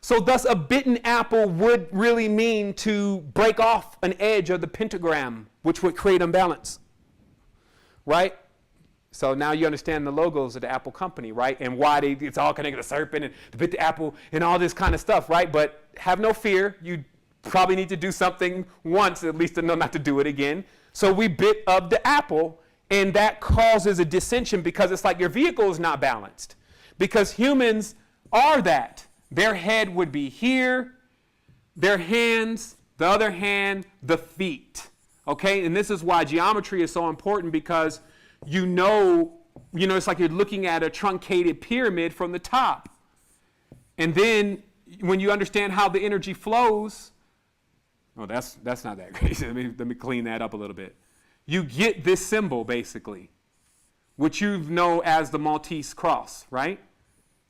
So thus a bitten apple would really mean to break off an edge of the pentagram, which would create imbalance, right? So now you understand the logos of the Apple company, right? And why it's all connected to serpent and to bit the apple and all this kind of stuff, right? But have no fear. You probably need to do something once, at least to know not to do it again. So we bit of the apple, and that causes a dissension because it's like your vehicle is not balanced. Because humans are that. Their head would be here, their hands, the other hand, the feet. Okay? And this is why geometry is so important, because you know, it's like you're looking at a truncated pyramid from the top. And then when you understand how the energy flows, that's not that crazy. Let me clean that up a little bit. You get this symbol, basically, which you know as the Maltese cross, right?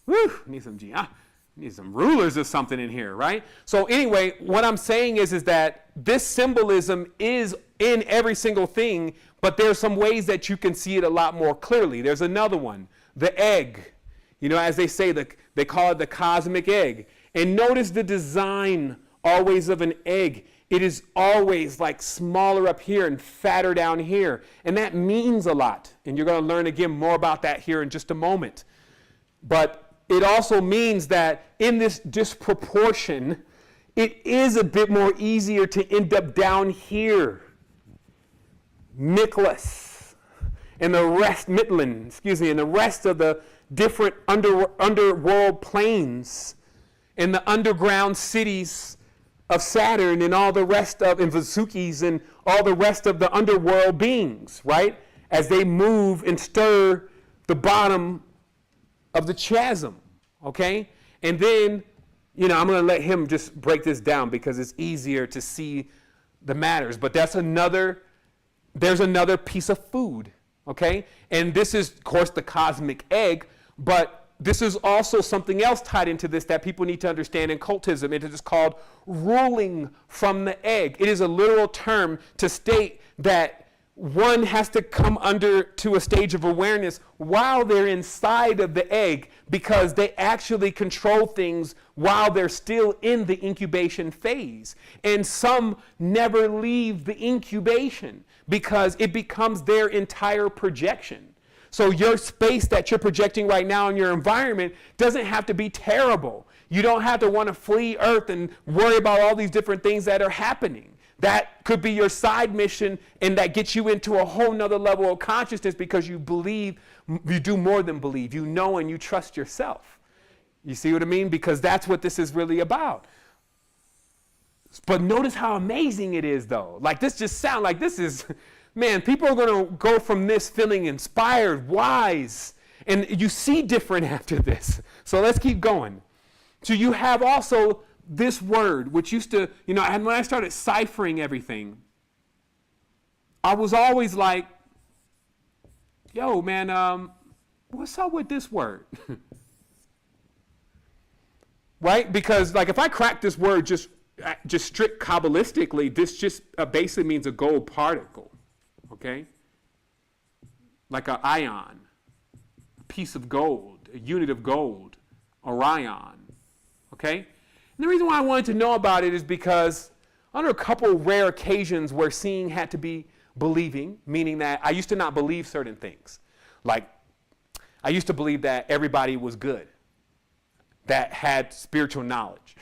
Woo! Need some rulers or something in here, right? So anyway, what I'm saying is that this symbolism is in every single thing, but there's some ways that you can see it a lot more clearly. There's another one, the egg. As they say, they call it the cosmic egg. And notice the design always of an egg. It is always like smaller up here and fatter down here. And that means a lot. And you're going to learn again more about that here in just a moment. But it also means that in this disproportion, it is a bit more easier to end up down here. Nicholas and the rest, Midland, and the rest of the different underworld planes and the underground cities of Saturn and all the rest of, and Vasukis and all the rest of the underworld beings, right? As they move and stir the bottom of the chasm, okay? And then, I'm going to let him just break this down because it's easier to see the matters. But there's another piece of food, okay? And this is, of course, the cosmic egg, but this is also something else tied into this that people need to understand in cultism. It is called ruling from the egg. It is a literal term to state that one has to come to a stage of awareness while they're inside of the egg, because they actually control things while they're still in the incubation phase. And some never leave the incubation because it becomes their entire projection. So your space that you're projecting right now in your environment doesn't have to be terrible. You don't have to want to flee Earth and worry about all these different things that are happening. That could be your side mission, and that gets you into a whole nother level of consciousness because you believe, you do more than believe. You know and you trust yourself. You see what I mean? Because that's what this is really about. But notice how amazing it is, though. Like, this just sounds like this is... Man, people are going to go from this feeling inspired, wise, and you see different after this. So let's keep going. So you have also this word, which used to, when I started ciphering everything, I was always like, yo, man, what's up with this word? Right? Because, like, if I crack this word just strict Kabbalistically, this just basically means a gold particle. Okay? Like an ion, a piece of gold, a unit of gold, Orion. Okay? And the reason why I wanted to know about it is because under a couple rare occasions where seeing had to be believing, meaning that I used to not believe certain things. Like, I used to believe that everybody was good, that had spiritual knowledge.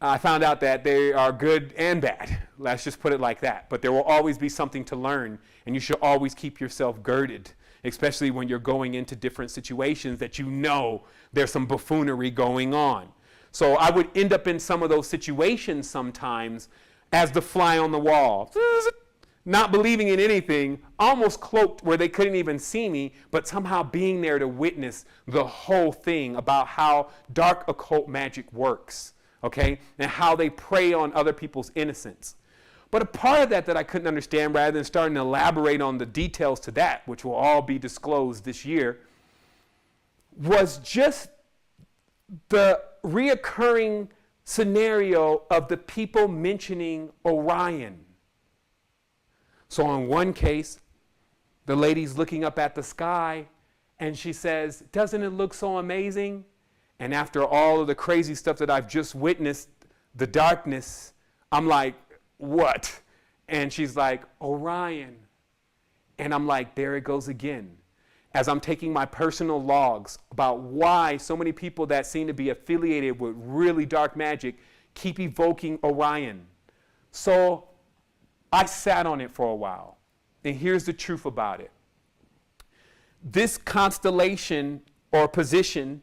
I found out that they are good and bad. Let's just put it like that. But there will always be something to learn, and you should always keep yourself girded, especially when you're going into different situations that you know there's some buffoonery going on. So I would end up in some of those situations sometimes as the fly on the wall, not believing in anything, almost cloaked where they couldn't even see me, but somehow being there to witness the whole thing about how dark occult magic works. Okay, and how they prey on other people's innocence. But a part of that I couldn't understand, rather than starting to elaborate on the details to that, which will all be disclosed this year, was just the reoccurring scenario of the people mentioning Orion. So in one case, the lady's looking up at the sky, and she says, "Doesn't it look so amazing?" And after all of the crazy stuff that I've just witnessed, the darkness, I'm like, what? And she's like, Orion. And I'm like, there it goes again. As I'm taking my personal logs about why so many people that seem to be affiliated with really dark magic keep evoking Orion. So I sat on it for a while. And here's the truth about it. This constellation or position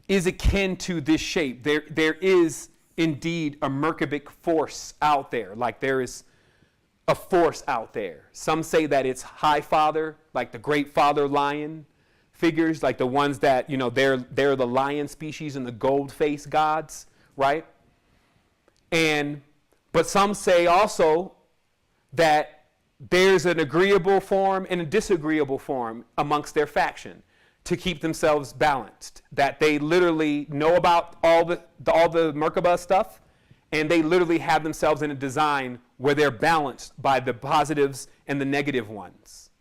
is akin to this shape. There is indeed a Merkabah force out there. Like there is a force out there. Some say that it's High Father, like the Great Father Lion figures, like the ones that, they're the lion species and the gold-faced gods, right? But some say also that there's an agreeable form and a disagreeable form amongst their faction to keep themselves balanced. That they literally know about all the Merkabah stuff, and they literally have themselves in a design where they're balanced by the positives and the negative ones.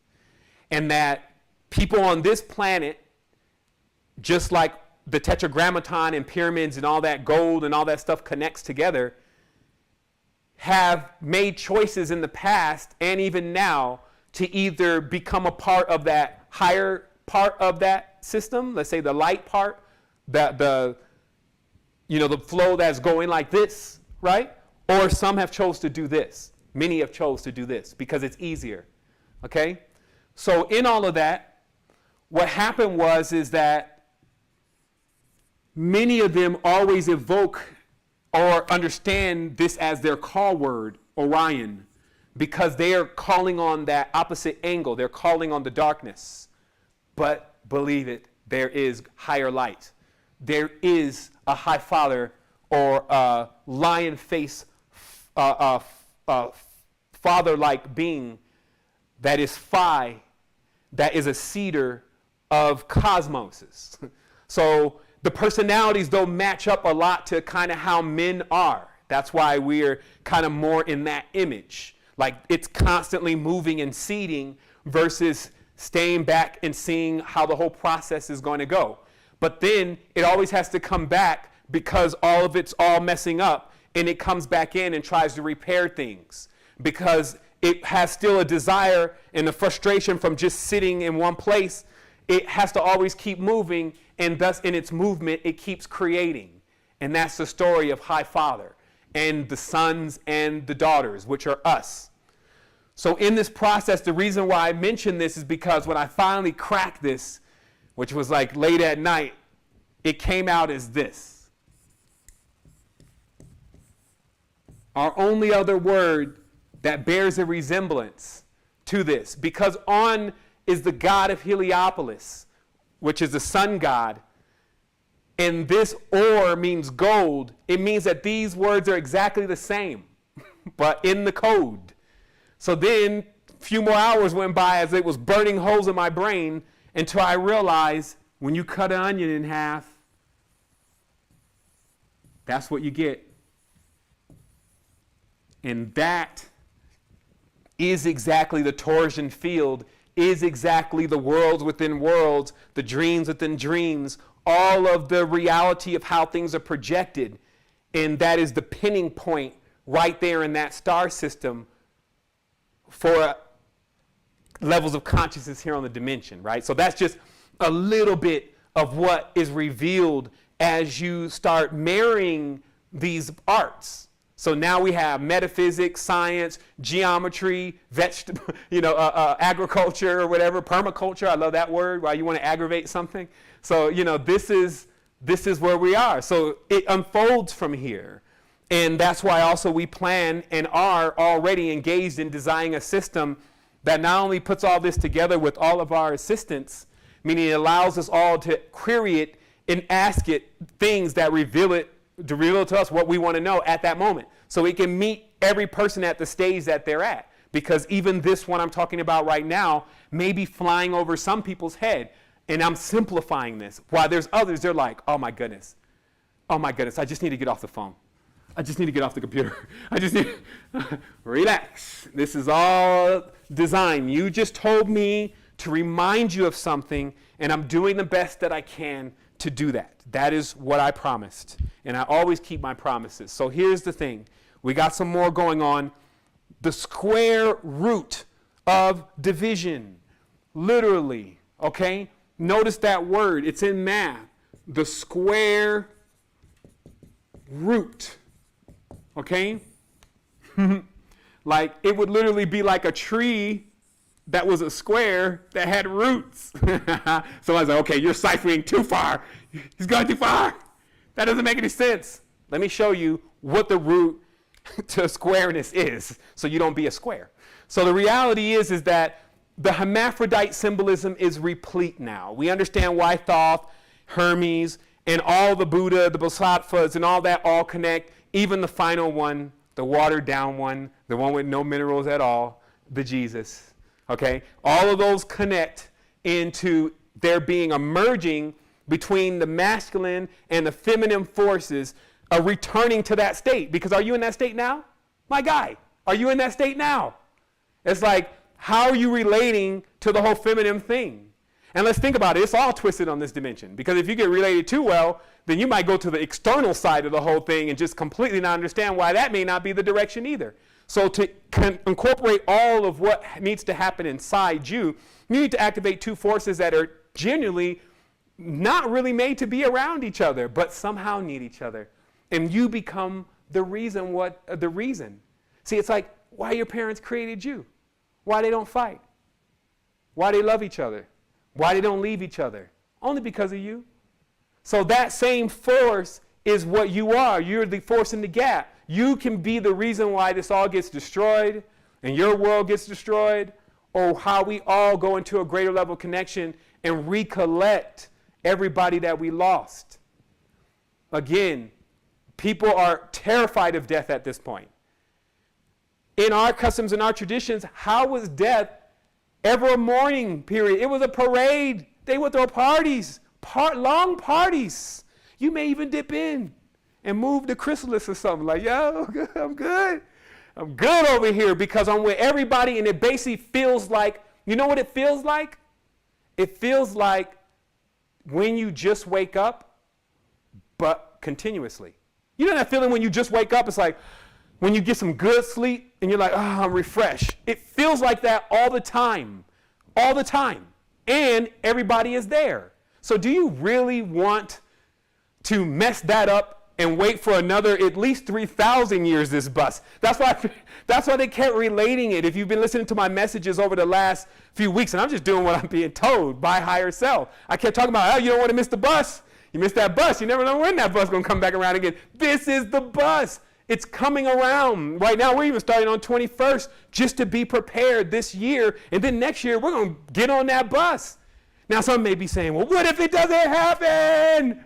And that people on this planet, just like the Tetragrammaton and pyramids and all that gold and all that stuff connects together, have made choices in the past and even now to either become a part of that higher part of that system, let's say the light part, the flow that's going like this, right? Or some have chose to do this. Many have chose to do this because it's easier, okay? So in all of that, what happened is that many of them always evoke or understand this as their call word, Orion, because they are calling on that opposite angle. They're calling on the darkness. But believe it, there is higher light. There is a High Father or a lion face father-like being that is Phi, that is a seeder of cosmoses. So the personalities don't match up a lot to kind of how men are. That's why we're kind of more in that image. Like it's constantly moving and seeding versus staying back and seeing how the whole process is going to go. But then it always has to come back because all of it's all messing up, and it comes back in and tries to repair things because it has still a desire and a frustration from just sitting in one place. It has to always keep moving, and thus in its movement, it keeps creating. And that's the story of High Father and the sons and the daughters, which are us. So in this process, the reason why I mention this is because when I finally cracked this, which was like late at night, it came out as this. Our only other word that bears a resemblance to this, because On is the god of Heliopolis, which is the sun god, and this Or means gold. It means that these words are exactly the same, but in the code. So then a few more hours went by as it was burning holes in my brain until I realized when you cut an onion in half, that's what you get. And that is exactly the torsion field, is exactly the worlds within worlds, the dreams within dreams, all of the reality of how things are projected. And that is the pinning point right there in that star system for levels of consciousness here on the dimension, right? So that's just a little bit of what is revealed as you start marrying these arts. So now we have metaphysics, science, geometry, agriculture or whatever, permaculture. I love that word. Why you want to aggravate something? So this is where we are. So it unfolds from here, and that's why also we plan and are already engaged in designing a system that not only puts all this together with all of our assistants, meaning it allows us all to query it and ask it things that reveal to us what we want to know at that moment. So we can meet every person at the stage that they're at. Because even this one I'm talking about right now may be flying over some people's head. And I'm simplifying this. While there's others, they're like, oh my goodness, I just need to get off the phone. I just need to get off the computer. I just need relax. This is all design. You just told me to remind you of something, and I'm doing the best that I can to do that. That is what I promised. And I always keep my promises. So here's the thing. We got some more going on. The square root of division. Literally, okay? Notice that word. It's in math. The square root. Okay? Like, it would literally be like a tree that was a square that had roots. Somebody's like, okay, you're ciphering too far. He's going too far. That doesn't make any sense. Let me show you what the root to squareness is, so you don't be a square. So the reality is that the hermaphrodite symbolism is replete now. We understand why Thoth, Hermes, and all the Buddha, the Bodhisattvas, and all that all connect. Even the final one, the watered down one, the one with no minerals at all, the Jesus. Okay? All of those connect into there being a merging between the masculine and the feminine forces, returning to that state. Because are you in that state now? My guy, are you in that state now? It's like, how are you relating to the whole feminine thing? And let's think about it. It's all twisted on this dimension. Because if you get related too well, then you might go to the external side of the whole thing and just completely not understand why that may not be the direction either. So to incorporate all of what needs to happen inside you, you need to activate two forces that are genuinely not really made to be around each other, but somehow need each other. And you become the reason the reason. See, it's like why your parents created you. Why they don't fight. Why they love each other. Why they don't leave each other. Only because of you. So that same force is what you are. You're the force in the gap. You can be the reason why this all gets destroyed and your world gets destroyed, or how we all go into a greater level of connection and recollect everybody that we lost. Again, people are terrified of death at this point. In our customs and our traditions, how was death ever a mourning period? It was a parade. They would throw parties, long parties. You may even dip in and move the chrysalis or something. Like, yo, I'm good. I'm good over here because I'm with everybody, and it basically feels like, you know what it feels like? It feels like when you just wake up, but continuously. You know that feeling when you just wake up? It's like when you get some good sleep and you're like, oh, I'm refreshed. It feels like that all the time. All the time. And everybody is there. So do you really want to mess that up and wait for another at least 3,000 years this bus? That's why they kept relating it. If you've been listening to my messages over the last few weeks, and I'm just doing what I'm being told by higher self. I kept talking about, oh, you don't want to miss the bus. You missed that bus. You never know when that bus is going to come back around again. This is the bus. It's coming around. Right now, we're even starting on 21st just to be prepared this year. And then next year, we're going to get on that bus. Now, some may be saying, well, what if it doesn't happen?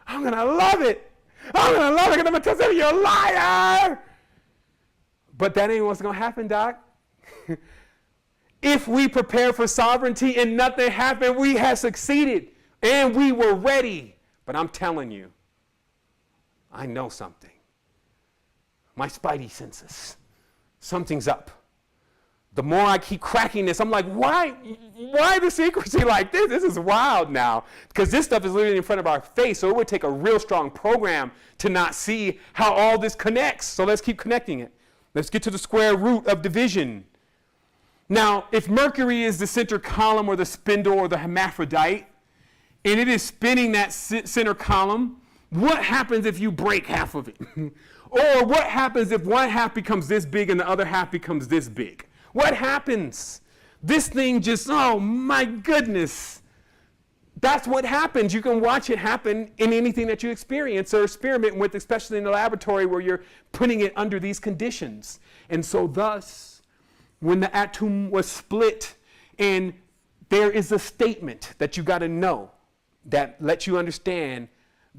I'm going to love it. I'm going to love it because I'm going to tell them you're a liar. But that ain't what's going to happen, Doc. If we prepare for sovereignty and nothing happened, we have succeeded. And we were ready. But I'm telling you, I know something. My spidey senses. Something's up. The more I keep cracking this, I'm like, why the secrecy like this? This is wild now. Because this stuff is literally in front of our face, so it would take a real strong program to not see how all this connects. So let's keep connecting it. Let's get to the square root of division. Now, if Mercury is the center column or the spindle or the hermaphrodite, and it is spinning that center column, what happens if you break half of it? Or what happens if one half becomes this big and the other half becomes this big? What happens? This thing just, oh my goodness. That's what happens. You can watch it happen in anything that you experience or experiment with, especially in the laboratory where you're putting it under these conditions. And so thus, when the atom was split, and there is a statement that you got to know that lets you understand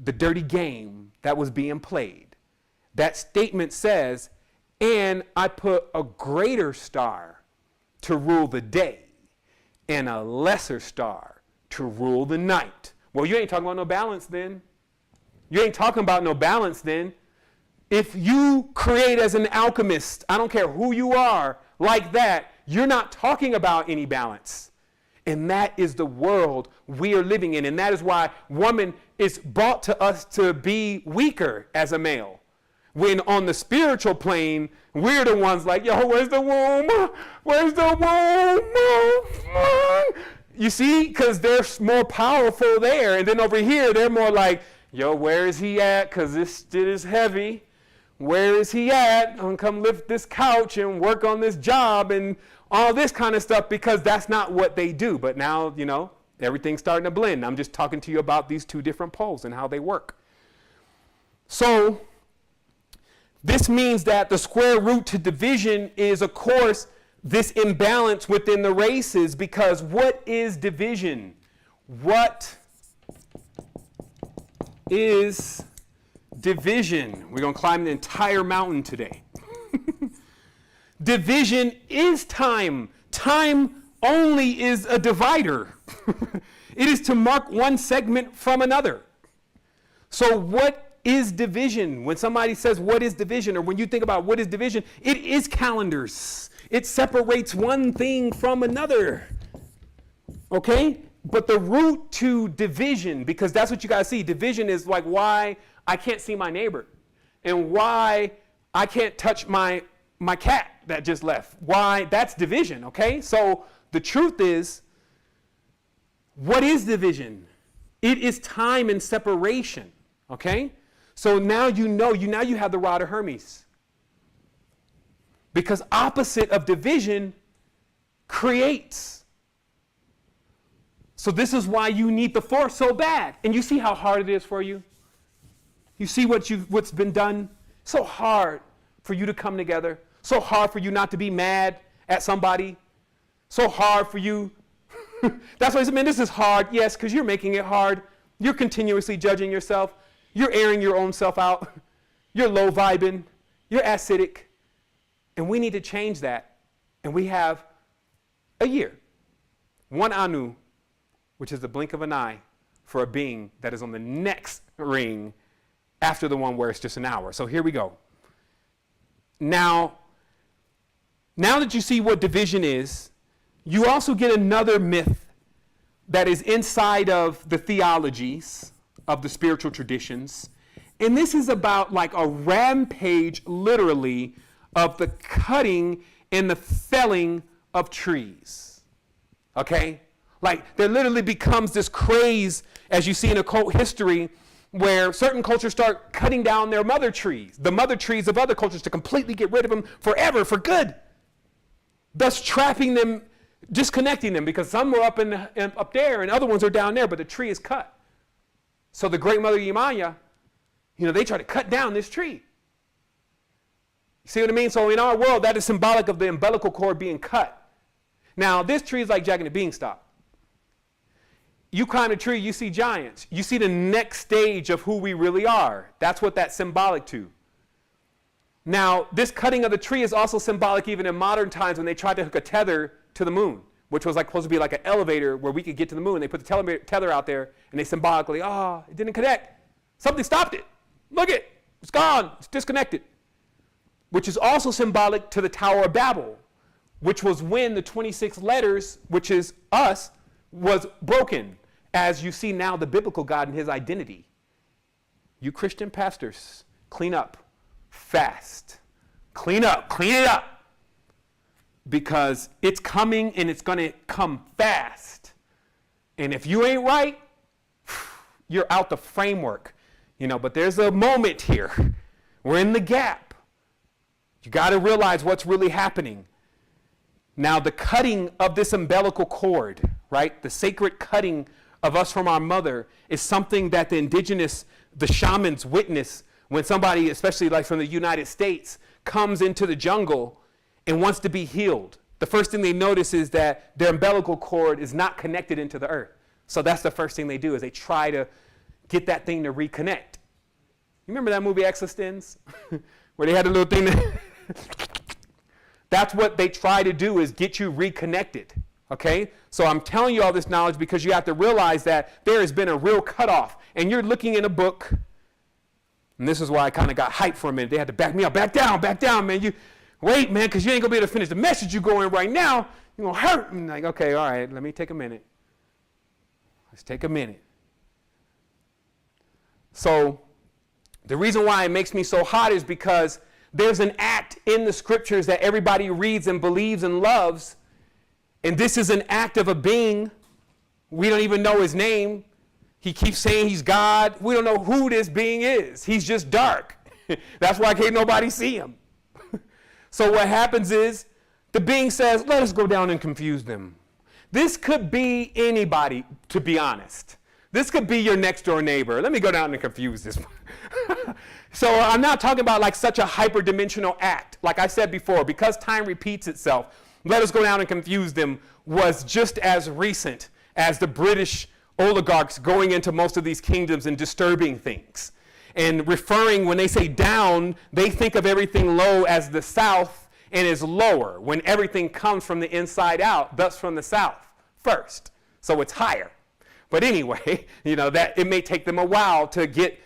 the dirty game that was being played. That statement says, and I put a greater star to rule the day and a lesser star to rule the night. Well, you ain't talking about no balance then. You ain't talking about no balance then. If you create as an alchemist, I don't care who you are, like that, you're not talking about any balance. And that is the world we are living in. And that is why woman it's brought to us to be weaker as a male. When on the spiritual plane, we're the ones like, yo, where's the womb? Where's the womb? You see, because they're more powerful there. And then over here, they're more like, yo, where is he at? Because this shit is heavy. Where is he at? I'm going to come lift this couch and work on this job and all this kind of stuff, because that's not what they do. But now, you know, everything's starting to blend. I'm just talking to you about these two different poles and how they work. So this means that the square root to division is, of course, this imbalance within the races, because what is division? What is division? We're going to climb the entire mountain today. Division is time. Time only is a divider. It is to mark one segment from another. So what is division? When somebody says what is division, or when you think about what is division, it is calendars. It separates one thing from another. Okay? But the root to division, because that's what you got to see. Division is like why I can't see my neighbor, and why I can't touch my cat that just left. Why? That's division, okay? So the truth is, what is division? It is time and separation, okay? So now you know, now you have the rod of Hermes. Because opposite of division creates. So this is why you need the force so bad. And you see how hard it is for you? You see what's been done? So hard for you to come together. So hard for you not to be mad at somebody. So hard for you. That's why I said, man, this is hard. Yes, because you're making it hard. You're continuously judging yourself. You're airing your own self out. You're low vibing. You're acidic. And we need to change that. And we have a year. One Anu, which is the blink of an eye, for a being that is on the next ring after the one where it's just an hour. So here we go. Now that you see what division is, you also get another myth that is inside of the theologies of the spiritual traditions. And this is about like a rampage, literally, of the cutting and the felling of trees. Okay? Like there literally becomes this craze, as you see in occult history, where certain cultures start cutting down their mother trees, the mother trees of other cultures, to completely get rid of them forever, for good. Thus trapping them, disconnecting them, because some are up there and other ones are down there, but the tree is cut. So the great mother Yemaya, they try to cut down this tree. You see what I mean? So in our world, that is symbolic of the umbilical cord being cut. Now, this tree is like Jack and the Beanstalk. You climb a tree, you see giants. You see the next stage of who we really are. That's what that's symbolic to. Now, this cutting of the tree is also symbolic even in modern times when they tried to hook a tether to the moon, which was like supposed to be like an elevator where we could get to the moon. They put the tether out there, and they symbolically, it didn't connect. Something stopped it. Look it, it's gone, it's disconnected. Which is also symbolic to the Tower of Babel, which was when the 26 letters, which is us, was broken, as you see now the biblical God and his identity. You Christian pastors, clean up fast. Clean up, clean it up. Because it's coming and it's going to come fast. And if you ain't right, you're out the framework. But there's a moment here. We're in the gap. You got to realize what's really happening. Now, the cutting of this umbilical cord, right? The sacred cutting of us from our mother is something that the shamans witness when somebody, especially like from the United States, comes into the jungle and wants to be healed. The first thing they notice is that their umbilical cord is not connected into the earth. So that's the first thing they do, is they try to get that thing to reconnect. You remember that movie Existence? Where they had a little thing That's what they try to do, is get you reconnected. Okay? So I'm telling you all this knowledge because you have to realize that there has been a real cutoff. And you're looking in a book, and this is why I kind of got hyped for a minute. They had to back me up. Back down, man. Wait, man, because you ain't going to be able to finish the message you're going right now. You're going to hurt. I'm like, okay, all right, let me take a minute. Let's take a minute. So the reason why it makes me so hot is because there's an act in the scriptures that everybody reads and believes and loves. And this is an act of a being. We don't even know his name. He keeps saying he's God. We don't know who this being is. He's just dark. That's why can't nobody see him. So what happens is the being says, let us go down and confuse them. This could be anybody, to be honest. This could be your next door neighbor. Let me go down and confuse this one. So I'm not talking about like such a hyperdimensional act. Like I said before, because time repeats itself, let us go down and confuse them was just as recent as the British oligarchs going into most of these kingdoms and disturbing things. And referring, when they say down, they think of everything low as the south and is lower, when everything comes from the inside out, thus from the south first. So it's higher. But anyway, that it may take them a while to get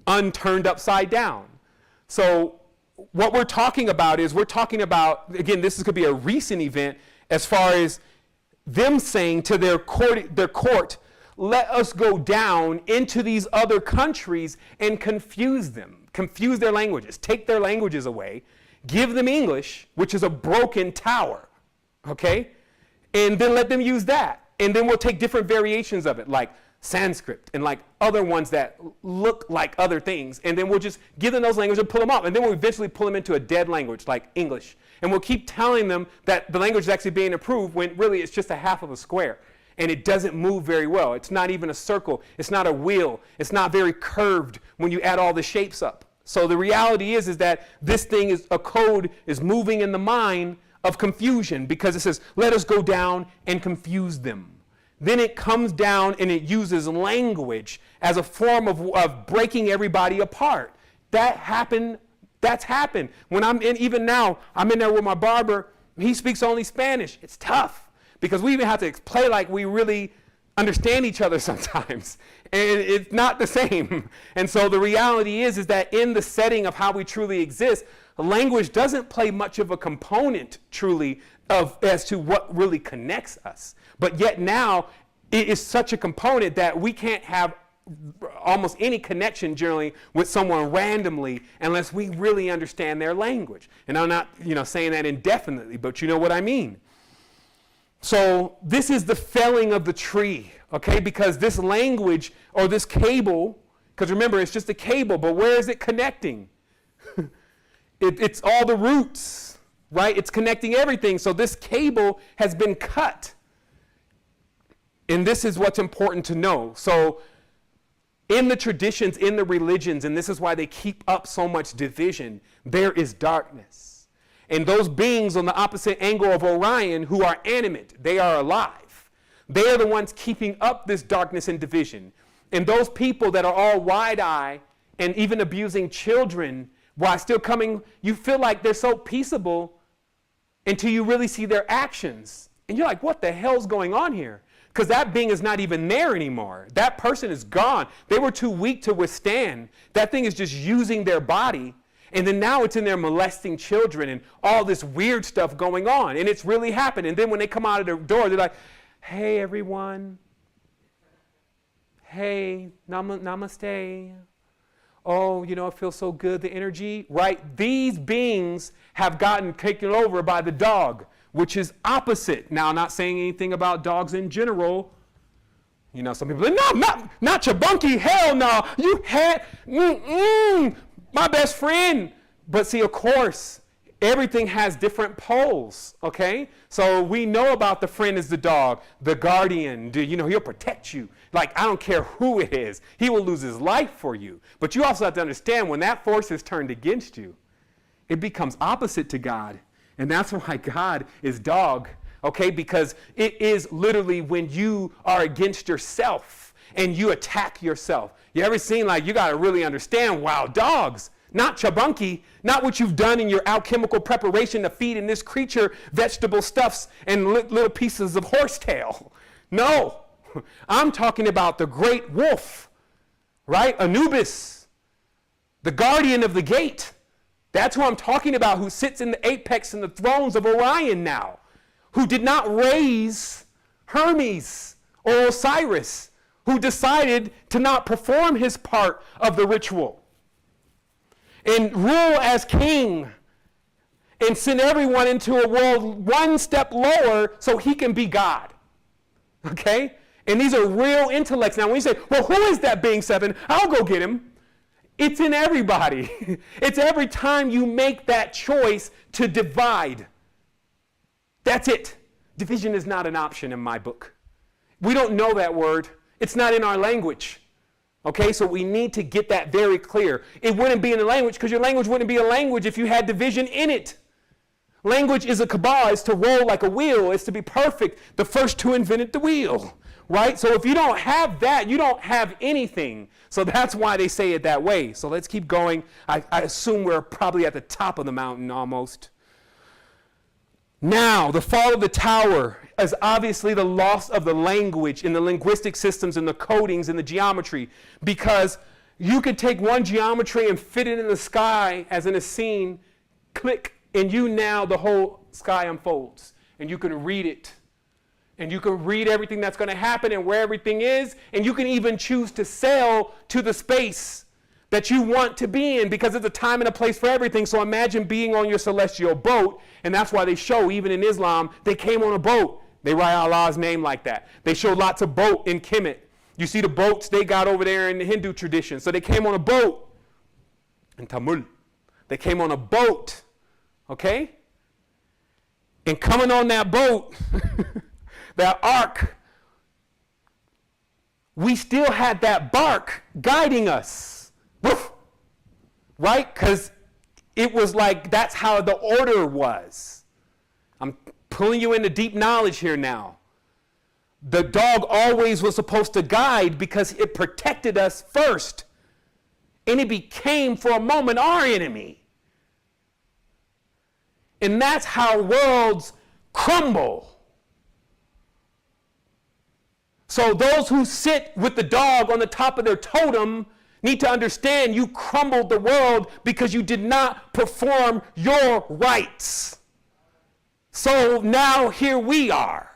unturned upside down. So what we're talking about is, again, this could be a recent event as far as them saying to their court, let us go down into these other countries and confuse them, confuse their languages, take their languages away, give them English, which is a broken tower, okay? And then let them use that. And then we'll take different variations of it, like Sanskrit and like other ones that look like other things. And then we'll just give them those languages and pull them up. And then we'll eventually pull them into a dead language like English. And we'll keep telling them that the language is actually being improved when really it's just a half of a square. And it doesn't move very well. It's not even a circle. It's not a wheel. It's not very curved when you add all the shapes up. So the reality is that this thing is a code is moving in the mind of confusion, because it says, let us go down and confuse them. Then it comes down and it uses language as a form of breaking everybody apart. That's happened. When I'm in, even now, I'm in there with my barber. He speaks only Spanish. It's tough because we even have to play like we really understand each other sometimes. And it's not the same. And so the reality is that in the setting of how we truly exist, language doesn't play much of a component truly as to what really connects us. But yet now it is such a component that we can't have almost any connection generally with someone randomly unless we really understand their language. And I'm not saying that indefinitely, but you know what I mean. So this is the felling of the tree, okay? Because this language or this cable, because remember it's just a cable, but where is it connecting? It's all the roots, right? It's connecting everything. So this cable has been cut. And this is what's important to know. So in the traditions, in the religions, and this is why they keep up so much division, there is darkness. And those beings on the opposite angle of Orion who are animate, they are alive. They are the ones keeping up this darkness and division. And those people that are all wide-eyed and even abusing children while still coming, you feel like they're so peaceable until you really see their actions. And you're like, what the hell's going on here? Because that being is not even there anymore. That person is gone. They were too weak to withstand. That thing is just using their body. And then now it's in there molesting children and all this weird stuff going on. And it's really happened. And then when they come out of the door, they're like, hey, everyone. Hey, namaste. Oh, it feels so good, the energy, right? These beings have gotten taken over by the dog, which is opposite. Now, I'm not saying anything about dogs in general. Some people are like, no, not Chabunky, hell no. You had, my best friend. But see, of course, everything has different poles, okay? So we know about the friend is the dog, the guardian, he'll protect you. Like, I don't care who it is. He will lose his life for you. But you also have to understand when that force is turned against you, it becomes opposite to God. And that's why God is dog, okay? Because it is literally when you are against yourself and you attack yourself. You ever seen, like, you got to really understand, wow, dogs, not Chabunky, not what you've done in your alchemical preparation to feed in this creature vegetable stuffs and little pieces of horsetail. No, I'm talking about the great wolf, right? Anubis, the guardian of the gate. That's who I'm talking about, who sits in the apex and the thrones of Orion now, who did not raise Hermes or Osiris, who decided to not perform his part of the ritual and rule as king and send everyone into a world one step lower so he can be God. Okay? And these are real intellects. Now, when you say, well, who is that being 7? I'll go get him. It's in everybody. It's every time you make that choice to divide. That's it. Division is not an option in my book. We don't know that word. It's not in our language. Okay, so we need to get that very clear. It wouldn't be in the language because your language wouldn't be a language if you had division in it. Language is a cabal. It's to roll like a wheel. It's to be perfect. The first to invented the wheel. Right? So if you don't have that, you don't have anything. So that's why they say it that way. So let's keep going. I assume we're probably at the top of the mountain almost. Now, the fall of the tower is obviously the loss of the language in the linguistic systems and the codings and the geometry, because you could take one geometry and fit it in the sky as in a scene, click, and the whole sky unfolds, and you can read it. And you can read everything that's going to happen and where everything is, and you can even choose to sail to the space that you want to be in, because it's a time and a place for everything. So imagine being on your celestial boat, and that's why they show, even in Islam, they came on a boat. They write Allah's name like that. They show lots of boat in Kemet. You see the boats they got over there in the Hindu tradition. So they came on a boat. In Tamil, they came on a boat, okay? And coming on that boat, that ark, we still had that bark guiding us. Woof. Right? Because it was like that's how the order was. I'm pulling you into deep knowledge here now. The dog always was supposed to guide because it protected us first. And it became, for a moment, our enemy. And that's how worlds crumble. So those who sit with the dog on the top of their totem need to understand you crumbled the world because you did not perform your rights. So now here we are,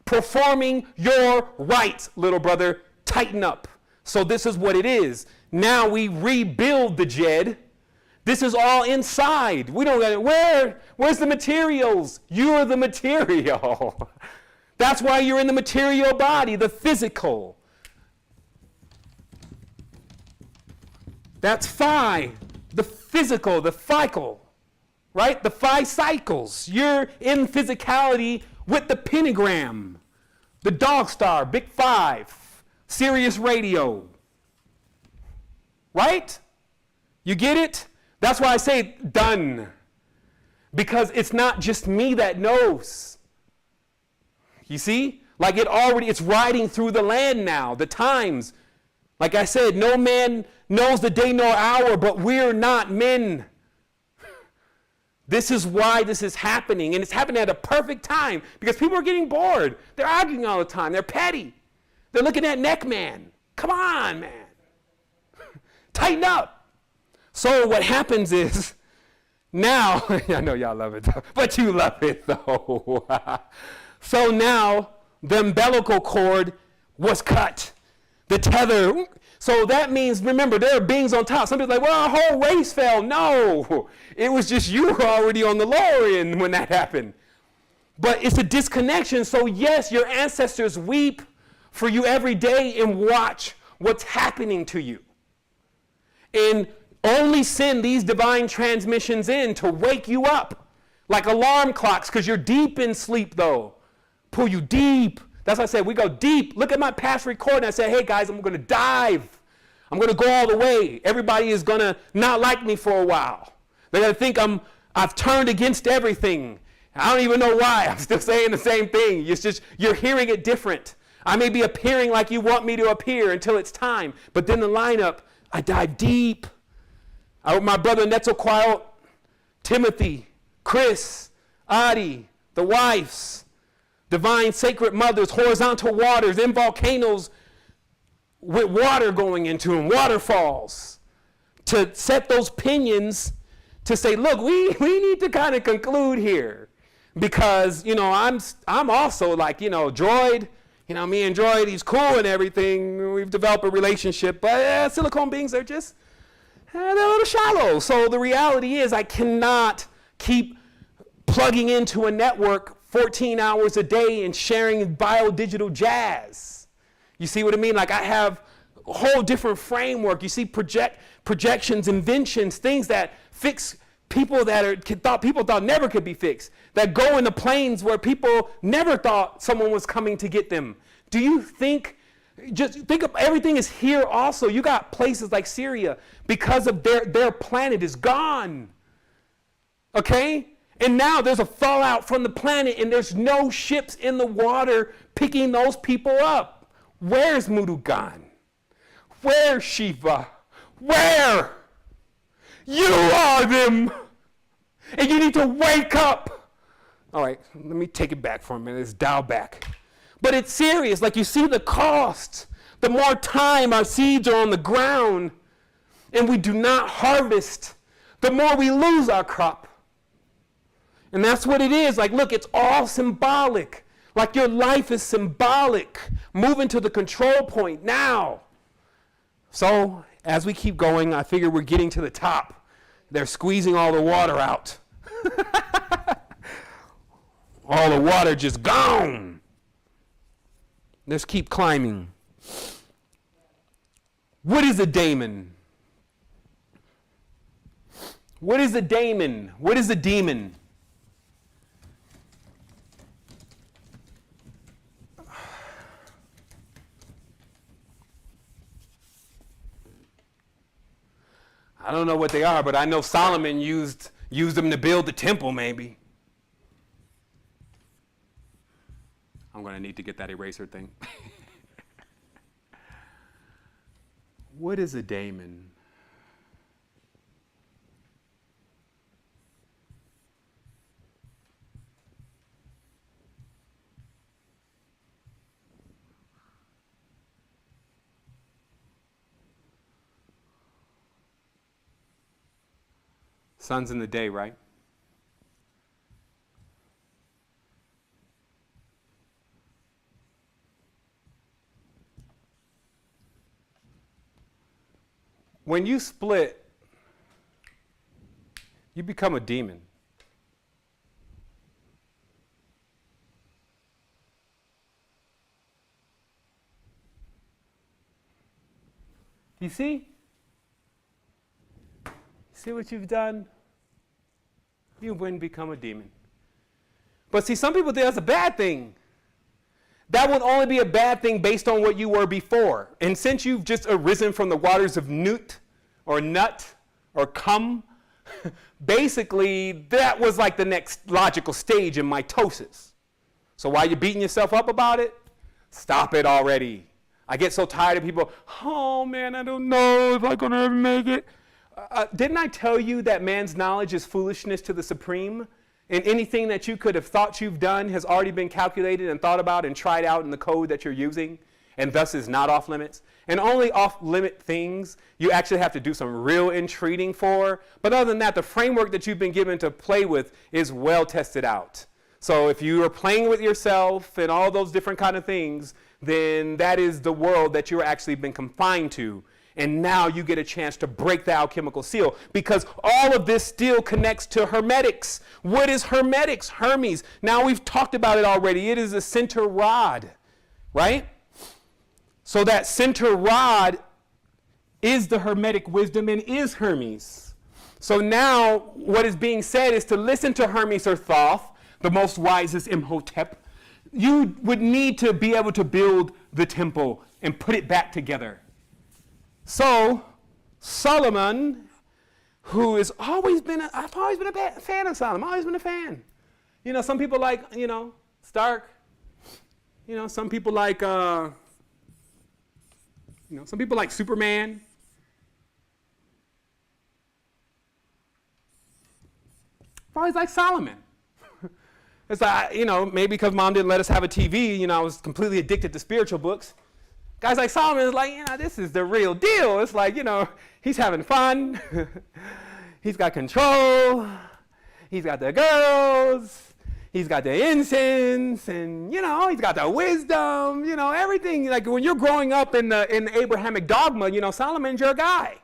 performing your rights, little brother. Tighten up. So this is what it is. Now we rebuild the Jed. This is all inside. We don't get where's the materials? You're the material. That's why you're in the material body, the physical. That's phi, the physical, the fical, right? The 5 cycles. You're in physicality with the pentagram, the dog star, Big 5, Sirius Radio, right? You get it? That's why I say done, because it's not just me that knows. You see? Like it's riding through the land now, the times. Like I said, no man knows the day nor hour, but we're not men. This is why this is happening, and it's happening at a perfect time, because people are getting bored. They're arguing all the time. They're petty. They're looking at neck man. Come on, man. Tighten up. So what happens is, now, I know y'all love it, though, but you love it, though. So now, the umbilical cord was cut. The tether. So that means, remember, there are beings on top. Somebody's like, well, our whole race fell. No, it was just you were already on the lower end when that happened. But it's a disconnection. So yes, your ancestors weep for you every day and watch what's happening to you. And only send these divine transmissions in to wake you up like alarm clocks, because you're deep in sleep, though. Pull you deep. That's why I said we go deep. Look at my past recording. I said, hey guys, I'm going to dive. I'm going to go all the way. Everybody is going to not like me for a while. They're going to think I've turned against everything. I don't even know why. I'm still saying the same thing. It's just you're hearing it different. I may be appearing like you want me to appear until it's time. But then the lineup, I dive deep. My brother Netzoquiel, Timothy, Chris, Adi, the wives, divine sacred mothers, horizontal waters, in volcanoes with water going into them, waterfalls, to set those pinions to say, look, we need to kind of conclude here, because I'm also like, droid, Me and Droid, he's cool and everything. We've developed a relationship, but silicone beings are just, they're a little shallow. So the reality is I cannot keep plugging into a network 14 hours a day and sharing biodigital jazz. You see what I mean? Like I have a whole different framework. You see projections, inventions, things that fix people that people thought never could be fixed, that go into planes where people never thought someone was coming to get them. Do you think, just think of everything is here also. You got places like Syria because of their planet is gone. Okay? And now there's a fallout from the planet and there's no ships in the water picking those people up. Where's Murugan? Where's Shiva? Where? You are them. And you need to wake up. All right, let me take it back for a minute. Let's dial back. But it's serious. Like you see the cost. The more time our seeds are on the ground and we do not harvest, the more we lose our crop. And that's what it is. Like, look, it's all symbolic. Like your life is symbolic. Moving to the control point now. So as we keep going, I figure we're getting to the top. They're squeezing all the water out. All the water just gone. Let's keep climbing. What is a daemon? What is a daemon? What is a demon? I don't know what they are, but I know Solomon used them to build the temple, maybe. I'm going to need to get that eraser thing. What is a daemon? Sun's in the day, right? When you split, you become a demon. You see? See what you've done? You wouldn't become a demon. But see, some people think that's a bad thing. That would only be a bad thing based on what you were before. And since you've just arisen from the waters of nut or cum, basically that was like the next logical stage in mitosis. So while you're beating yourself up about it, stop it already. I get so tired of people, oh man, I don't know if I'm going to ever make it. Didn't I tell you that man's knowledge is foolishness to the supreme? And anything that you could have thought you've done has already been calculated and thought about and tried out in the code that you're using, and thus is not off limits. And only off limit things you actually have to do some real entreating for. But other than that, the framework that you've been given to play with is well tested out. So if you are playing with yourself and all those different kind of things, then that is the world that you're actually been confined to. And now you get a chance to break the alchemical seal, because all of this still connects to hermetics. What is hermetics? Hermes. Now we've talked about it already. It is a center rod, right? So that center rod is the hermetic wisdom and is Hermes. So now what is being said is to listen to Hermes or Thoth, the most wisest Imhotep. You would need to be able to build the temple and put it back together. So, Solomon, who has always been, I've always been a fan of Solomon. I've always been a fan. You know, some people like, Stark. You know, some people like, some people like Superman. I've always liked Solomon. It's like, maybe because mom didn't let us have a TV, I was completely addicted to spiritual books. Guys like Solomon is like, this is the real deal. It's like, he's having fun. He's got control. He's got the girls. He's got the incense, and he's got the wisdom, everything. Like when you're growing up in the Abrahamic dogma, Solomon's your guy.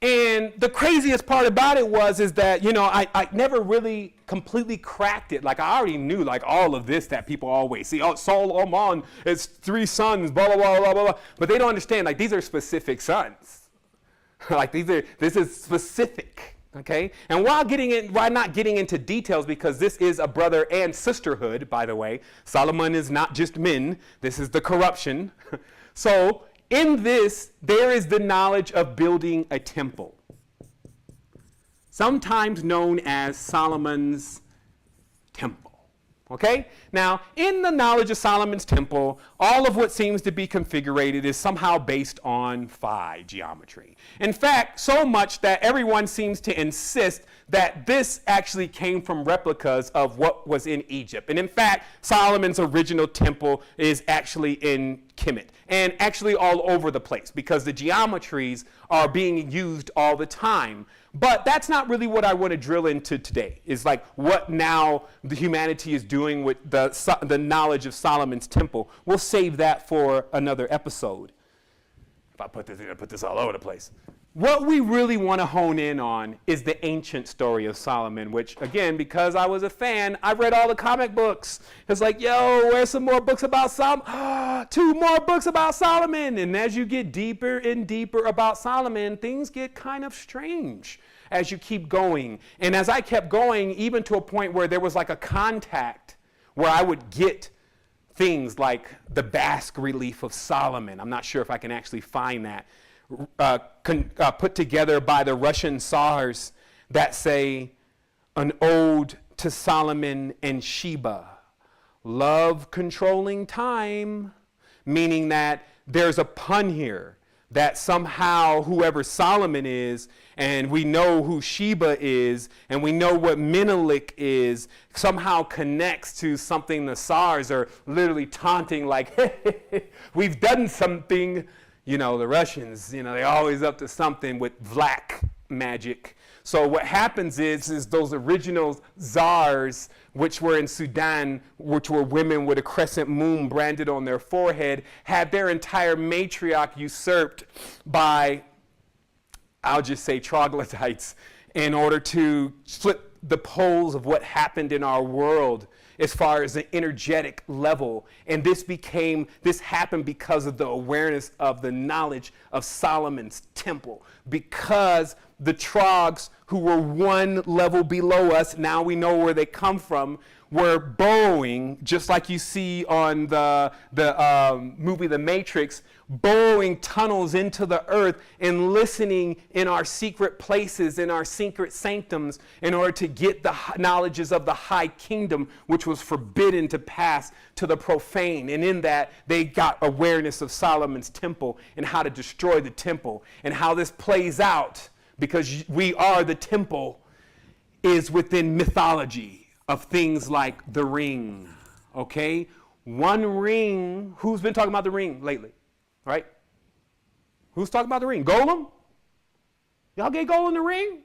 And the craziest part about it is that, I never really completely cracked it. Like I already knew like all of this that people always see. Oh, Solomon, it's 3 sons, blah, blah, blah, blah, blah. But they don't understand, like these are specific sons. Like this is specific, okay? And while not getting into details, because this is a brother and sisterhood, by the way. Solomon is not just men. This is the corruption. So in this, there is the knowledge of building a temple, sometimes known as Solomon's temple. Okay? Now, in the knowledge of Solomon's temple, all of what seems to be configured is somehow based on phi geometry. In fact, so much that everyone seems to insist that this actually came from replicas of what was in Egypt. And in fact, Solomon's original temple is actually in Kemet, and actually all over the place, because the geometries are being used all the time. But that's not really what I want to drill into today, is like what now the humanity is doing with the knowledge of Solomon's temple. We'll save that for another episode. If I put this all over the place. What we really want to hone in on is the ancient story of Solomon, which, again, because I was a fan, I read all the comic books. It's like, yo, where's some more books about Solomon? 2 more books about Solomon. And as you get deeper and deeper about Solomon, things get kind of strange as you keep going. And as I kept going, even to a point where there was like a contact where I would get things like the Basque relief of Solomon. I'm not sure if I can actually find that. Put together by the Russian Tsars that say, an ode to Solomon and Sheba, love controlling time, meaning that there's a pun here that somehow whoever Solomon is, and we know who Sheba is, and we know what Menelik is, somehow connects to something the Tsars are literally taunting, like, hey, we've done something. The Russians, they're always up to something with black magic. So what happens is those original czars, which were in Sudan, which were women with a crescent moon branded on their forehead, had their entire matriarch usurped by, I'll just say, troglodytes, in order to flip the poles of what happened in our world as far as the energetic level. And this happened because of the awareness of the knowledge of Solomon's temple. Because the trogs who were one level below us, now we know where they come from, were burrowing, just like you see on the movie The Matrix, burrowing tunnels into the earth and listening in our secret places, in our secret sanctums, in order to get the knowledges of the high kingdom, which was forbidden to pass to the profane. And in that, they got awareness of Solomon's temple and how to destroy the temple. And how this plays out, because we are the temple, is within mythology of things like the ring, okay? One ring. Who's been talking about the ring lately, right? Who's talking about the ring? Golem? Y'all get Golem the ring?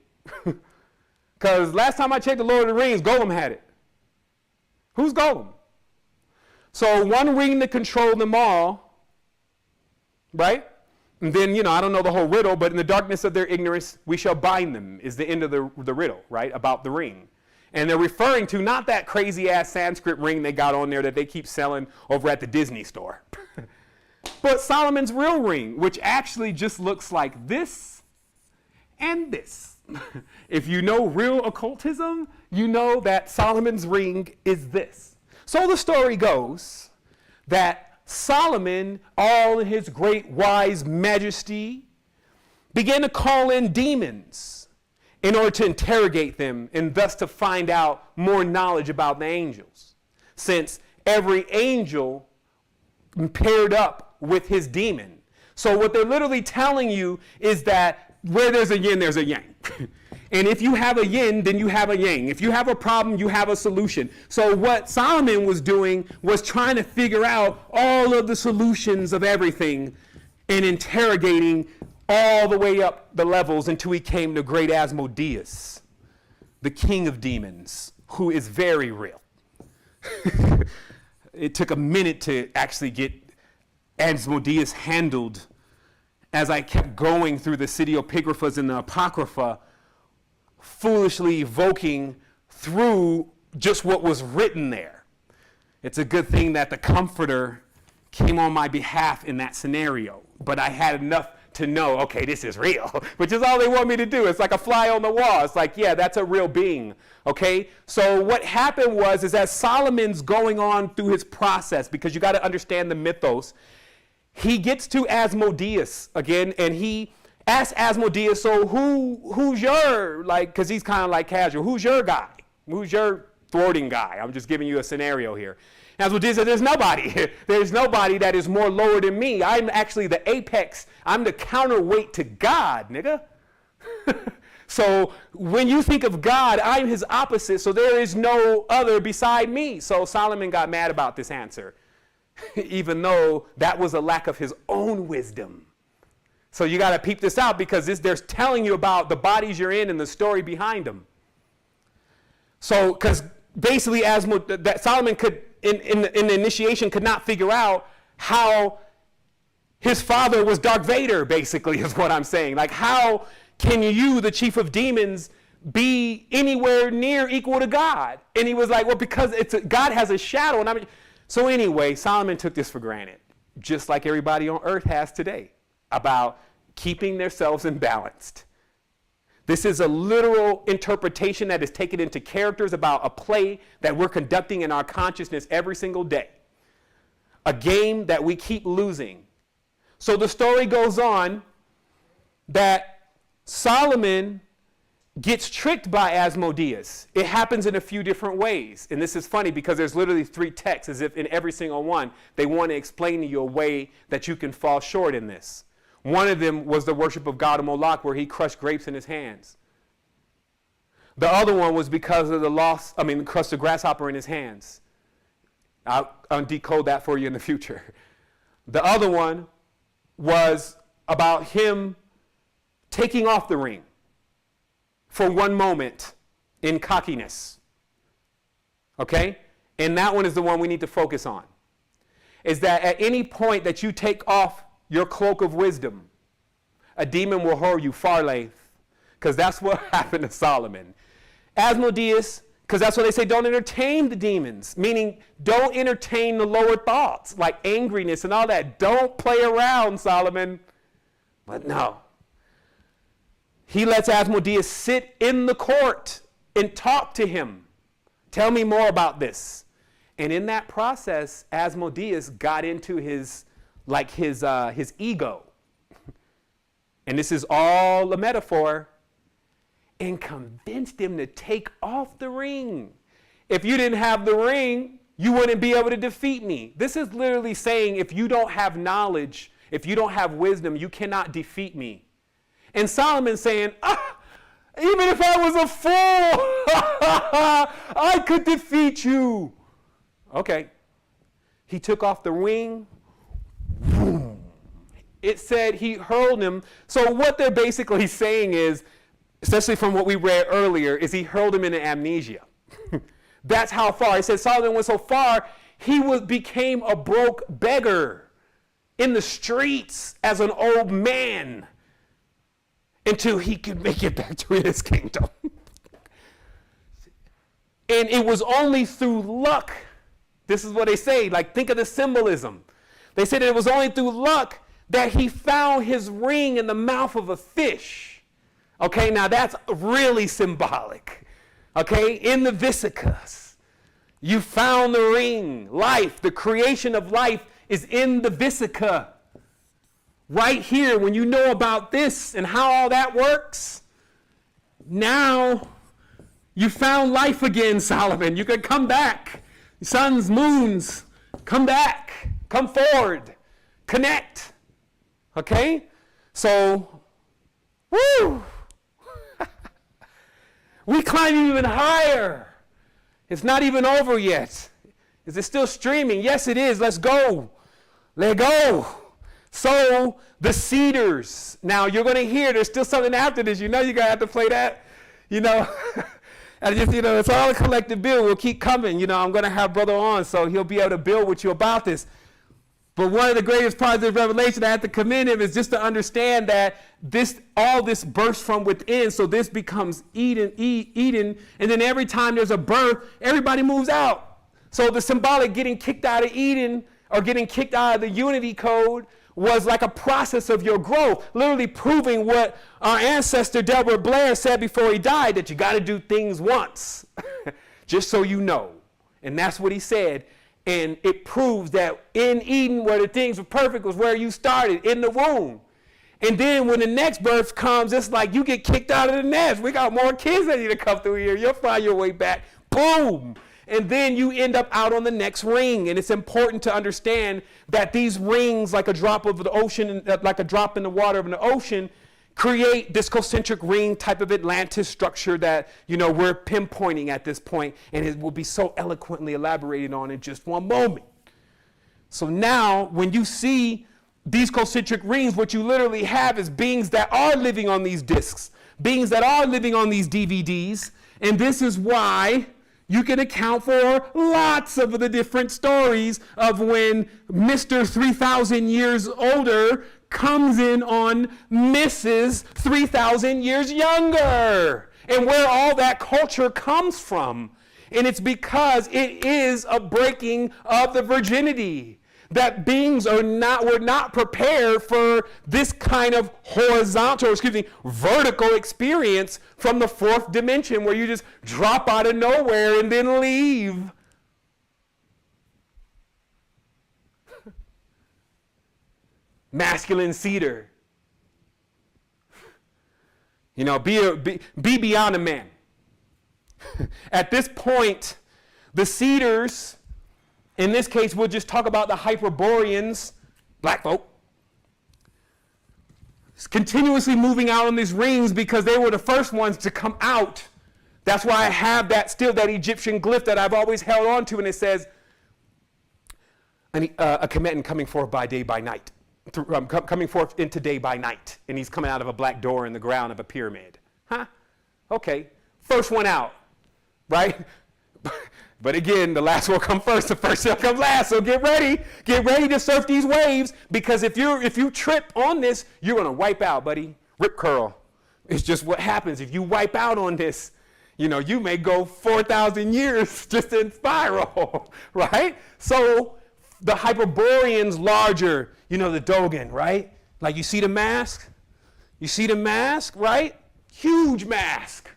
Because last time I checked the Lord of the Rings, Golem had it. Who's Golem? So one ring to control them all, right? And then, I don't know the whole riddle, but in the darkness of their ignorance, we shall bind them, is the end of the riddle, right, about the ring. And they're referring to not that crazy-ass Sanskrit ring they got on there that they keep selling over at the Disney store, but Solomon's real ring, which actually just looks like this and this. If you know real occultism, you know that Solomon's ring is this. So the story goes that Solomon, all in his great wise majesty, began to call in demons in order to interrogate them and thus to find out more knowledge about the angels, since every angel paired up with his demon. So what they're literally telling you is that where there's a yin, there's a yang. And if you have a yin, then you have a yang. If you have a problem, you have a solution. So what Solomon was doing was trying to figure out all of the solutions of everything and interrogating all the way up the levels until he came to great Asmodeus, the king of demons, who is very real. It took a minute to actually get Asmodeus handled as I kept going through the Citiopigraphas and the Apocrypha, foolishly evoking through just what was written there. It's a good thing that the Comforter came on my behalf in that scenario, but I had enough to know, okay, this is real, which is all they want me to do. It's like a fly on the wall. It's like, yeah, that's a real being, okay? So what happened is as Solomon's going on through his process, because you got to understand the mythos, he gets to Asmodeus again, and he asks Asmodeus, so who's your, like, because he's kind of like casual, who's your guy? Who's your thwarting guy? I'm just giving you a scenario here. Asmodeus said, there's nobody. There's nobody that is more lower than me. I'm actually the apex. I'm the counterweight to God, nigga. So when you think of God, I'm his opposite, so there is no other beside me. So Solomon got mad about this answer, even though that was a lack of his own wisdom. So you got to peep this out, because they're telling you about the bodies you're in and the story behind them. So, because basically that Solomon could, in the initiation, could not figure out how his father was Darth Vader, basically, is what I'm saying. Like, how can you, the chief of demons, be anywhere near equal to God? And he was like, well, because God has a shadow. And I mean, so anyway, Solomon took this for granted, just like everybody on earth has today, about keeping themselves imbalanced. This is a literal interpretation that is taken into characters about a play that we're conducting in our consciousness every single day. A game that we keep losing. So the story goes on that Solomon gets tricked by Asmodeus. It happens in a few different ways. And this is funny because there's literally 3 texts, as if in every single one, they want to explain to you a way that you can fall short in this. One of them was the worship of God of Moloch, where he crushed grapes in his hands. The other one was because of the crushed a grasshopper in his hands. I'll decode that for you in the future. The other one was about him taking off the ring for one moment in cockiness. Okay? And that one is the one we need to focus on. Is that at any point that you take off your cloak of wisdom, a demon will hurl you far length, because that's what happened to Solomon. Asmodeus, because that's what they say, don't entertain the demons, meaning don't entertain the lower thoughts, like angriness and all that. Don't play around, Solomon. But no. He lets Asmodeus sit in the court and talk to him. Tell me more about this. And in that process, Asmodeus got into his ego. And this is all a metaphor, and convinced him to take off the ring. If you didn't have the ring, you wouldn't be able to defeat me. This is literally saying, if you don't have knowledge, if you don't have wisdom, you cannot defeat me. And Solomon's saying, even if I was a fool, I could defeat you. Okay. He took off the ring. It said he hurled him. So what they're basically saying is, especially from what we read earlier, is he hurled him into amnesia. That's how far. He said Solomon went so far, he became a broke beggar in the streets as an old man until he could make it back to his kingdom. And it was only through luck. This is what they say. Like, think of the symbolism. They said it was only through luck that he found his ring in the mouth of a fish. Okay, now that's really symbolic. Okay, in the Visicas, you found the ring. Life, the creation of life is in the Visica. Right here, when you know about this and how all that works, now you found life again, Solomon. You can come back. Suns, moons, come back. Come forward. Connect. Okay? So, woo! We climb even higher. It's not even over yet. Is it still streaming? Yes, it is. Let's go. Let go. So, the cedars. Now, you're going to hear there's still something after this. You know you're going to have to play that. You know, I just, it's all a collective build. We'll keep coming. I'm going to have brother on, so he'll be able to build with you about this. But one of the greatest parts of revelation I have to commend him is just to understand that all this bursts from within. So this becomes Eden. And then every time there's a birth, everybody moves out. So the symbolic getting kicked out of Eden or getting kicked out of the unity code was like a process of your growth, literally proving what our ancestor Delbert Blair said before he died, that you got to do things once, just so you know. And that's what he said. And it proves that in Eden, where the things were perfect, was where you started, in the womb. And then when the next birth comes, it's like you get kicked out of the nest. We got more kids that need to come through here. You'll find your way back. Boom. And then you end up out on the next ring. And it's important to understand that these rings, like a drop of the ocean, like a drop in the water of the ocean, create this concentric ring type of Atlantis structure that, we're pinpointing at this point, and it will be so eloquently elaborated on in just one moment. So now, when you see these concentric rings, what you literally have is beings that are living on these discs, beings that are living on these DVDs, and this is why you can account for lots of the different stories of when Mr. 3,000 years older comes in on Mrs. 3,000 years younger, and where all that culture comes from. And it's because it is a breaking of the virginity, that beings were not prepared for this kind of vertical experience from the fourth dimension, where you just drop out of nowhere and then leave. Masculine cedar. Be beyond a man. At this point, the cedars, in this case, we'll just talk about the Hyperboreans, black folk, continuously moving out on these rings because they were the first ones to come out. That's why I have that Egyptian glyph that I've always held on to, and it says, a Kemetan coming forth by day by night. Coming forth into day by night, and he's coming out of a black door in the ground of a pyramid. Okay, first one out, right? But again, the last will come first, the first will come last. So get ready to surf these waves, because if you trip on this, you're gonna wipe out, buddy. Rip curl. It's just what happens if you wipe out on this. You may go 4,000 years just in spiral, right? So the Hyperboreans larger, the Dogon, right? Like you see the mask? Right? Huge mask.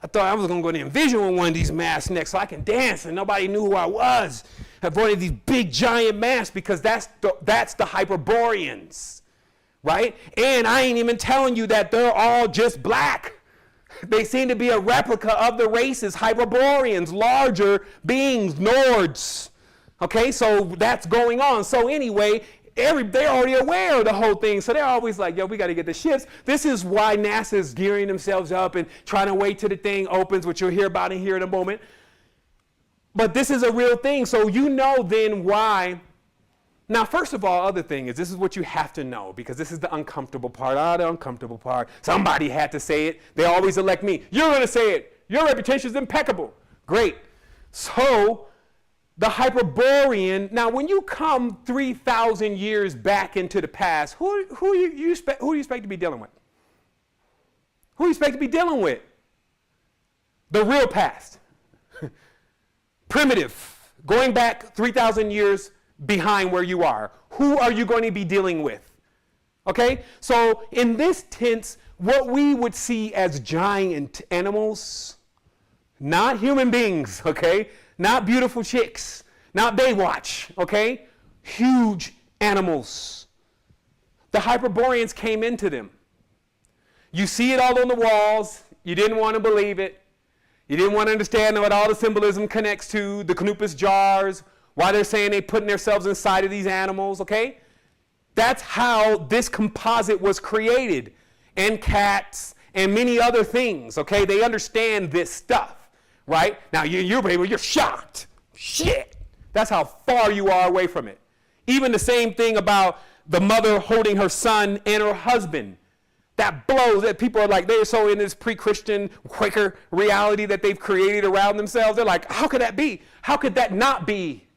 I thought I was going to go to Envision with one of these masks next so I can dance and nobody knew who I was. I wanted these big giant masks because that's the Hyperboreans, right? And I ain't even telling you that they're all just black. They seem to be a replica of the races, Hyperboreans, larger beings, Nords. Okay, so that's going on. So anyway, they're already aware of the whole thing. So they're always like, we got to get the ships. This is why NASA is gearing themselves up and trying to wait till the thing opens, which you'll hear about in here in a moment. But this is a real thing. So then why. Now, first of all, other thing is, this is what you have to know, because this is the uncomfortable part. The uncomfortable part. Somebody had to say it. They always elect me. You're going to say it. Your reputation is impeccable. Great. So the Hyperborean, now when you come 3,000 years back into the past, who do you expect to be dealing with? Who do you expect to be dealing with? The real past. Primitive. Going back 3,000 years behind where you are. Who are you going to be dealing with? Okay? So in this tense, what we would see as giant animals, not human beings, okay? Not beautiful chicks, not Baywatch, okay? Huge animals. The Hyperboreans came into them. You see it all on the walls. You didn't want to believe it. You didn't want to understand what all the symbolism connects to, the Canopus jars, why they're saying they're putting themselves inside of these animals, okay? That's how this composite was created. And cats and many other things, okay? They understand this stuff. Right? Now, you're shocked. Shit. That's how far you are away from it. Even the same thing about the mother holding her son and her husband. That blows. That people are like, they're so in this pre-Christian Quaker reality that they've created around themselves. They're like, how could that be? How could that not be?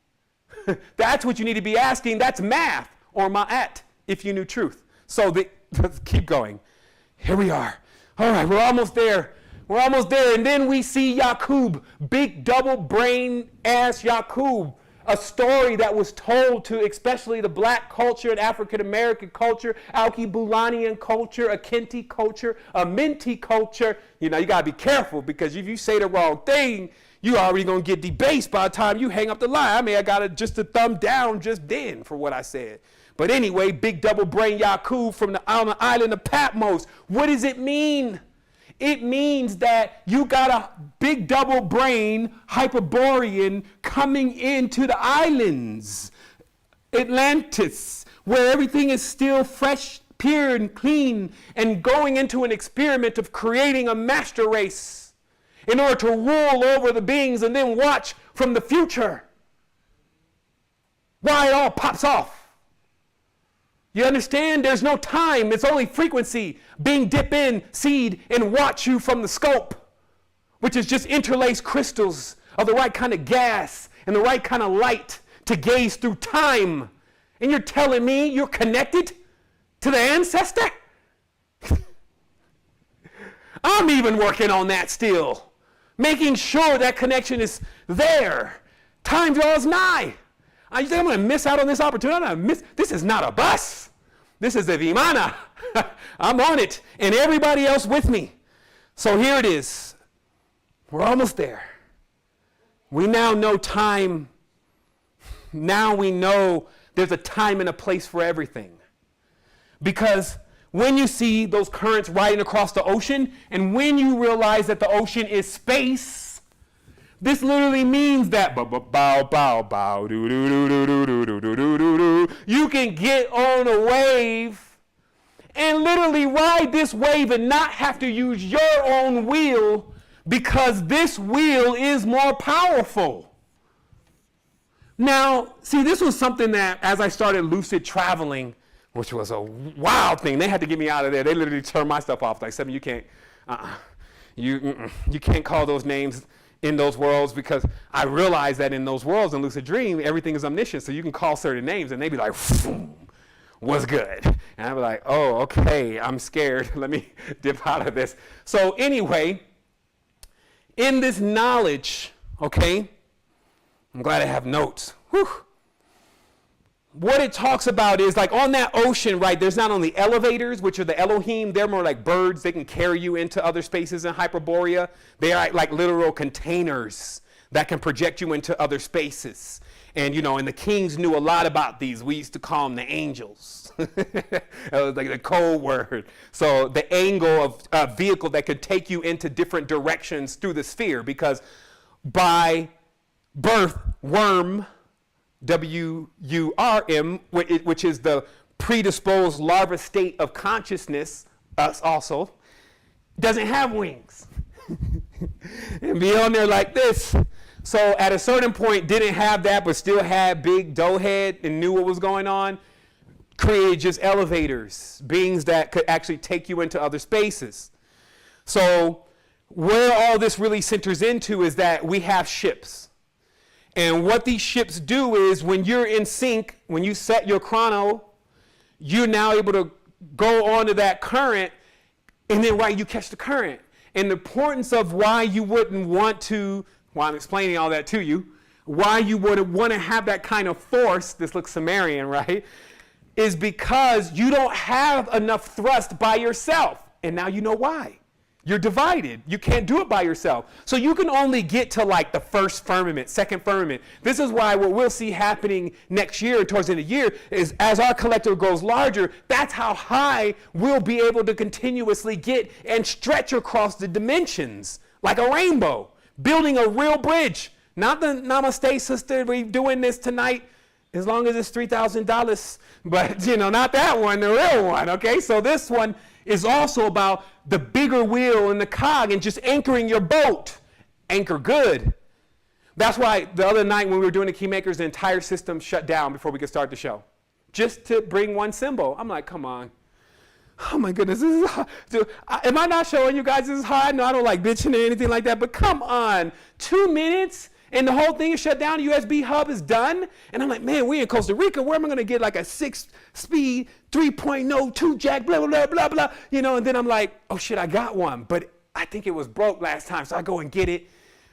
That's what you need to be asking. That's math, or ma'at, if you knew truth. So let's keep going. Here we are. All right, we're almost there. We're almost there. And then we see Yaqub, big double brain ass Yaqub, a story that was told to especially the black culture and African American culture, Alkebulandian culture, a Kenti culture, a Minty culture. You know, you got to be careful, because if you say the wrong thing, you already going to get debased by the time you hang up the line. I mean, I got just a thumb down just then for what I said. But anyway, big double brain Yaqub on the island of Patmos. What does it mean? It means that you got a big double brain Hyperborean coming into the islands, Atlantis, where everything is still fresh, pure, and clean, and going into an experiment of creating a master race in order to rule over the beings and then watch from the future why it all pops off. You understand? There's no time. It's only frequency. Being dip in, seed, and watch you from the scope, which is just interlaced crystals of the right kind of gas and the right kind of light to gaze through time. And you're telling me you're connected to the ancestor? I'm even working on that still, making sure that connection is there. Time draws nigh. You think I'm going to miss out on this opportunity? This is not a bus. This is a Vimana. I'm on it, and everybody else with me. So here it is. We're almost there. We now know time. Now we know there's a time and a place for everything. Because when you see those currents riding across the ocean, and when you realize that the ocean is space, this literally means that you can get on a wave and literally ride this wave and not have to use your own wheel, because this wheel is more powerful. Now, see, this was something that as I started lucid traveling, which was a wild thing, they had to get me out of there. They literally turned my stuff off. Like, Seven, you can't, you can't call those names in those worlds, because I realized that in those worlds in lucid dream, everything is omniscient. So you can call certain names and they'd be like, what's good? And I'd be like, oh, okay, I'm scared. Let me dip out of this. So anyway, in this knowledge, okay, I'm glad I have notes. Whew. What it talks about is, like, on that ocean, right, there's not only elevators, which are the Elohim. They're more like birds. They can carry you into other spaces in Hyperborea. They are like literal containers that can project you into other spaces. And, you know, and the kings knew a lot about these. We used to call them the angels. That was like the code word. So the angle of a vehicle that could take you into different directions through the sphere, because by birth, worm, W-U-R-M, which is the predisposed larva state of consciousness, us also, doesn't have wings. And be on there like this. So at a certain point, didn't have that, but still had big dough head and knew what was going on, created just elevators, beings that could actually take you into other spaces. So where all this really centers into is that we have ships. And what these ships do is, when you're in sync, when you set your chrono, you're now able to go onto that current, and then right, you catch the current. And the importance of why you wouldn't want to, while I'm explaining all that to you, why you would want to have that kind of force, this looks Sumerian, right, is because you don't have enough thrust by yourself. And now you know why. You're divided. You can't do it by yourself. So you can only get to like the first firmament, second firmament. This is why what we'll see happening next year, towards the end of the year, is as our collective grows larger, that's how high we'll be able to continuously get and stretch across the dimensions like a rainbow, building a real bridge. Not the namaste, sister, we're doing this tonight, as long as it's $3,000, but you know, not that one, the real one, okay? So this one is also about the bigger wheel and the cog and just anchoring your boat. Anchor good. That's why the other night when we were doing the Keymakers, the entire system shut down before we could start the show. Just to bring one symbol. I'm like, come on. Oh my goodness, this is hard. Dude, am I not showing you guys this is hard? No, I don't like bitching or anything like that, but come on. 2 minutes and the whole thing is shut down. The USB hub is done. And I'm like, man, we in Costa Rica. Where am I going to get like a 6-speed 3.02 jack, blah, blah, blah, blah, blah. You know, and then I'm like, oh shit, I got one. But I think it was broke last time. So I go and get it.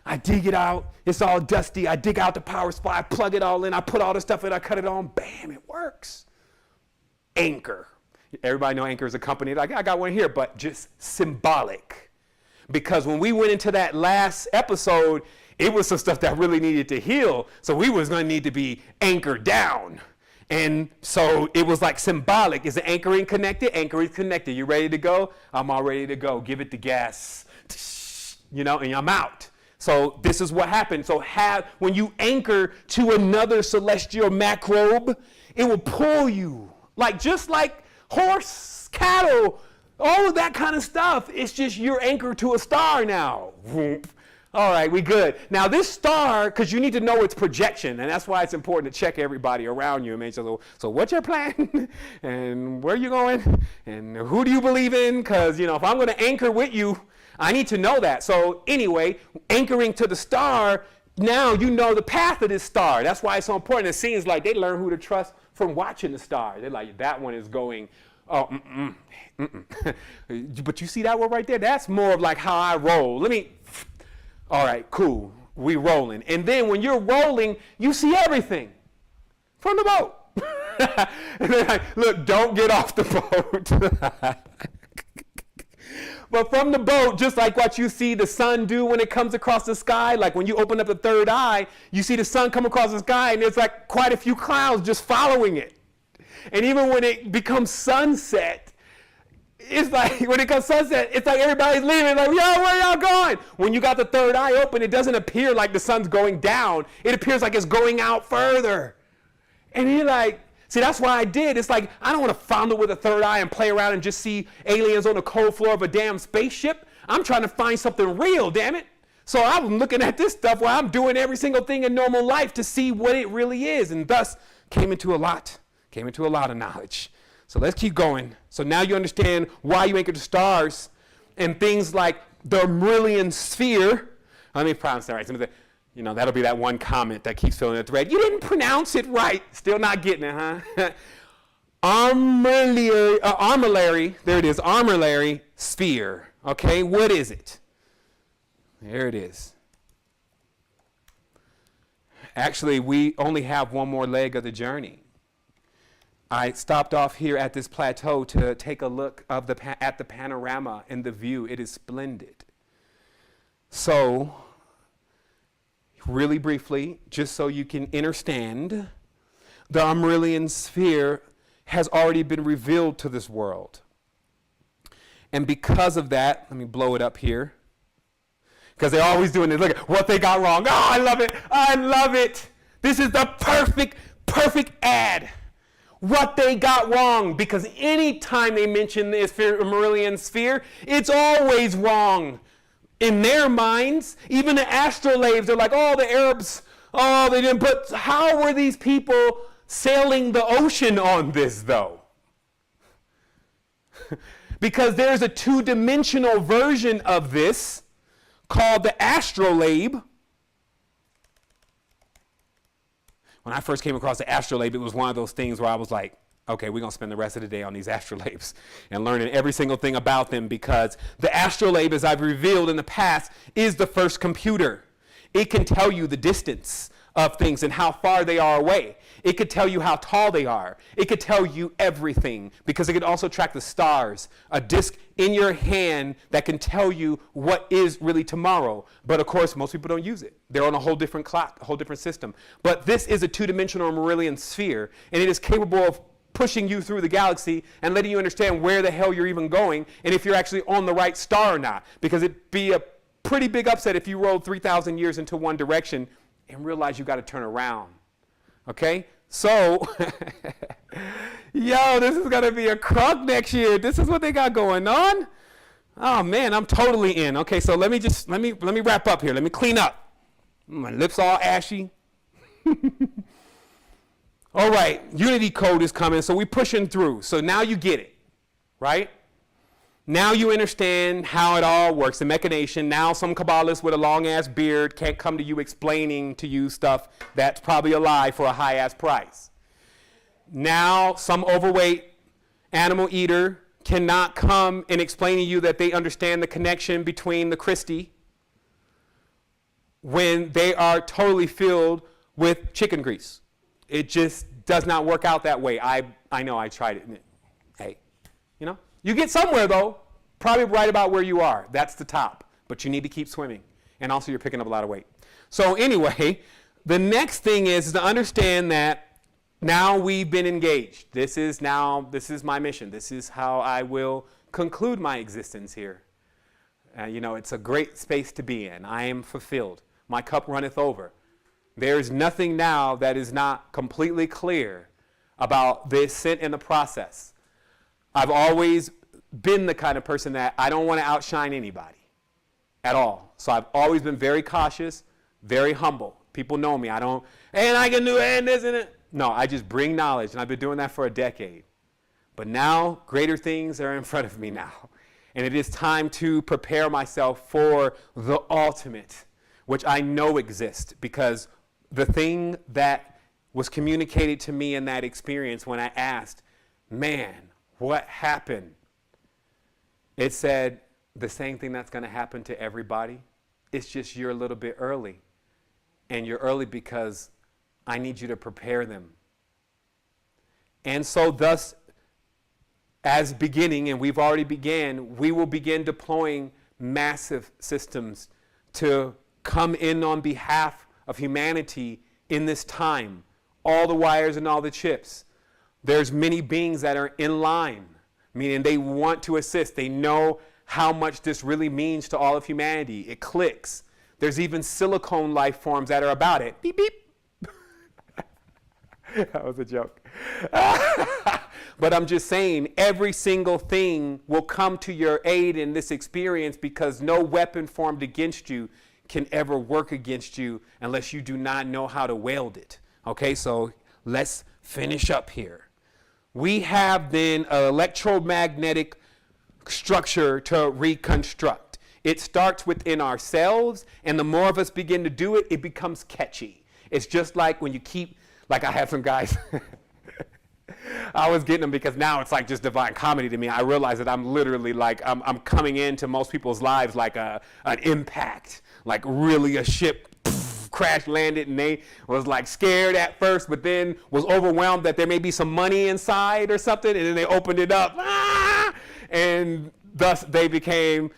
I dig it out. It's all dusty. I dig out the power supply. I plug it all in. I put all the stuff in. I cut it on. Bam, it works. Anchor. Everybody know Anchor is a company. Like, I got one here, but just symbolic. Because when we went into that last episode, it was some stuff that really needed to heal. So we was going to need to be anchored down. And so it was like symbolic. Is the anchoring connected? Anchor is connected. You ready to go? I'm all ready to go. Give it the gas. You know, and I'm out. So this is what happened. So when you anchor to another celestial macrobe, it will pull you. Just like horse, cattle, all of that kind of stuff. It's just you're anchored to a star now. All right, we good. Now this star, because you need to know its projection, and that's why it's important to check everybody around you. So what's your plan? And where are you going? And who do you believe in? Because, you know, if I'm going to anchor with you, I need to know that. So anyway, anchoring to the star, now you know the path of this star. That's why it's so important. It seems like they learn who to trust from watching the star. They're like, that one is going, but you see that one right there? That's more of like how I roll. All right, cool. We rolling. And then when you're rolling, you see everything from the boat. And they're like, look, don't get off the boat. But from the boat, just like what you see the sun do when it comes across the sky, like when you open up the third eye, you see the sun come across the sky and there's like quite a few clouds just following it. And even when it becomes sunset, it's like, when it comes sunset, it's like everybody's leaving, like, yo, where y'all going? When you got the third eye open, it doesn't appear like the sun's going down. It appears like it's going out further. And you're like, see, that's why I did. It's like, I don't want to fondle with a third eye and play around and just see aliens on the cold floor of a damn spaceship. I'm trying to find something real, damn it. So I'm looking at this stuff where I'm doing every single thing in normal life to see what it really is, and thus came into a lot of knowledge. So let's keep going. So now you understand why you anchor to stars and things like the Aurelian sphere. Let me pronounce that right. You know, that'll be that one comment that keeps filling the thread. You didn't pronounce it right. Still not getting it, huh? Armillary, there it is, armillary sphere. Okay, what is it? There it is. Actually, we only have one more leg of the journey. I stopped off here at this plateau to take a look at the panorama and the view. It is splendid. So, really briefly, just so you can understand, the Aurelian sphere has already been revealed to this world. And because of that, let me blow it up here, because they're always doing this. Look at what they got wrong. Oh, I love it. I love it. This is the perfect ad. What they got wrong, because anytime they mention the Aurelian sphere, it's always wrong. In their minds, even the astrolabes, they're like, oh, the Arabs, oh, they didn't put, how were these people sailing the ocean on this, though? Because there's a two-dimensional version of this called the astrolabe. When I first came across the astrolabe, it was one of those things where I was like, okay, we're going to spend the rest of the day on these astrolabes and learning every single thing about them, because the astrolabe, as I've revealed in the past, is the first computer. It can tell you the distance of things and how far they are away. It could tell you how tall they are. It could tell you everything, because it could also track the stars, a disc in your hand that can tell you what is really tomorrow. But of course, most people don't use it. They're on a whole different clock, a whole different system. But this is a two-dimensional Aurelian sphere, and it is capable of pushing you through the galaxy and letting you understand where the hell you're even going and if you're actually on the right star or not. Because it'd be a pretty big upset if you rolled 3,000 years into one direction and realize you got to turn around. Okay? So, yo, this is going to be a crock next year. This is what they got going on? Oh, man, I'm totally in. Okay, so let me wrap up here. Let me clean up. My lips all ashy. All right, Unity code is coming, so we're pushing through. So now you get it, right? Now you understand how it all works, the machination. Now some Kabbalist with a long-ass beard can't come to you explaining to you stuff that's probably a lie for a high-ass price. Now some overweight animal eater cannot come and explain to you that they understand the connection between the Christie when they are totally filled with chicken grease. It just does not work out that way. I know, I tried it. Hey, you know? You get somewhere, though, probably right about where you are. That's the top. But you need to keep swimming. And also, you're picking up a lot of weight. So anyway, the next thing is to understand that now we've been engaged. This is my mission. This is how I will conclude my existence here. You know, it's a great space to be in. I am fulfilled. My cup runneth over. There is nothing now that is not completely clear about the ascent and the process. I've always been the kind of person that I don't want to outshine anybody at all. So I've always been very cautious, very humble. People know me. I don't, and I can do it and this and it. No, I just bring knowledge, and I've been doing that for a decade. But now, greater things are in front of me now. And it is time to prepare myself for the ultimate, which I know exists, because the thing that was communicated to me in that experience when I asked, man, what happened? It said the same thing that's going to happen to everybody. It's just you're a little bit early. And you're early because I need you to prepare them. And so thus, as beginning, and we've already began, we will begin deploying massive systems to come in on behalf of humanity in this time. All the wires and all the chips. There's many beings that are in line, meaning they want to assist. They know how much this really means to all of humanity. It clicks. There's even silicone life forms that are about it. Beep, beep. That was a joke. But I'm just saying, every single thing will come to your aid in this experience, because no weapon formed against you can ever work against you unless you do not know how to wield it. Okay, so let's finish up here. We have then an electromagnetic structure to reconstruct. It starts within ourselves, and the more of us begin to do it, it becomes catchy. It's just like when you keep, like I had some guys, I was getting them because now it's like just divine comedy to me. I realize that I'm literally like, I'm coming into most people's lives like an impact, like really a ship crash landed, and they was like scared at first, but then was overwhelmed that there may be some money inside or something, and then they opened it up, and thus they became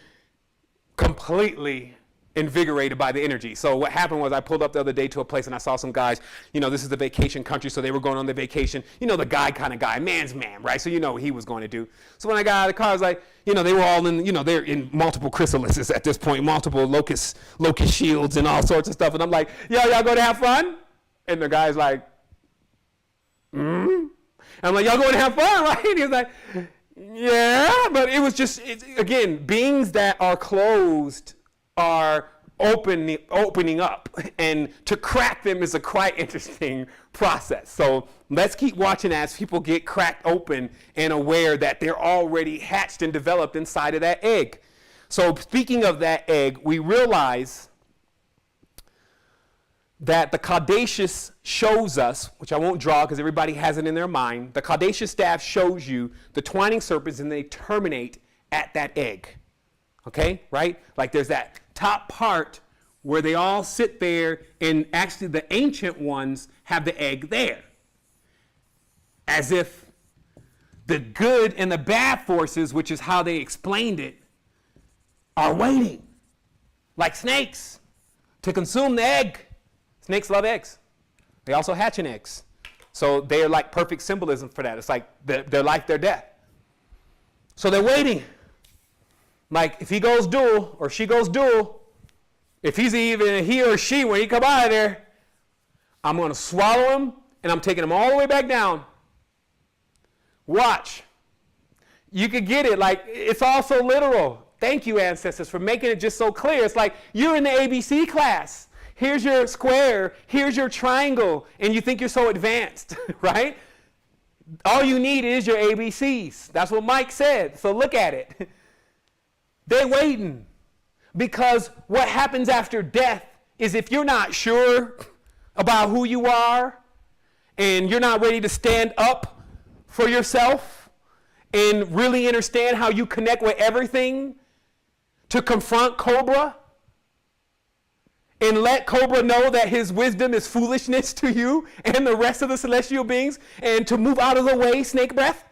completely invigorated by the energy. So what happened was I pulled up the other day to a place and I saw some guys, you know, this is the vacation country, so they were going on their vacation. You know, the guy kind of guy, man's man, right? So you know what he was going to do. So when I got out of the car, I was like, you know, they were all in, you know, they're in multiple chrysalises at this point, multiple locust shields and all sorts of stuff. And I'm like, yo, y'all going to have fun? And the guy's like, And I'm like, y'all going to have fun, right? And he was like, yeah, but it was just, again, beings that are closed are opening up, and to crack them is a quite interesting process. So let's keep watching as people get cracked open and aware that they're already hatched and developed inside of that egg. So speaking of that egg, we realize that the Caudacious shows us, which I won't draw because everybody has it in their mind, the Caudacious staff shows you the twining serpents, and they terminate at that egg. Okay, right? Like there's that top part where they all sit there, and actually the ancient ones have the egg there. As if the good and the bad forces, which is how they explained it, are waiting, like snakes, to consume the egg. Snakes love eggs. They also hatch in eggs. So they're like perfect symbolism for that. It's like their life, their death. So they're waiting. Like if he goes dual or she goes dual, if he's even he or she when he come out of there, I'm going to swallow him and I'm taking him all the way back down. Watch. You could get it. Like it's all so literal. Thank you, ancestors, for making it just so clear. It's like you're in the ABC class. Here's your square. Here's your triangle. And you think you're so advanced, right? All you need is your ABCs. That's what Mike said. So look at it. They're waiting. Because what happens after death is if you're not sure about who you are and you're not ready to stand up for yourself and really understand how you connect with everything to confront Cobra and let Cobra know that his wisdom is foolishness to you and the rest of the celestial beings, and to move out of the way, snake breath,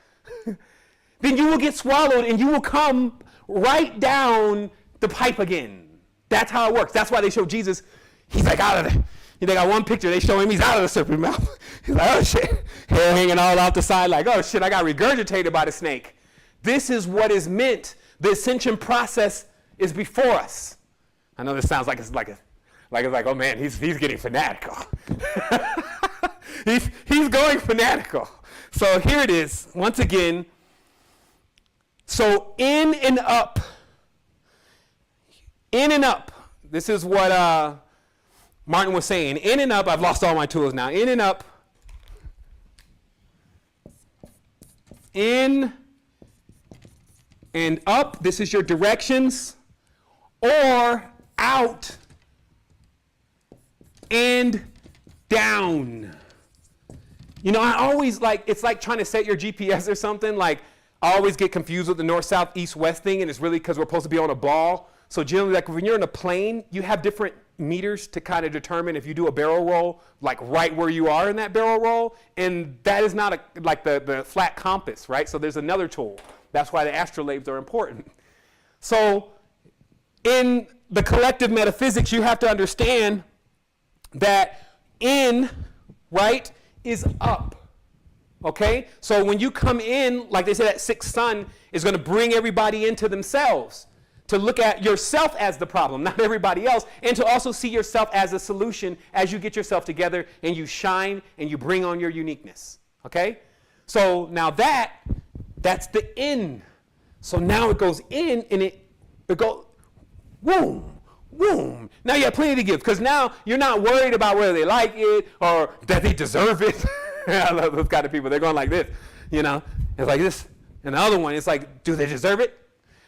then you will get swallowed and you will come right down the pipe again. That's how it works. That's why they show Jesus. He's like out of it. They got one picture. They show him he's out of the serpent's mouth. He's like, oh shit. Hair hanging all out the side like, oh shit, I got regurgitated by the snake. This is what is meant. The ascension process is before us. I know this sounds like it's like, oh man, he's getting fanatical. he's going fanatical. So here it is, once again. So in and up. This is what Martin was saying. In and up, I've lost all my tools now. In and up. In and up, this is your directions. Or out and down. You know, I always it's like trying to set your GPS or something. Like, I always get confused with the north, south, east, west thing, and it's really because we're supposed to be on a ball. So generally, like when you're in a plane, you have different meters to kind of determine if you do a barrel roll, like right where you are in that barrel roll, and that is not like the flat compass, right? So there's another tool. That's why the astrolabes are important. So in the collective metaphysics, you have to understand that in, right, is up. Okay? So when you come in, like they say, that sixth sun is going to bring everybody into themselves, to look at yourself as the problem, not everybody else, and to also see yourself as a solution as you get yourself together and you shine and you bring on your uniqueness. Okay? So now that's the in. So now it goes in and it goes, boom, boom. Now you have plenty to give, because now you're not worried about whether they like it or that they deserve it. I love those kind of people. They're going like this, you know. It's like this. And the other one, it's like, do they deserve it?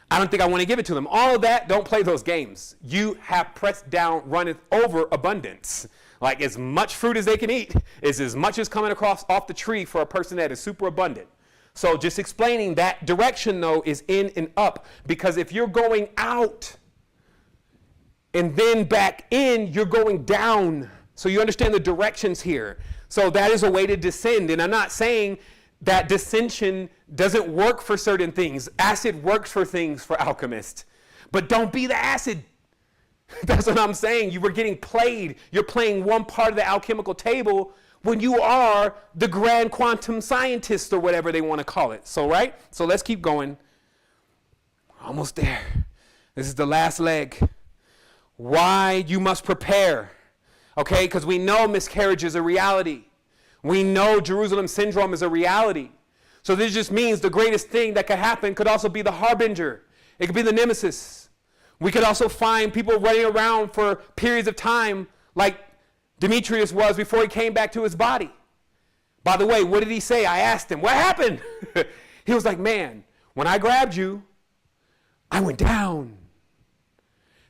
I don't think I want to give it to them. All of that, don't play those games. You have pressed down, runneth over abundance. Like as much fruit as they can eat is as much as coming across off the tree for a person that is super abundant. So just explaining that direction, though, is in and up. Because if you're going out and then back in, you're going down. So you understand the directions here. So that is a way to descend. And I'm not saying that descension doesn't work for certain things. Acid works for things for alchemists. But don't be the acid. That's what I'm saying. You were getting played. You're playing one part of the alchemical table when you are the grand quantum scientist or whatever they want to call it. So, right? So let's keep going. Almost there. This is the last leg. Why you must prepare. Okay? Because we know miscarriage is a reality. We know Jerusalem syndrome is a reality. So this just means the greatest thing that could happen could also be the harbinger. It could be the nemesis. We could also find people running around for periods of time like Demetrius was before he came back to his body. By the way, what did he say? I asked him, what happened? He was like, man, when I grabbed you, I went down.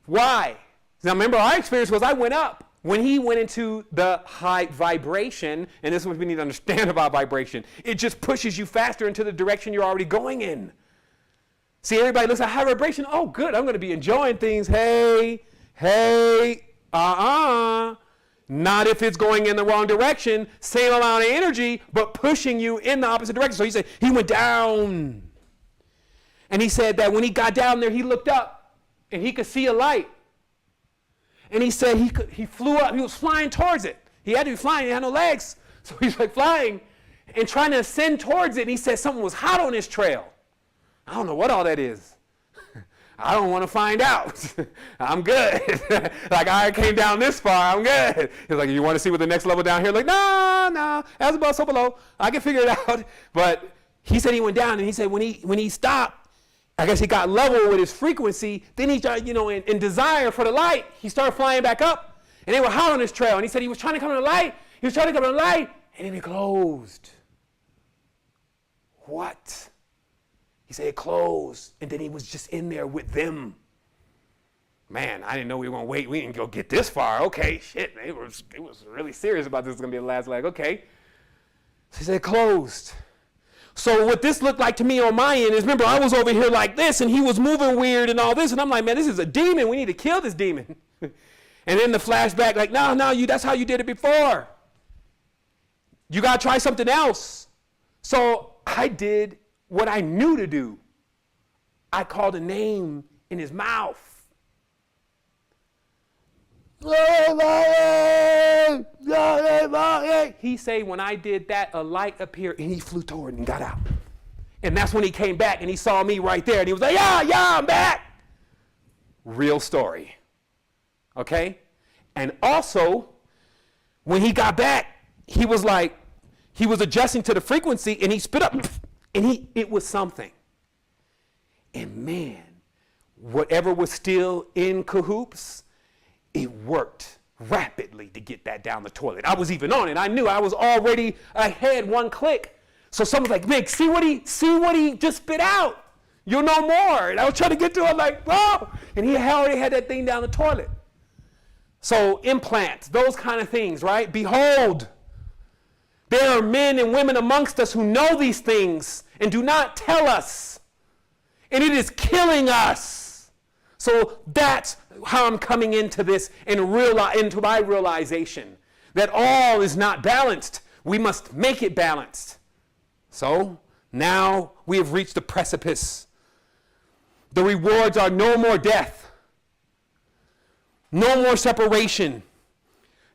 Why? Now remember, our experience was I went up. When he went into the high vibration, and this is what we need to understand about vibration, it just pushes you faster into the direction you're already going in. See, everybody looks at high vibration. Oh, good, I'm going to be enjoying things. Hey, not if it's going in the wrong direction, same amount of energy, but pushing you in the opposite direction. So he said he went down. And he said that when he got down there, he looked up, and he could see a light. And he said he flew up. He was flying towards it. He had to be flying. He had no legs. So he's like flying and trying to ascend towards it. And he said something was hot on his trail. I don't know what all that is. I don't want to find out. I'm good. Like, I came down this far. I'm good. He's like, you want to see what the next level down here? Like, no. As above, so below. I can figure it out. But he said he went down. And he said when he stopped, I guess he got level with his frequency. Then he started, in desire for the light, he started flying back up. And they were hot on his trail. And he said he was trying to come to the light. He was trying to come to the light. And then it closed. what? He said it closed, and then he was just in there with them. Man, I didn't know we were going to wait. We didn't go get this far. Okay, shit. It was really serious about this was going to be the last leg. Okay. So he said it closed. So what this looked like to me on my end is, remember, I was over here like this, and he was moving weird and all this, and I'm like, man, this is a demon. We need to kill this demon. And then the flashback, like, no, that's how you did it before. You got to try something else. So I did what I knew to do. I called a name in his mouth. He say, when I did that, a light appeared, and he flew toward and got out. And that's when he came back, and he saw me right there, and he was like, yeah, I'm back. Real story. Okay? And also, when he got back, he was like, he was adjusting to the frequency, and he spit up, and it was something. And man, whatever was still in cahoots, it worked rapidly to get that down the toilet. I was even on it. I knew I was already ahead one click. So someone's like, Mick, see what he just spit out. You'll know more. And I was trying to get to it like, whoa. And he already had that thing down the toilet. So implants, those kind of things, right? Behold, there are men and women amongst us who know these things and do not tell us. And it is killing us. So that's how I'm coming into this and into my realization that all is not balanced. We must make it balanced. So now we have reached the precipice. The rewards are no more death, no more separation,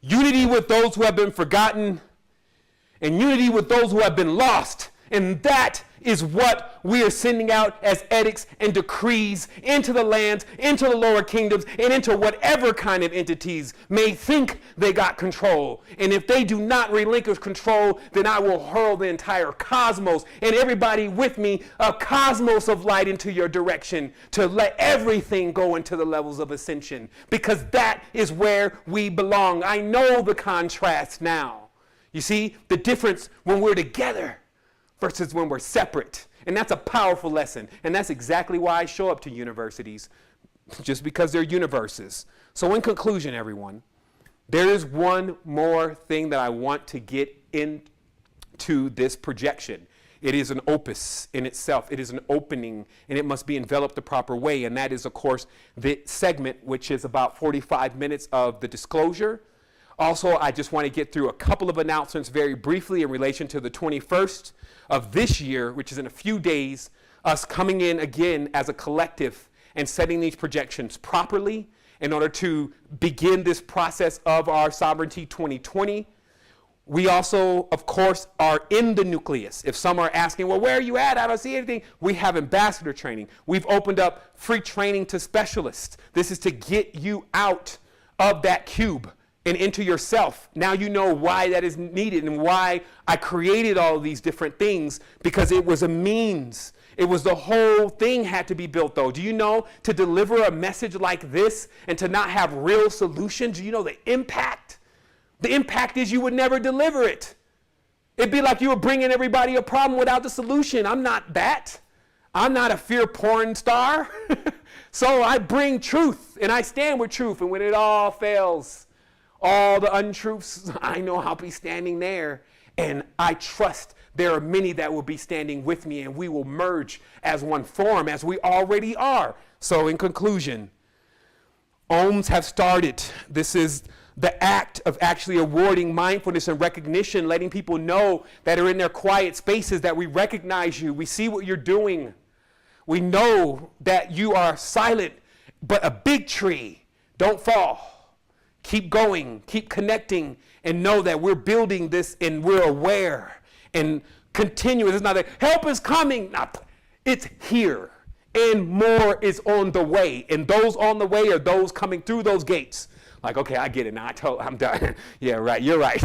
unity with those who have been forgotten, and unity with those who have been lost. And that is what we are sending out as edicts and decrees into the lands, into the lower kingdoms, and into whatever kind of entities may think they got control. And if they do not relinquish control, then I will hurl the entire cosmos and everybody with me, a cosmos of light into your direction to let everything go into the levels of ascension, because that is where we belong. I know the contrast now. You see the difference when we're together versus when we're separate. And that's a powerful lesson. And that's exactly why I show up to universities, just because they're universes. So in conclusion, everyone, there is one more thing that I want to get into this projection. It is an opus in itself. It is an opening, and it must be enveloped the proper way. And that is, of course, the segment, which is about 45 minutes of the disclosure. Also, I just want to get through a couple of announcements very briefly in relation to the 21st of this year, which is in a few days, us coming in again as a collective and setting these projections properly in order to begin this process of our Sovereignty 2020. We also, of course, are in the nucleus. If some are asking, well, where are you at? I don't see anything. We have ambassador training. We've opened up free training to specialists. This is to get you out of that cube and into yourself. Now you know why that is needed and why I created all of these different things, because it was a means. It was the whole thing had to be built though. Do you know, to deliver a message like this and to not have real solutions, do you know the impact? The impact is you would never deliver it. It'd be like you were bringing everybody a problem without the solution. I'm not that. I'm not a fear porn star. So I bring truth and I stand with truth, and when it all fails, all the untruths, I know I'll be standing there, and I trust there are many that will be standing with me, and we will merge as one form, as we already are. So in conclusion, OMS have started. This is the act of actually awarding mindfulness and recognition, letting people know that are in their quiet spaces that we recognize you. We see what you're doing. We know that you are silent, but a big tree. Don't fall. Keep going, keep connecting, and know that we're building this and we're aware and continuous. It's not that help is coming. It's here, and more is on the way. And those on the way are those coming through those gates. Like, okay, I get it now. I'm done. Yeah, right. You're right.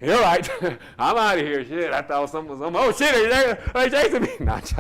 You're right. I'm out of here. Shit, I thought someone was, oh shit, are you chasing me? Not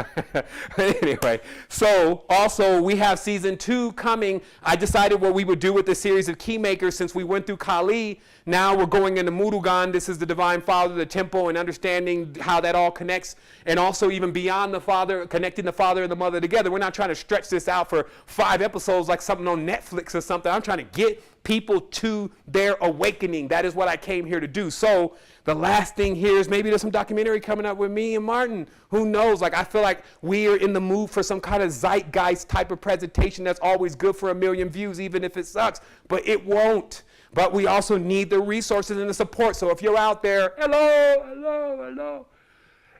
anyway. So also we have season 2 coming. I decided what we would do with the series of Keymakers since we went through Kali. Now we're going into Murugan. This is the Divine Father, the temple, and understanding how that all connects. And also even beyond the Father, connecting the Father and the Mother together. We're not trying to stretch this out for 5 episodes like something on Netflix or something. I'm trying to get people to their awakening. That is what I came here to do. So the last thing here is maybe there's some documentary coming up with me and Martin. Who knows? Like, I feel like we are in the mood for some kind of zeitgeist type of presentation that's always good for 1 million views, even if it sucks. But it won't. But we also need the resources and the support. So if you're out there, hello.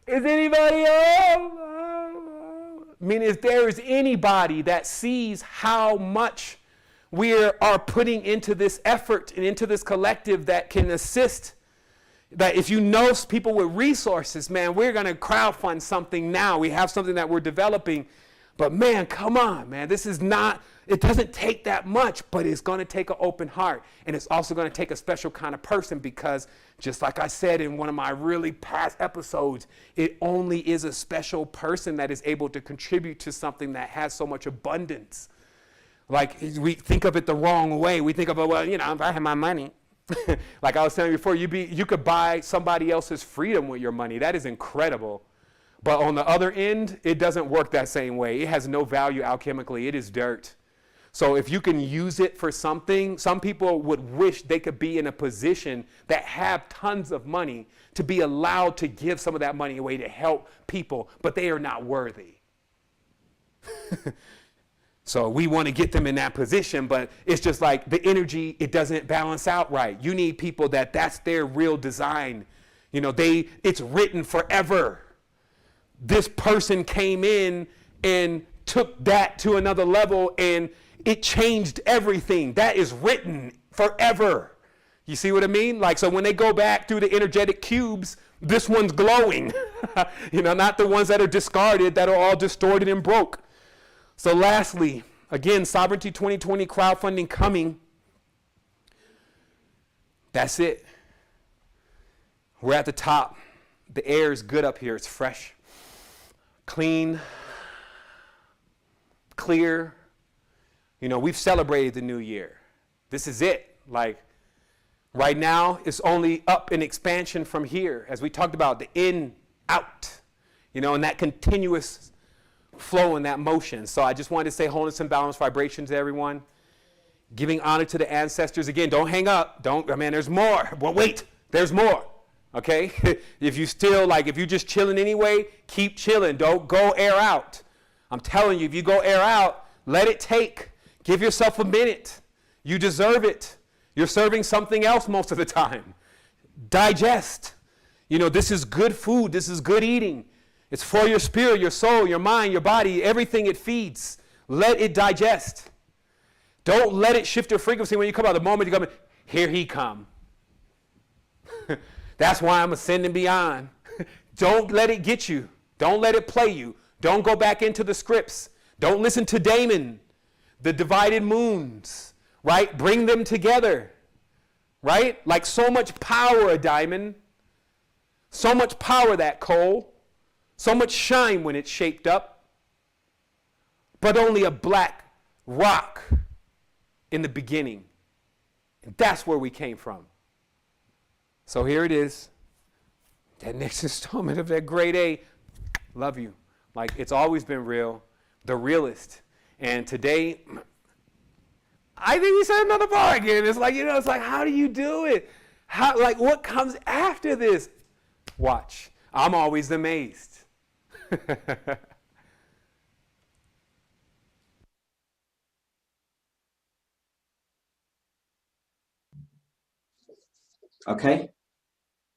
Is anybody home? I mean, if there is anybody that sees how much we are putting into this effort and into this collective that can assist, that if you know people with resources, man, we're going to crowdfund something now. We have something that we're developing. But man, come on, man. This is not, it doesn't take that much, but it's going to take an open heart. And it's also going to take a special kind of person because just like I said in one of my really past episodes, it only is a special person that is able to contribute to something that has so much abundance. Like, we think of it the wrong way. We think of it, well, you know, if I had my money. Like I was telling you before, you could buy somebody else's freedom with your money. That is incredible. But on the other end, it doesn't work that same way. It has no value alchemically. It is dirt. So if you can use it for something, some people would wish they could be in a position that have tons of money to be allowed to give some of that money away to help people, but they are not worthy. So we want to get them in that position, but it's just like the energy, it doesn't balance out right. You need people that's their real design. You know, it's written forever. This person came in and took that to another level and it changed everything. That is written forever. You see what I mean? Like, so when they go back through the energetic cubes, this one's glowing. You know, not the ones that are discarded, that are all distorted and broke. So lastly, again, Sovereignty 2020 crowdfunding coming. That's it. We're at the top. The air is good up here. It's fresh, clean, clear. You know, we've celebrated the new year. This is it. Like, right now, it's only up in expansion from here. As we talked about, the in, out, you know, and that continuous flow and that motion. So I just wanted to say wholeness and balance vibrations to everyone. Giving honor to the ancestors. Again, don't hang up. There's more. Well, wait, there's more. Okay? If you're just chilling anyway, keep chilling. Don't go air out. I'm telling you, if you go air out, let it take. Give yourself a minute. You deserve it. You're serving something else most of the time. Digest. You know, this is good food. This is good eating. It's for your spirit, your soul, your mind, your body, everything it feeds. Let it digest. Don't let it shift your frequency when you come out. The moment you come in, here he come. That's why I'm ascending beyond. Don't let it get you. Don't let it play you. Don't go back into the scripts. Don't listen to Damon, the divided moons, right? Bring them together, right? Like so much power, a diamond. So much power, that coal. So much shine when it's shaped up, but only a black rock in the beginning. And that's where we came from. So here it is, that next installment of that grade A. Love you. Like, it's always been real, the realist. And today, I think we said another bar again. It's like, you know, it's like, how do you do it? How, like, what comes after this? Watch. I'm always amazed. Okay,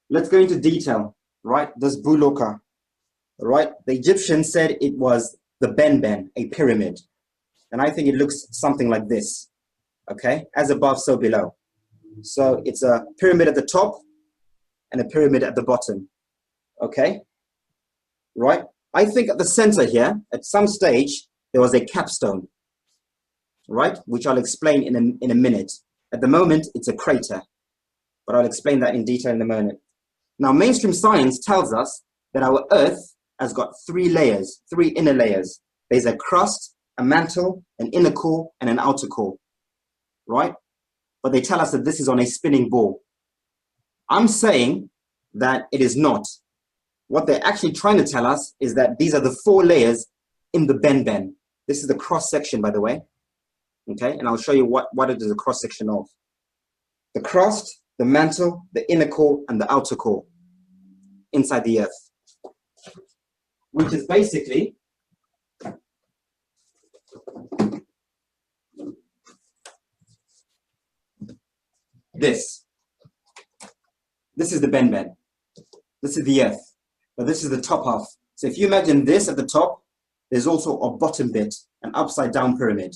let's go into detail, right? This Buloka, right? The Egyptians said it was the Ben, a pyramid. And I think it looks something like this, okay? As above, so below. So it's a pyramid at the top and a pyramid at the bottom, okay? Right? I think at the center here, at some stage, there was a capstone, right? Which I'll explain in a minute. At the moment, it's a crater, but I'll explain that in detail in a moment. Now, mainstream science tells us that our Earth has got three layers, three inner layers. There's a crust, a mantle, an inner core, and an outer core, right? But they tell us that this is on a spinning ball. I'm saying that it is not. What they're actually trying to tell us is that these are the four layers in the ben-ben. This is the cross section, by the way. Okay, and I'll show you what it is a cross section of. The crust, the mantle, the inner core, and the outer core inside the Earth, which is basically this. This is the ben-ben. This is the Earth, but this is the top half. So if you imagine this at the top, there's also a bottom bit, an upside down pyramid.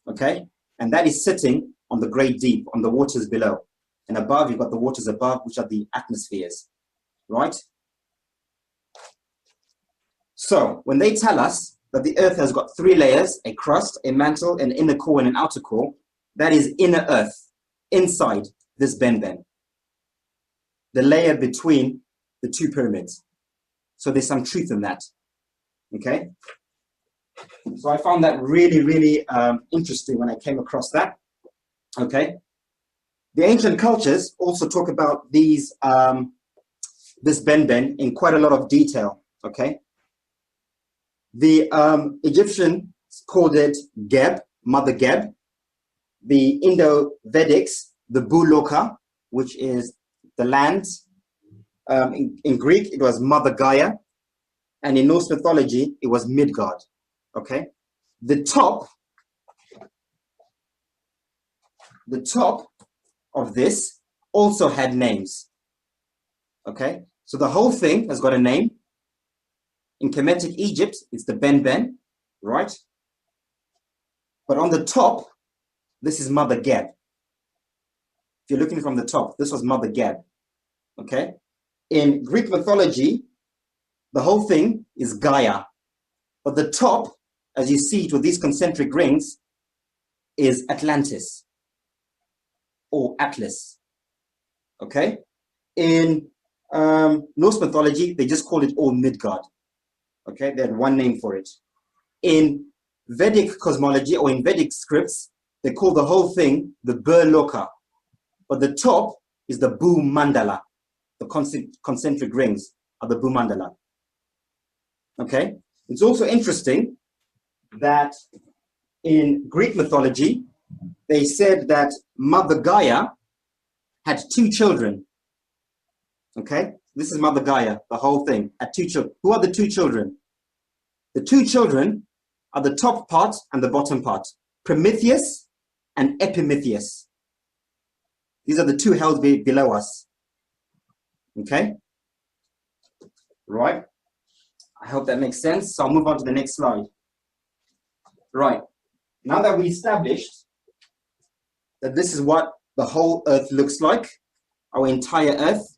Okay, and that is sitting on the great deep, on the waters below. And above, you've got the waters above, which are the atmospheres, right? So when they tell us that the Earth has got three layers, a crust, a mantle, an inner core, and an outer core, that is inner Earth, inside this ben-ben, the layer between the two pyramids. So there's some truth in that, okay? So I found that really, really interesting when I came across that, okay? The ancient cultures also talk about these, this ben-ben in quite a lot of detail, okay? The Egyptians called it Geb, Mother Geb. The Indo-Vedics, the Buloka, which is the land. In Greek, it was Mother Gaia. And in Norse mythology, it was Midgard, okay? The top of this also had names, okay? So the whole thing has got a name. In Kemetic Egypt, it's the ben-ben, right? But on the top, this is Mother Geb. If you're looking from the top, this was Mother Geb, okay? In Greek mythology, the whole thing is Gaia. But the top, as you see it with these concentric rings, is Atlantis or Atlas, okay? In Norse mythology, they just called it all Midgard, okay? They had one name for it. In Vedic cosmology or in Vedic scripts, they call the whole thing the Burloka, but the top is the Bu Mandala. The concentric rings are the Bu Mandala. Okay? It's also interesting that in Greek mythology, they said that Mother Gaia had two children. Okay? This is Mother Gaia, the whole thing, had two children. Who are the two children? The two children are the top part and the bottom part, Prometheus and Epimetheus. These are the two held below us. Okay? Right. I hope that makes sense. So I'll move on to the next slide. Right. Now that we established that this is what the whole Earth looks like, our entire Earth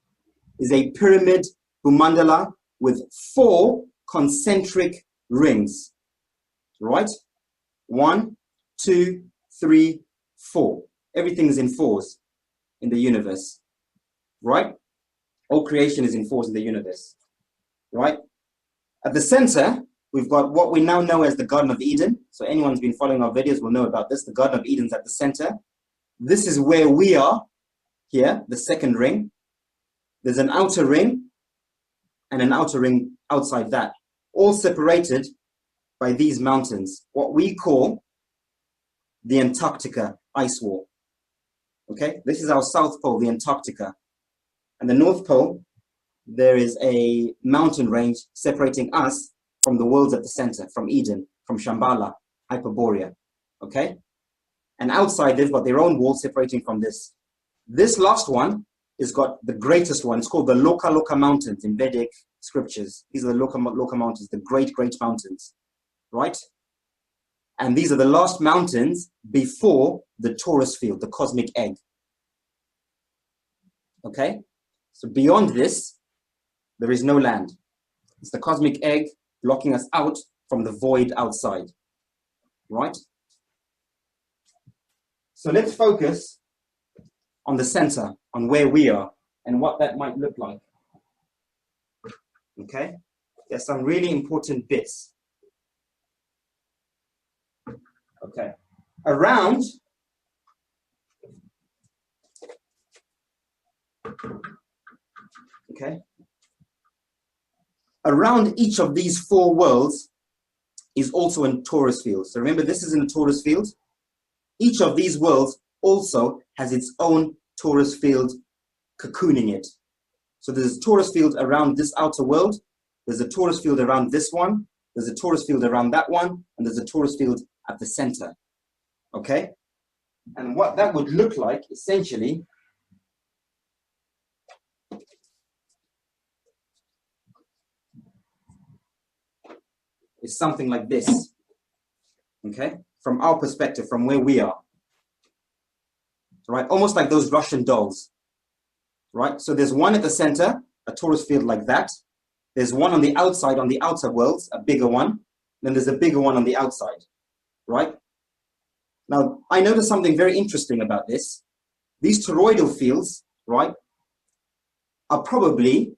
is a pyramid Bhumandala with 4 concentric rings. Right? 1, 2, 3, 4. Everything is in 4s in the universe. Right? All creation is in 4s in the universe. Right? At the center, we've got what we now know as the Garden of Eden. So anyone who's been following our videos will know about this. The Garden of Eden's at the center. This is where we are here, the second ring. There's an outer ring and an outer ring outside that, all separated by these mountains, what we call the Antarctica ice wall. Okay, this is our South Pole, the Antarctica. And the North Pole, there is a mountain range separating us from the worlds at the center, from Eden, from Shambhala, Hyperborea, okay? And outside, they've got their own wall separating from this. This last one has got the greatest one. It's called the Loka Loka Mountains in Vedic scriptures. These are the Loka Loka Mountains, the great, great mountains, right? And these are the last mountains before the torus field, the cosmic egg, okay? So beyond this, there is no land. It's the cosmic egg blocking us out from the void outside, right? So let's focus on the center, on where we are. and what that might look like. Okay, there's some really important bits. Okay, around each of these four worlds is also in torus field. So remember, this is in the torus field. Each of these worlds also has its own torus field cocooning it. So there's a torus field around this outer world, there's a torus field around this one, there's a torus field around that one, and there's a torus field at the center. Okay? And what that would look like, essentially, is something like this. Okay? From our perspective, from where we are. Right? Almost like those Russian dolls. Right? So there's one at the center, a torus field like that. There's one on the outside, on the outer worlds, a bigger one. Then there's a bigger one on the outside. Right? Now, I noticed something very interesting about this. These toroidal fields, right, are probably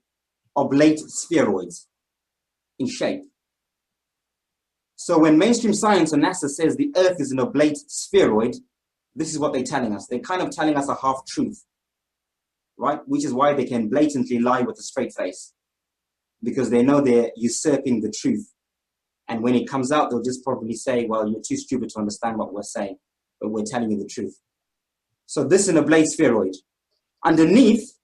oblate spheroids in shape. So when mainstream science or NASA says the Earth is an oblate spheroid, this is what they're telling us. They're kind of telling us a half-truth, right? Which is why they can blatantly lie with a straight face, because they know they're usurping the truth. And when it comes out, they'll just probably say, well, you're too stupid to understand what we're saying, but we're telling you the truth. So this is an oblate spheroid. Underneath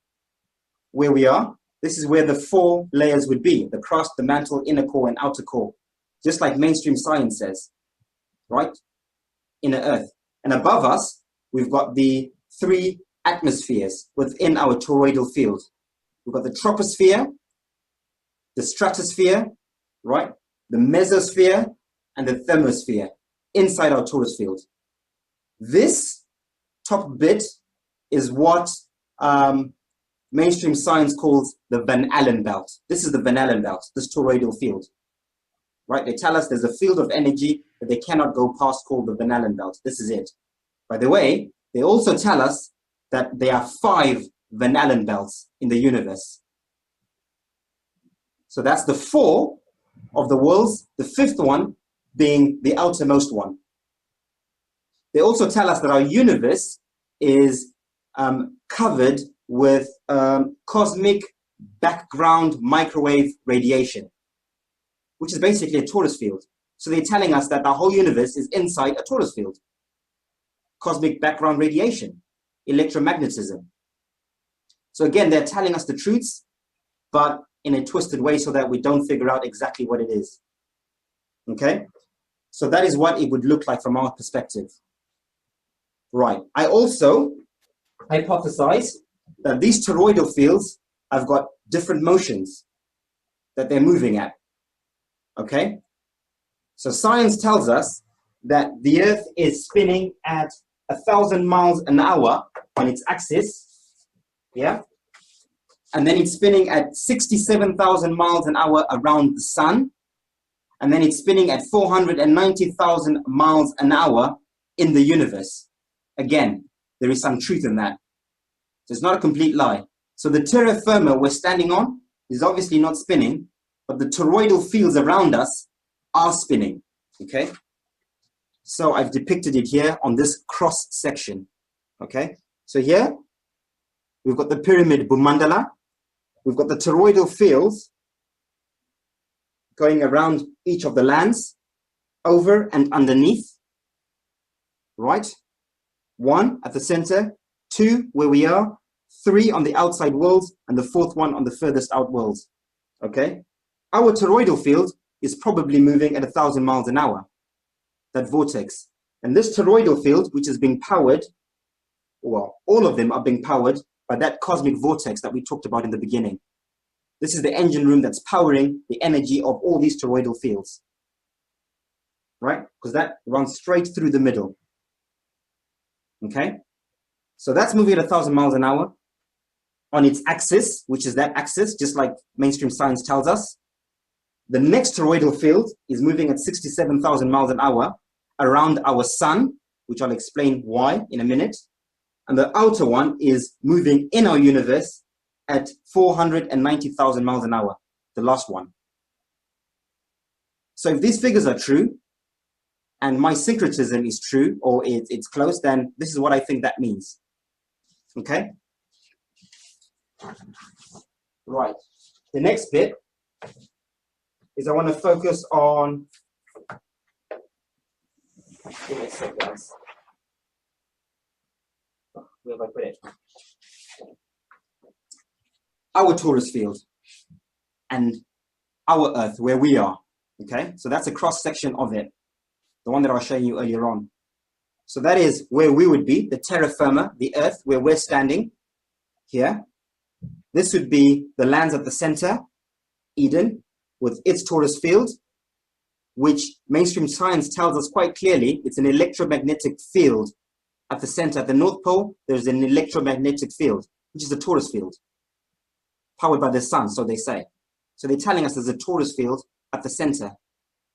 where we are, this is where the four layers would be: the crust, the mantle, inner core, and outer core. Just like mainstream science says, right? Inner Earth. And above us, we've got the three atmospheres within our toroidal field. We've got the troposphere, the stratosphere, right? The mesosphere, and the thermosphere inside our torus field. This top bit is what mainstream science calls the Van Allen belt. This is the Van Allen belt, this toroidal field. Right? They tell us there's a field of energy that they cannot go past called the Van Allen belt. This is it. By the way, they also tell us that there are 5 Van Allen belts in the universe. So that's the 4 of the worlds, the 5th one being the outermost one. They also tell us that our universe is covered with cosmic background microwave radiation, which is basically a torus field. So they're telling us that the whole universe is inside a torus field. Cosmic background radiation, electromagnetism. So again, they're telling us the truths, but in a twisted way so that we don't figure out exactly what it is. Okay? So that is what it would look like from our perspective. Right. I also hypothesize that these toroidal fields have got different motions that they're moving at. Okay? So science tells us that the Earth is spinning at 1,000 miles an hour on its axis. Yeah? And then it's spinning at 67,000 miles an hour around the sun. And then it's spinning at 490,000 miles an hour in the universe. Again, there is some truth in that. So it's not a complete lie. So the terra firma we're standing on is obviously not spinning, but the toroidal fields around us are spinning. Okay? So I've depicted it here on this cross section. Okay? So here, we've got the pyramid Bhumandala. We've got the toroidal fields going around each of the lands, over and underneath, right? 1 at the center, 2 where we are, 3 on the outside worlds, and the 4th one on the furthest out worlds, okay? Our toroidal field is probably moving at 1,000 miles an hour, that vortex. And this toroidal field, which is being powered, well, all of them are being powered by that cosmic vortex that we talked about in the beginning. This is the engine room that's powering the energy of all these toroidal fields, right? Because that runs straight through the middle, okay? So that's moving at 1,000 miles an hour on its axis, which is that axis, just like mainstream science tells us. The next toroidal field is moving at 67,000 miles an hour around our sun, which I'll explain why in a minute. And the outer one is moving in our universe at 490,000 miles an hour, the last one. So if these figures are true, and my syncretism is true, or it's close, then this is what I think that means. Okay? Right. The next bit is I want to focus on, give me a sec, guys. Where have I put it? Our torus field and our Earth, where we are. Okay? So that's a cross section of it, the one that I was showing you earlier on. So that is where we would be, the terra firma, the Earth, where we're standing here. This would be the lands at the center, Eden, with its torus field, which mainstream science tells us quite clearly it's an electromagnetic field. At the center, at the North Pole, there's an electromagnetic field, which is a torus field, powered by the sun, so they say. So they're telling us there's a torus field at the center,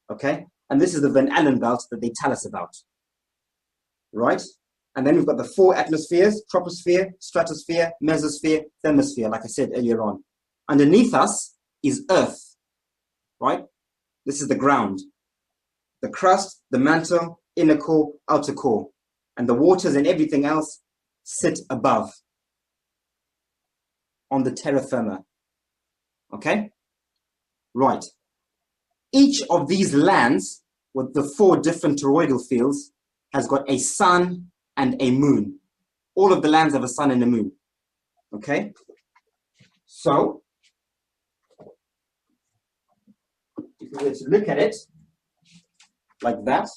okay? And this is the Van Allen belt that they tell us about, right? And then we've got the 4 atmospheres: troposphere, stratosphere, mesosphere, thermosphere, like I said earlier on. Underneath us is Earth, right? This is the ground, the crust, the mantle, inner core, outer core, and the waters and everything else sit above on the terra firma, okay? Right. Each of these lands with the 4 different toroidal fields has got a sun and a moon. All of the lands have a sun and a moon, okay? So, if we were to look at it like that,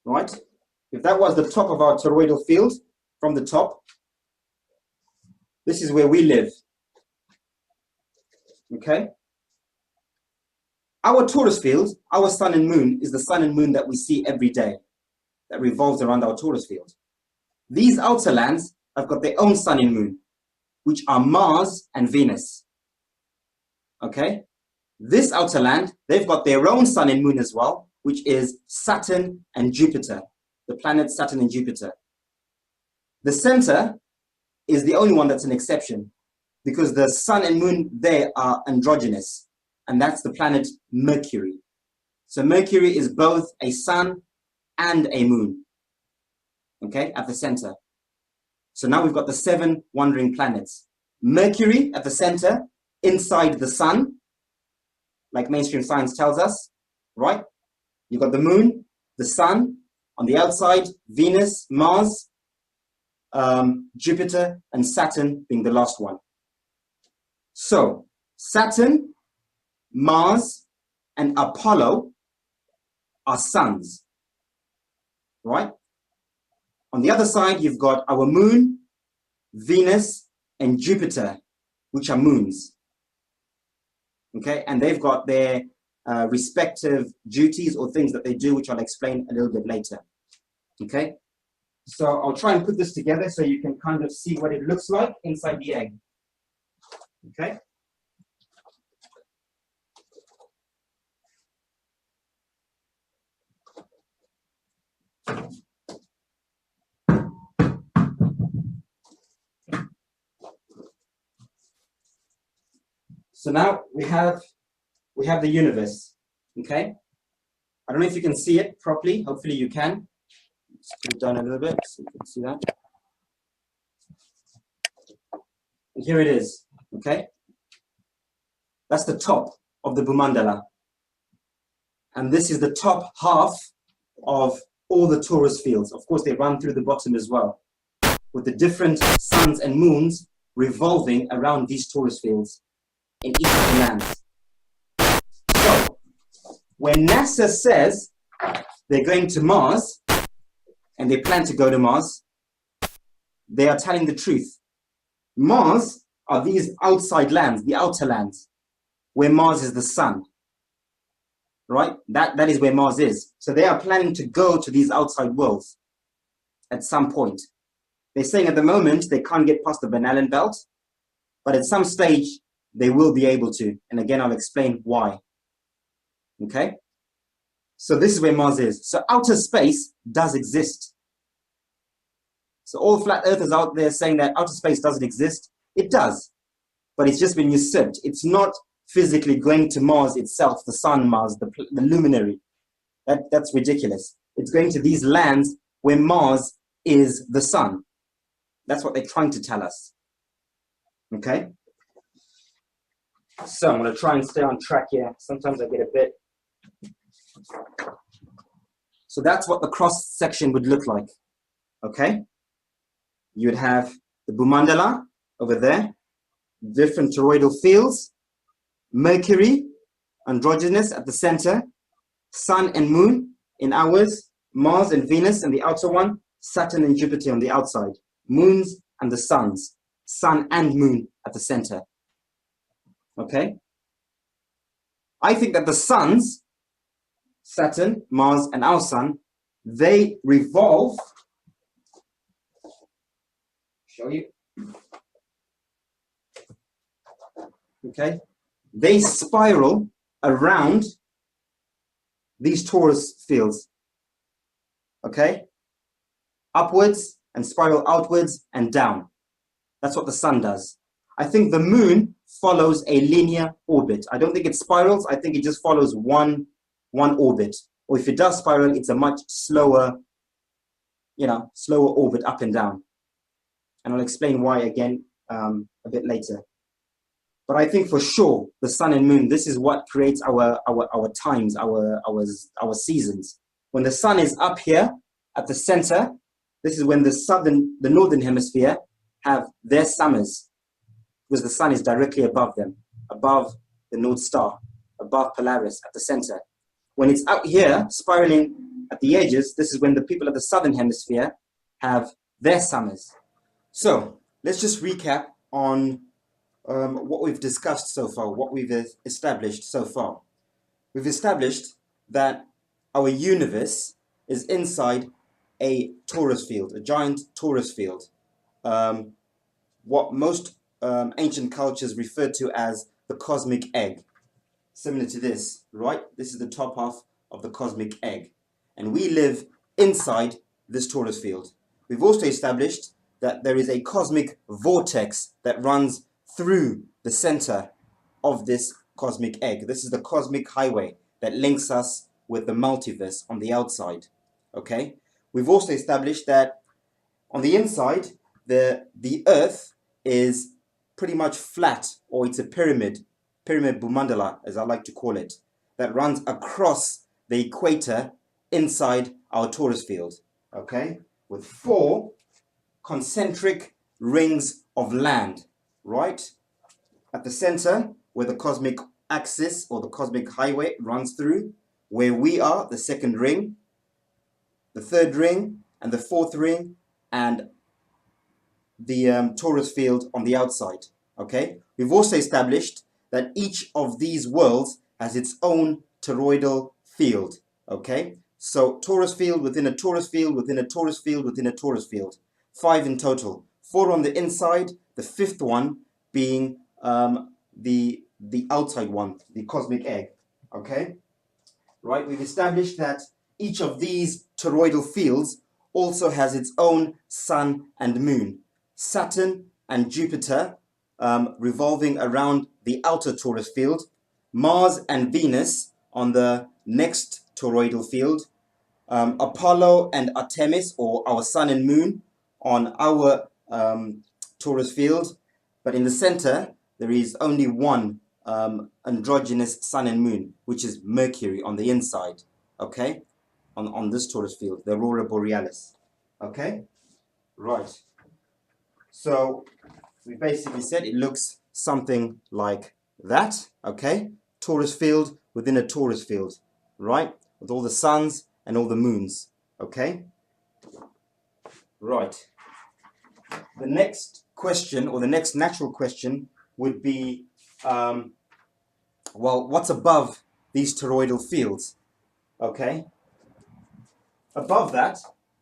right? If that was the top of our toroidal field, from the top, this is where we live, okay? Our torus field, our sun and moon, is the sun and moon that we see every day, that revolves around our torus field. These outer lands have got their own sun and moon, which are Mars and Venus, okay? This outer land, they've got their own sun and moon as well, which is Saturn and Jupiter, the planets Saturn and Jupiter. The center is the only one that's an exception, because the sun and moon there are androgynous, and that's the planet Mercury. So Mercury is both a sun and a moon, okay, at the center. So now we've got the 7 wandering planets. Mercury at the center, inside the sun, like mainstream science tells us, right? You've got the moon, the sun, on the outside, Venus, Mars, Jupiter, and Saturn being the last one. So Saturn, Mars, and Apollo are suns, right? On the other side, you've got our moon, Venus, and Jupiter, which are moons, okay? And they've got their respective duties or things that they do, which I'll explain a little bit later, okay? So I'll try and put this together so you can kind of see what it looks like inside the egg, okay? So now we have the universe, okay? I don't know if you can see it properly. Hopefully you can. Let's put it down a little bit so you can see that. And here it is, okay? That's the top of the Bhumandala. And this is the top half of all the torus fields. Of course, they run through the bottom as well, with the different suns and moons revolving around these torus fields in each of the lands. So, when NASA says they're going to Mars, and they plan to go to Mars, they are telling the truth. Mars are these outside lands, the outer lands, where Mars is the sun, right? That is where Mars is. So they are planning to go to these outside worlds at some point. They're saying at the moment they can't get past the Van Allen belt, but at some stage they will be able to. And again, I'll explain why. Okay? So this is where Mars is. So outer space does exist. So all flat earthers out there saying that outer space doesn't exist, it does, but it's just been usurped. It's not physically going to Mars itself, the sun, Mars, the luminary. That's ridiculous. It's going to these lands where Mars is the sun. That's what they're trying to tell us. Okay? So I'm going to try and stay on track here. Sometimes I get a bit. So that's what the cross section would look like. Okay? You would have the Bhumandala over there, different toroidal fields, Mercury, androgynous at the center, Sun and Moon in ours, Mars and Venus in the outer one, Saturn and Jupiter on the outside, moons and the suns, Sun and Moon at the center. Okay? I think that the suns, Saturn, Mars, and our sun, they revolve. Show you. Okay? They spiral around these torus fields. Okay? Upwards and spiral outwards and down. That's what the sun does. I think the moon follows a linear orbit. I don't think it spirals. I think it just follows one orbit. Or if it does spiral, it's a much slower, slower orbit up and down. And I'll explain why again a bit later. But I think for sure the sun and moon, this is what creates our times, our seasons. When the sun is up here at the center, this is when the northern hemisphere have their summers, because the sun is directly above them, above the North Star, above Polaris at the center. When it's out here spiraling at the edges, this is when the people of the southern hemisphere have their summers. So let's just recap on what we've discussed so far, what we've established so far. We've established that our universe is inside a torus field, a giant torus field. What most ancient cultures refer to as the cosmic egg. Similar to this, right? This is the top half of the cosmic egg. And we live inside this torus field. We've also established that there is a cosmic vortex that runs through the center of this cosmic egg. This is the cosmic highway that links us with the multiverse on the outside. Okay? We've also established that on the inside, the Earth is pretty much flat, or it's a pyramid Bhumandala, as I like to call it, that runs across the equator inside our torus field. Okay? With 4 concentric rings of land, right? At the center, where the cosmic axis or the cosmic highway runs through, where we are, the second ring, the third ring, and the fourth ring, and the torus field on the outside. Okay? We've also established that each of these worlds has its own toroidal field. Okay? So torus field within a torus field within a torus field within a torus field. 5 in total. 4 on the inside, the 5th one being the outside one, the cosmic egg. Okay? Right? We've established that each of these toroidal fields also has its own sun and moon. Saturn and Jupiter revolving around the outer torus field, Mars and Venus on the next toroidal field, Apollo and Artemis, or our sun and moon, on our torus field. But in the center, there is only one androgynous sun and moon, which is Mercury on the inside, okay? On this torus field, the aurora borealis, okay? Right. So we basically said it looks something like that, okay? Torus field within a torus field, right? With all the suns and all the moons, okay? Right. The next question, or the next natural question, would be, well, what's above these toroidal fields, okay? Above that,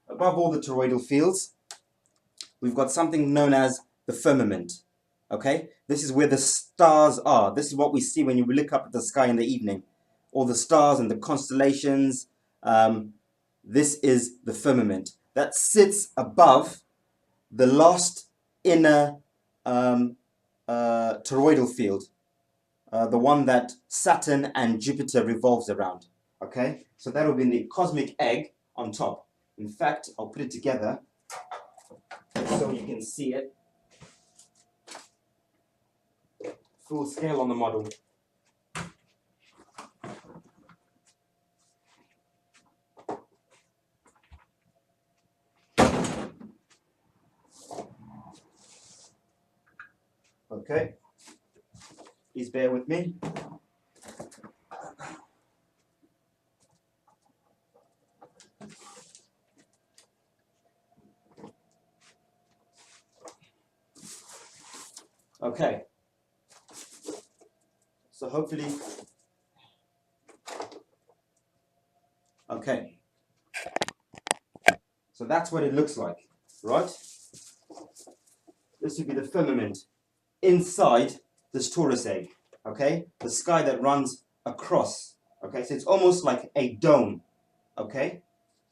above all the toroidal fields, we've got something known as the firmament, okay? This is where the stars are. This is what we see when you look up at the sky in the evening. All the stars and the constellations. This is the firmament that sits above the last inner toroidal field, the one that Saturn and Jupiter revolves around. Okay, so that will be the cosmic egg on top. In fact, I'll put it together so you can see it full scale on the model. Okay, please bear with me. Okay, so hopefully, okay, so that's what it looks like, right? This would be the firmament inside this torus egg, okay? The sky that runs across, okay? So it's almost like a dome, okay?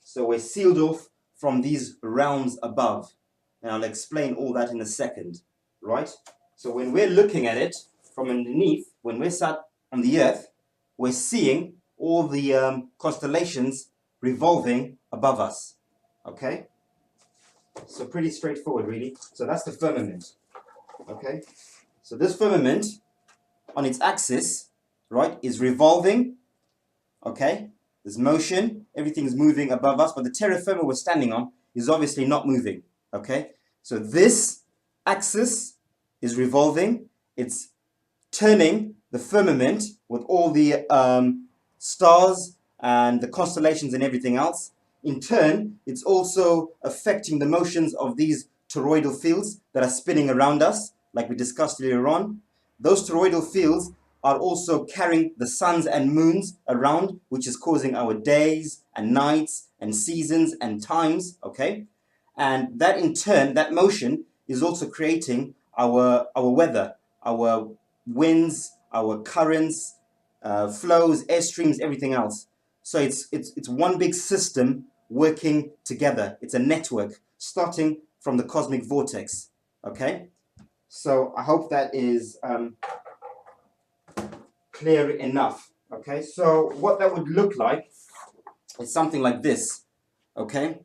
So we're sealed off from these realms above, and I'll explain all that in a second, right? So when we're looking at it from underneath, when we're sat on the earth, we're seeing all the constellations revolving above us, okay? So pretty straightforward, really. So that's the firmament, okay? So this firmament on its axis, right, is revolving, okay? There's motion, everything's moving above us, but the terra firma we're standing on is obviously not moving, okay? So this axis is revolving, it's turning the firmament with all the stars and the constellations and everything else. In turn, it's also affecting the motions of these toroidal fields that are spinning around us, like we discussed earlier on. Those toroidal fields are also carrying the suns and moons around, which is causing our days and nights and seasons and times, okay? And that in turn, that motion is also creating our weather, our winds, our currents, flows, airstreams, everything else. So it's one big system working together. It's a network starting from the cosmic vortex, okay? So I hope that is clear enough, okay? So what that would look like is something like this, okay?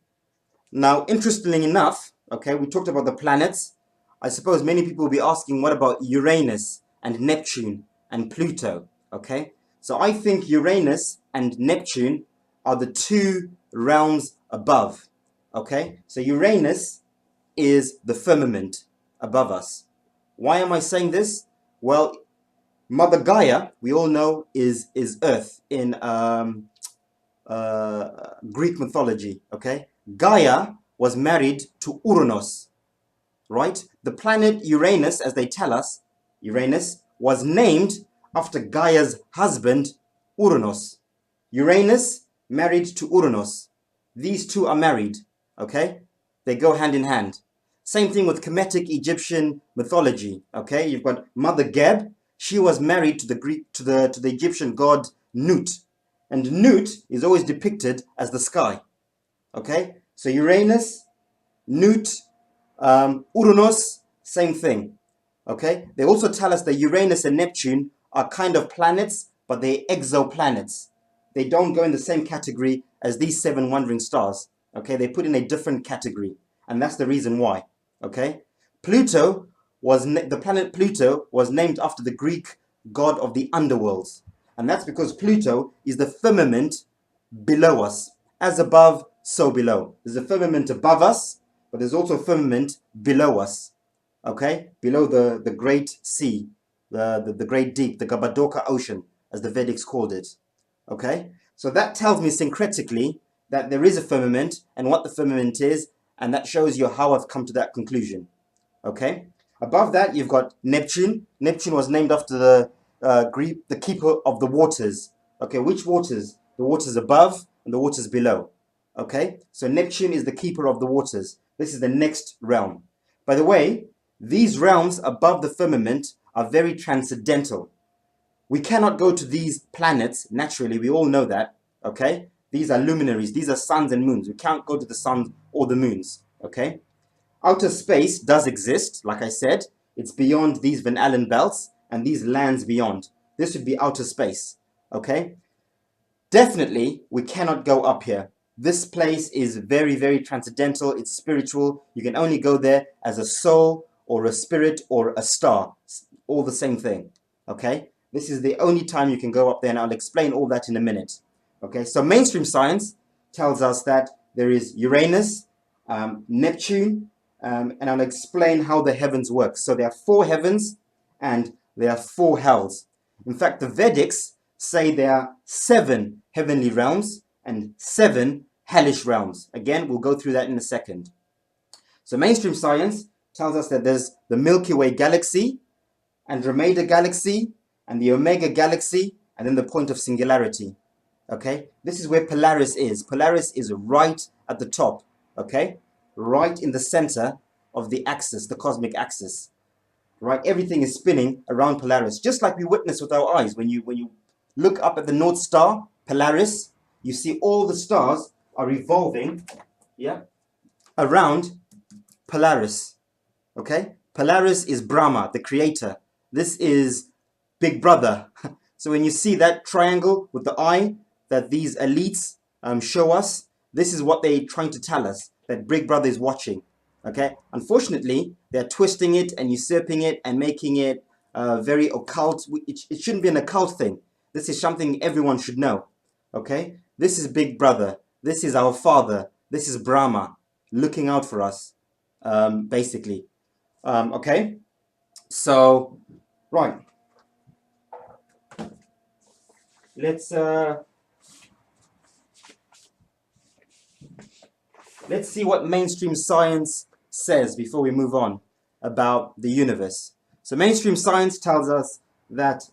Now, interestingly enough, okay, we talked about the planets. I suppose many people will be asking, what about Uranus and Neptune and Pluto, okay? So I think Uranus and Neptune are the two realms above, okay? So Uranus is the firmament above us. Why am I saying this? Well, Mother Gaia, we all know, is Earth in Greek mythology, okay? Gaia was married to Uranus, right? The planet Uranus, as they tell us, Uranus, was named after Gaia's husband, Uranus. Uranus married to Uranus. These two are married, okay? They go hand in hand. Same thing with Kemetic Egyptian mythology, okay? You've got Mother Geb. She was married to the Egyptian god Nut. And Nut is always depicted as the sky, okay? So Uranus, Nut, Uranus, same thing, okay? They also tell us that Uranus and Neptune are kind of planets, but they're exoplanets. They don't go in the same category as these seven wandering stars, okay? They put in a different category, and that's the reason why, okay? Pluto the planet Pluto was named after the Greek god of the underworlds, and that's because Pluto is the firmament below us. As above, so below. There's a firmament above us, but there's also a firmament below us, okay? Below the great sea, the great deep, the Gabadoka Ocean, as the Vedics called it, okay? So that tells me syncretically that there is a firmament and what the firmament is, and that shows you how I've come to that conclusion, okay? Above that, you've got Neptune. Neptune was named after the keeper of the waters, okay? Which waters? The waters above and the waters below, okay? So Neptune is the keeper of the waters. This is the next realm. By the way, these realms above the firmament are very transcendental. We cannot go to these planets naturally. We all know that, okay? These are luminaries. These are suns and moons. We can't go to the sun or the moons, okay? Outer space does exist, like I said. It's beyond these Van Allen belts and these lands beyond. This would be outer space, okay? Definitely, we cannot go up here. This place is very, very transcendental. It's spiritual. You can only go there as a soul or a spirit or a star. All the same thing, okay? This is the only time you can go up there, and I'll explain all that in a minute, okay? So mainstream science tells us that there is Uranus, Neptune, and I'll explain how the heavens work. So there are 4 heavens and there are 4 hells. In fact, the Vedics say there are 7 heavenly realms and 7 hellish realms. Again, we'll go through that in a second. So mainstream science tells us that there's the Milky Way galaxy, Andromeda galaxy, and the Omega galaxy, and then the point of singularity. Okay, this is where Polaris is. Polaris is right at the top, okay, right in the center of the axis, the cosmic axis. Right, everything is spinning around Polaris, just like we witness with our eyes. When you look up at the North Star, Polaris, you see all the stars are revolving, yeah, around Polaris. Okay, Polaris is Brahma, the creator. This is Big Brother. So when you see that triangle with the eye that these elites show us, this is what they're trying to tell us, that Big Brother is watching. Okay, unfortunately, they're twisting it and usurping it and making it very occult. It shouldn't be an occult thing. This is something everyone should know. Okay, this is Big Brother. This is our father. This is Brahma looking out for us, basically. Okay, so, right. Let's see what mainstream science says before we move on about the universe. So mainstream science tells us that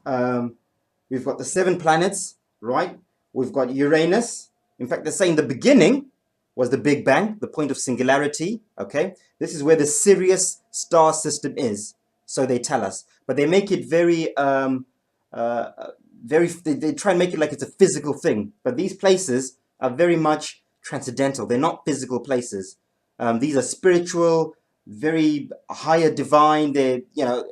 we've got the 7 planets, right? We've got Uranus. In fact, they're saying the beginning was the Big Bang, the point of singularity, okay? This is where the Sirius star system is, so they tell us. But they make it very, they try and make it like it's a physical thing. But these places are very much transcendental. They're not physical places. These are spiritual, very higher divine. They, you know,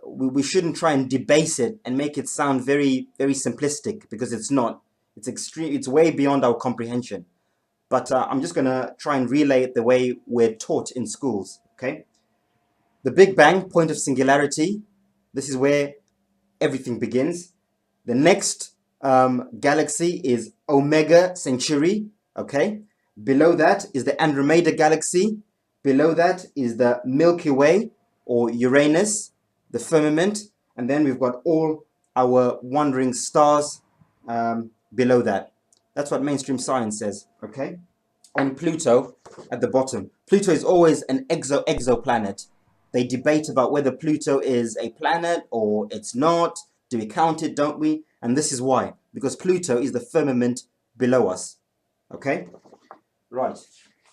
we shouldn't try and debase it and make it sound very, very simplistic, because it's not. It's extreme. It's way beyond our comprehension. But I'm just going to try and relay it the way we're taught in schools. Okay. The Big Bang, point of singularity. This is where everything begins. The next galaxy is Omega Centauri. Okay. Below that is the Andromeda galaxy. Below that is the Milky Way, or Uranus, the firmament. And then we've got all our wandering stars below that. That's what mainstream science says. Okay. And Pluto at the bottom. Pluto is always an exoplanet. They debate about whether Pluto is a planet or it's not. Do we count it? Don't we? And this is why. Because Pluto is the firmament below us. Okay? Right.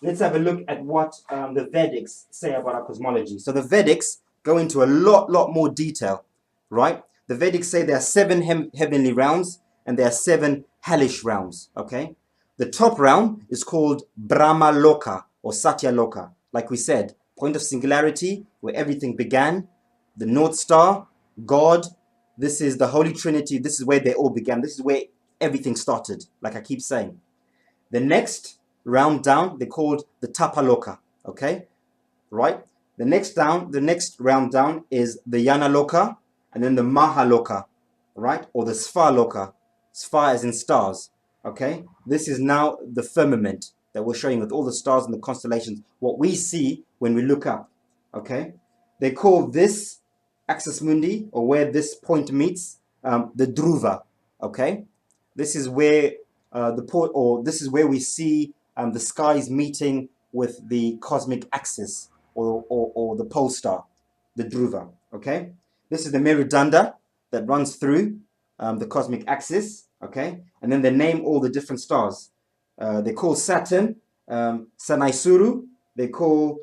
Let's have a look at what the Vedics say about our cosmology. So the Vedics go into a lot more detail. Right? The Vedics say there are 7 heavenly realms and there are 7 hellish realms. Okay? The top realm is called Brahma Loka or Satya Loka. Like we said, point of singularity, where everything began. The North Star, God. This is the Holy Trinity. This is where they all began. This is where everything started, like I keep saying. The next round down, they called the Tapaloka. Okay, right? The next round down is the Yana Loka, and then the Mahaloka, right? Or the Sphaloka. Spha as in stars. Okay, this is now the firmament that we're showing with all the stars and the constellations, what we see when we look up. Okay, they call this axis mundi, or where this point meets, the Dhruva. Okay, this is where this is where we see the skies meeting with the cosmic axis, or the pole star, the Dhruva. Okay, this is the Merudanda that runs through the cosmic axis. Okay, and then they name all the different stars. They call Saturn Sanaisuru. They call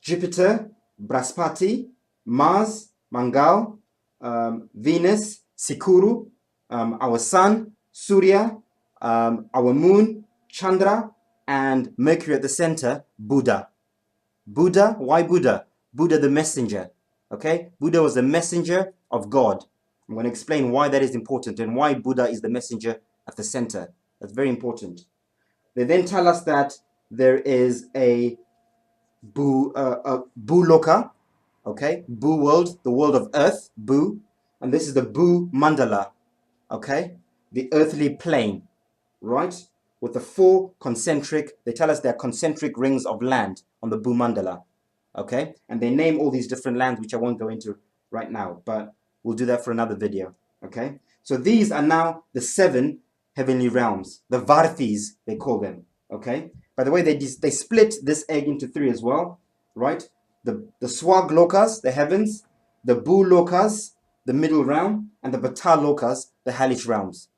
Jupiter Brahaspati, Mars Mangal, Venus Sikuru, our sun Surya, our moon Chandra, and Mercury at the center, Buddha. Buddha, why Buddha? Buddha the messenger. Okay, Buddha was the messenger of God. I'm going to explain why that is important and why Buddha is the messenger at the center. That's very important. They then tell us that there is a Loka, okay, Bu world, the world of earth, Bu, and this is the Bu Mandala, okay, the earthly plane, right, with the four concentric, they tell us they're concentric rings of land on the Bu Mandala, okay, and they name all these different lands, which I won't go into right now, but we'll do that for another video, okay. So these are now the 7 heavenly realms, the Varthis, they call them, okay. By the way, they split this egg into 3 as well, right? The Swag Lokas, the heavens, the Bu Lokas, the middle realm, and the Bata Lokas, the hellish realms.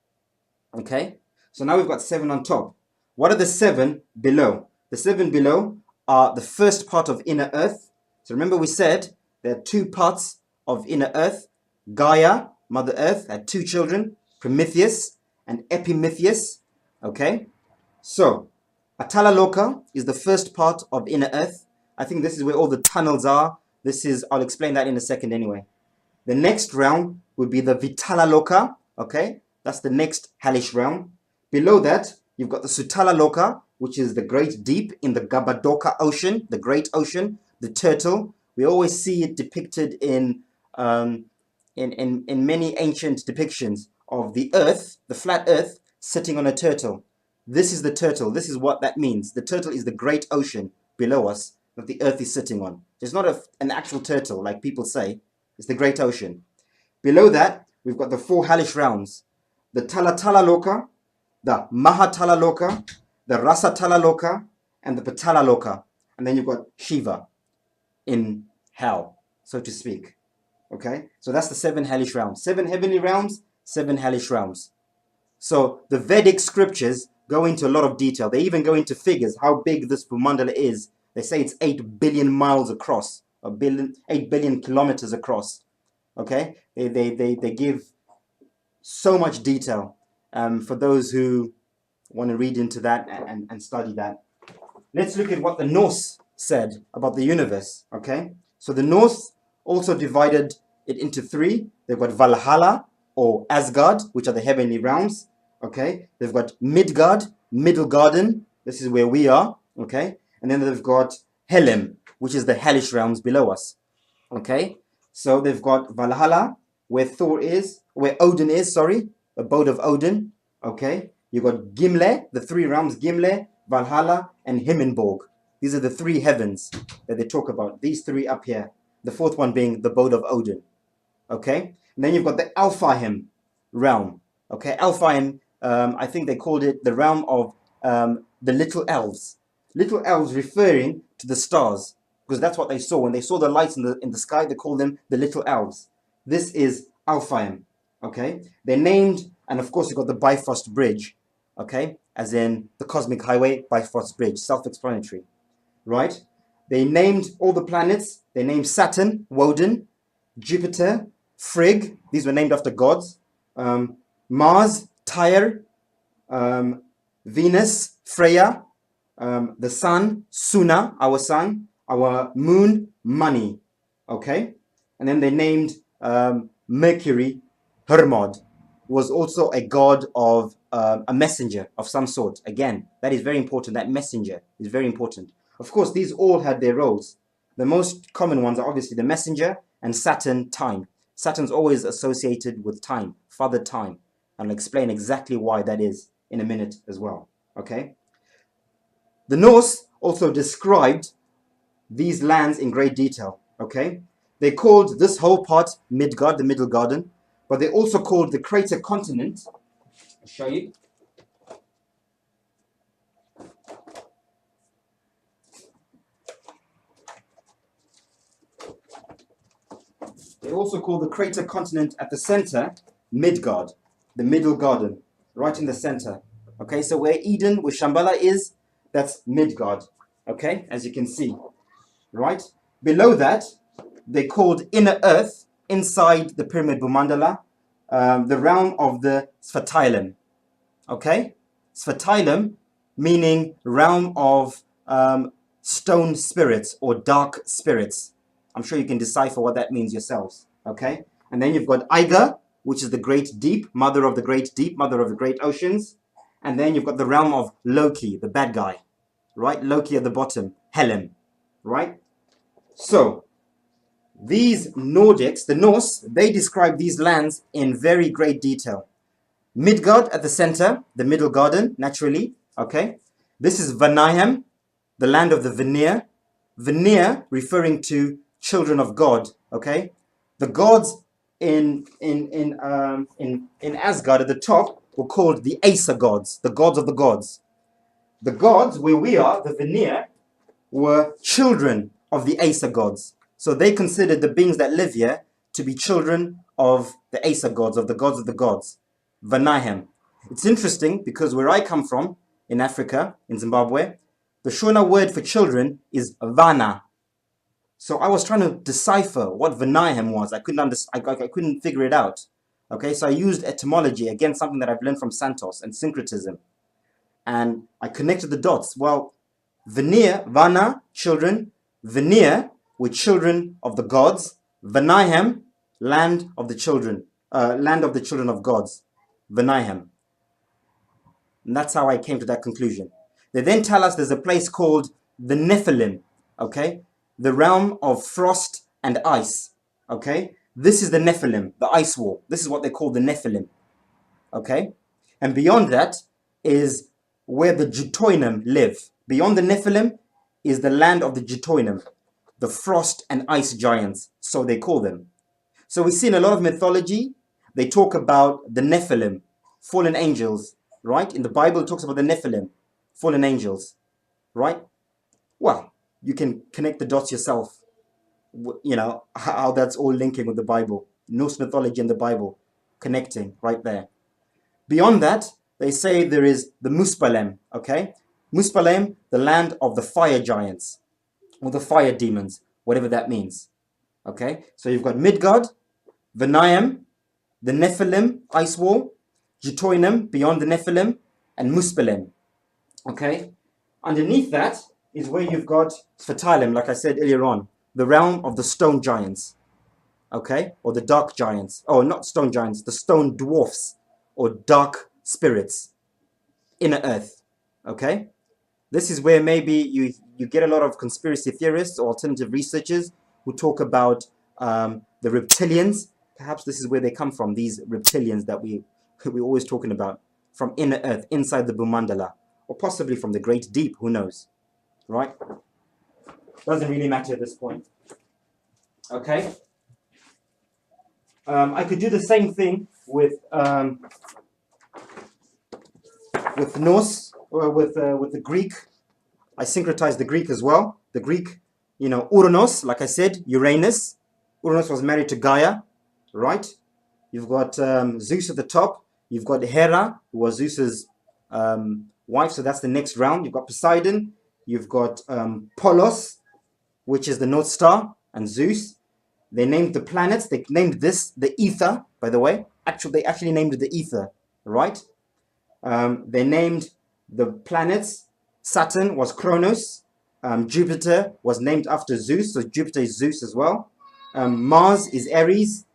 Okay? So now we've got 7 on top. What are the 7 below? The 7 below are the first part of inner earth. So remember we said there are 2 parts of inner earth. Gaia, Mother Earth, had 2 children, Prometheus and Epimetheus. Okay? So Atala Loka is the first part of inner earth. I think this is where all the tunnels are. I'll explain that in a second anyway. The next realm would be the Vitala Loka. Okay, that's the next hellish realm. Below that, you've got the Sutala Loka, which is the great deep in the Gabadoka Ocean, the great ocean, the turtle. We always see it depicted in many ancient depictions of the earth, the flat earth, sitting on a turtle. This is the turtle. This is what that means. The turtle is the great ocean below us that the earth is sitting on. It's not an actual turtle like people say. It's the great ocean. Below that, we've got the 4 hellish realms. The Talatala Loka, the Mahatala Loka, the Rasatala Loka, and the Patala Loka. And then you've got Shiva in hell, so to speak. Okay? So that's the 7 hellish realms. 7 heavenly realms, 7 hellish realms. So the Vedic scriptures go into a lot of detail. They even go into figures, how big this Bhumandala is. They say it's 8 billion miles across, 8 billion kilometers across. Okay? They give so much detail for those who want to read into that and study that. Let's look at what the Norse said about the universe. Okay? So the Norse also divided it into 3. They've got Valhalla or Asgard, which are the heavenly realms. Okay, they've got Midgard, Middle Garden. This is where we are. Okay, and then they've got Helem, which is the hellish realms below us. Okay, so they've got Valhalla, where Odin is. Sorry, abode of Odin. Okay, you've got Gimle, the 3 realms: Gimle, Valhalla, and Himmelborg. These are the 3 heavens that they talk about. These 3 up here. The 4th one being the abode of Odin. Okay, and then you've got the Alfheim realm. Okay, Alfheim. I think they called it the realm of the little elves. Little elves referring to the stars, because that's what they saw. When they saw the lights in the sky, they called them the little elves. This is Alfheim. Okay, they're named, and of course you've got the Bifrost Bridge. Okay, as in the Cosmic Highway, Bifrost Bridge, self-explanatory, right? They named all the planets. They named Saturn, Woden, Jupiter, Frigg. These were named after gods. Mars, Tyre, Venus, Freya, the sun, Suna, our moon, Mani. Okay? And then they named Mercury, Hermod, was also a god of a messenger of some sort. Again, that is very important. That messenger is very important. Of course, these all had their roles. The most common ones are obviously the messenger and Saturn, time. Saturn's always associated with time, Father Time. And I'll explain exactly why that is in a minute as well. Okay? The Norse also described these lands in great detail. Okay? They called this whole part Midgard, the Middle Garden, but they also called the crater continent. I'll show you. They also call the crater continent at the center Midgard, the Middle Garden, right in the center. Okay, so where Eden, where Shambhala is, that's Midgard. Okay, as you can see, right? Below that, they called inner earth, inside the pyramid Bhumandala, the realm of the Svatylum. Okay, Svatylum meaning realm of stone spirits or dark spirits. I'm sure you can decipher what that means yourselves. Okay? And then you've got Iga, which is the great deep, mother of the great deep, mother of the great oceans. And then you've got the realm of Loki, the bad guy, right? Loki at the bottom, Helen, right? So these Nordics, the Norse, they describe these lands in very great detail. Midgard at the center, the middle garden, naturally, okay? This is Vanaheim, the land of the Vanir. Vanir referring to children of God, okay? The gods in Asgard at the top were called the Aesir gods, the gods of the gods. The gods where we are, the Vanir, were children of the Aesir gods. So they considered the beings that live here to be children of the Aesir gods, of the gods of the gods. Vanaheim. It's interesting because where I come from, in Africa, in Zimbabwe, the Shona word for children is Vana. So I was trying to decipher what Vanaheim was. I couldn't figure it out. Okay, so I used etymology, again, something that I've learned from Santos and syncretism. And I connected the dots. Well, Vanir, Vana, children. Vanir were children of the gods. Vanaheim, land of the children of gods. Vanaheim. And that's how I came to that conclusion. They then tell us there's a place called the Nephilim, okay? The realm of frost and ice, okay? This is the Nephilim, the ice wall. This is what they call the Nephilim, okay? And beyond that is where the Jutoinim live. Beyond the Nephilim is the land of the Jutoinim, the frost and ice giants, so they call them. So we see in a lot of mythology, they talk about the Nephilim, fallen angels, right? In the Bible, it talks about the Nephilim, fallen angels, right? Well, you can connect the dots yourself, you know, how that's all linking with the Bible. Norse mythology and the Bible, connecting right there. Beyond that, they say there is the Muspelem, okay? Muspelem, the land of the fire giants, or the fire demons, whatever that means, okay? So you've got Midgard, Vanaheim, the Nephilim, ice wall, Jutoinim, beyond the Nephilim, and Muspelem, okay? Underneath that is where you've got Svartalem, like I said earlier on, the realm of the stone giants, okay? Or the dark giants. Oh, not stone giants, the stone dwarfs, or dark spirits, inner earth, okay? This is where maybe you get a lot of conspiracy theorists or alternative researchers who talk about the reptilians. Perhaps this is where they come from, these reptilians that we're always talking about, from inner earth, inside the Bhumandala, or possibly from the great deep, who knows, right? Doesn't really matter at this point, okay? I could do the same thing with Norse, or with the Greek. I syncretized the Greek as well. The Greek, you know, Uranus, like I said, Uranus. Uranus was married to Gaia, right? You've got Zeus at the top. You've got Hera, who was Zeus's wife, so that's the next round. You've got Poseidon. You've got Polos, which is the North Star, and Zeus. They named the planets. They named this the ether, by the way. They actually named it the ether, right? They named the planets. Saturn was Kronos. Jupiter was named after Zeus, so Jupiter is Zeus as well. Mars is Ares.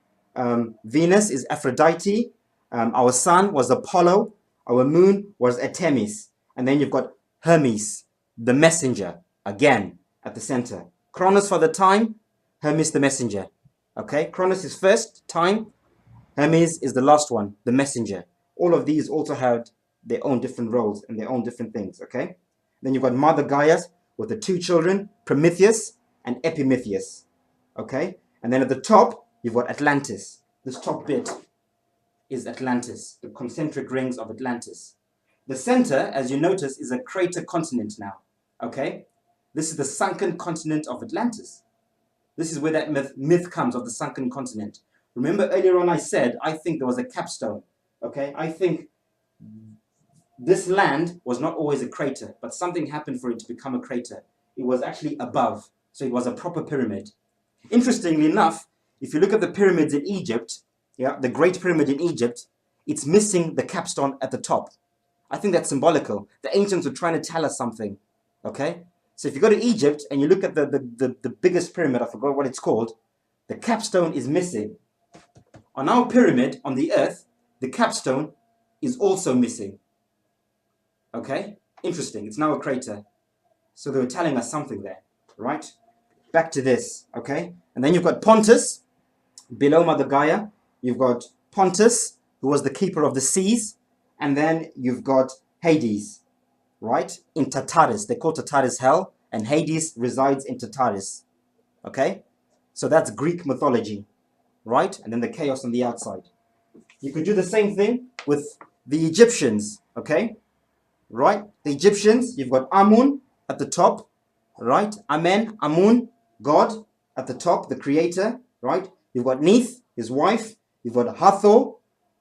Venus is Aphrodite. Our sun was Apollo. Our moon was Artemis. And then you've got Hermes, the messenger, again, at the center. Kronos for the time, Hermes the messenger. Okay, Kronos is first, time. Hermes is the last one, the messenger. All of these also had their own different roles and their own different things, okay? Then you've got Mother Gaia with the two children, Prometheus and Epimetheus, okay? And then at the top, you've got Atlantis. This top bit is Atlantis, the concentric rings of Atlantis. The center, as you notice, is a crater continent now, okay? This is the sunken continent of Atlantis. This is where that myth comes of the sunken continent. Remember earlier on I said, I think there was a capstone, okay? I think this land was not always a crater, but something happened for it to become a crater. It was actually above, so it was a proper pyramid. Interestingly enough, if you look at the pyramids in Egypt, yeah, the Great Pyramid in Egypt, it's missing the capstone at the top. I think that's symbolical. The ancients were trying to tell us something. Okay? So if you go to Egypt and you look at the biggest pyramid, I forgot what it's called, the capstone is missing. On our pyramid on the earth, the capstone is also missing. Okay? Interesting. It's now a crater. So they were telling us something there, right? Back to this, okay? And then you've got Pontus, below Mother Gaia. You've got Pontus, who was the keeper of the seas. And then you've got Hades, right? In Tartarus. They call Tartarus hell, and Hades resides in Tartarus, okay? So that's Greek mythology, right? And then the chaos on the outside. You could do the same thing with the Egyptians, okay? Right? The Egyptians, you've got Amun at the top, right? Amen, Amun, God at the top, the creator, right? You've got Neith, his wife. You've got Hathor.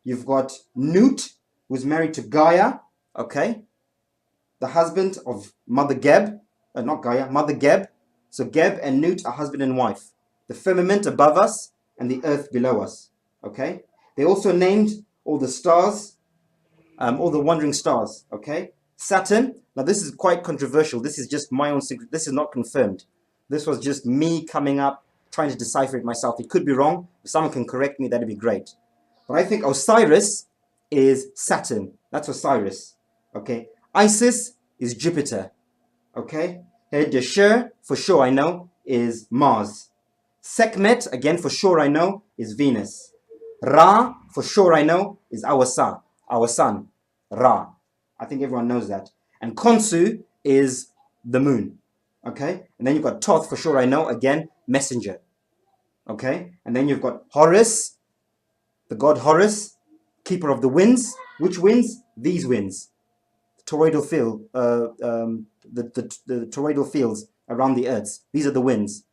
You've got Nut, who's married to Gaia, okay? The husband of Mother Geb, not Gaia, Mother Geb. So Geb and Nut are husband and wife. The firmament above us and the earth below us, okay? They also named all the stars, all the wandering stars, okay? Saturn, now this is quite controversial. This is just my own secret. This is not confirmed. This was just me coming up, trying to decipher it myself. It could be wrong. If someone can correct me, that'd be great. But I think Osiris is Saturn. That's Osiris, okay? Isis is Jupiter, okay? Deshir, for sure I know, is Mars. Sekhmet, again for sure I know, is Venus. Ra, for sure I know, is our sun, Ra. I think everyone knows that. And Khonsu is the moon, okay? And then you've got Thoth, for sure I know, again, messenger, okay? And then you've got Horus, the god Horus, keeper of the winds. Which winds? These winds. Toroidal field, the toroidal fields around the earth. These are the winds.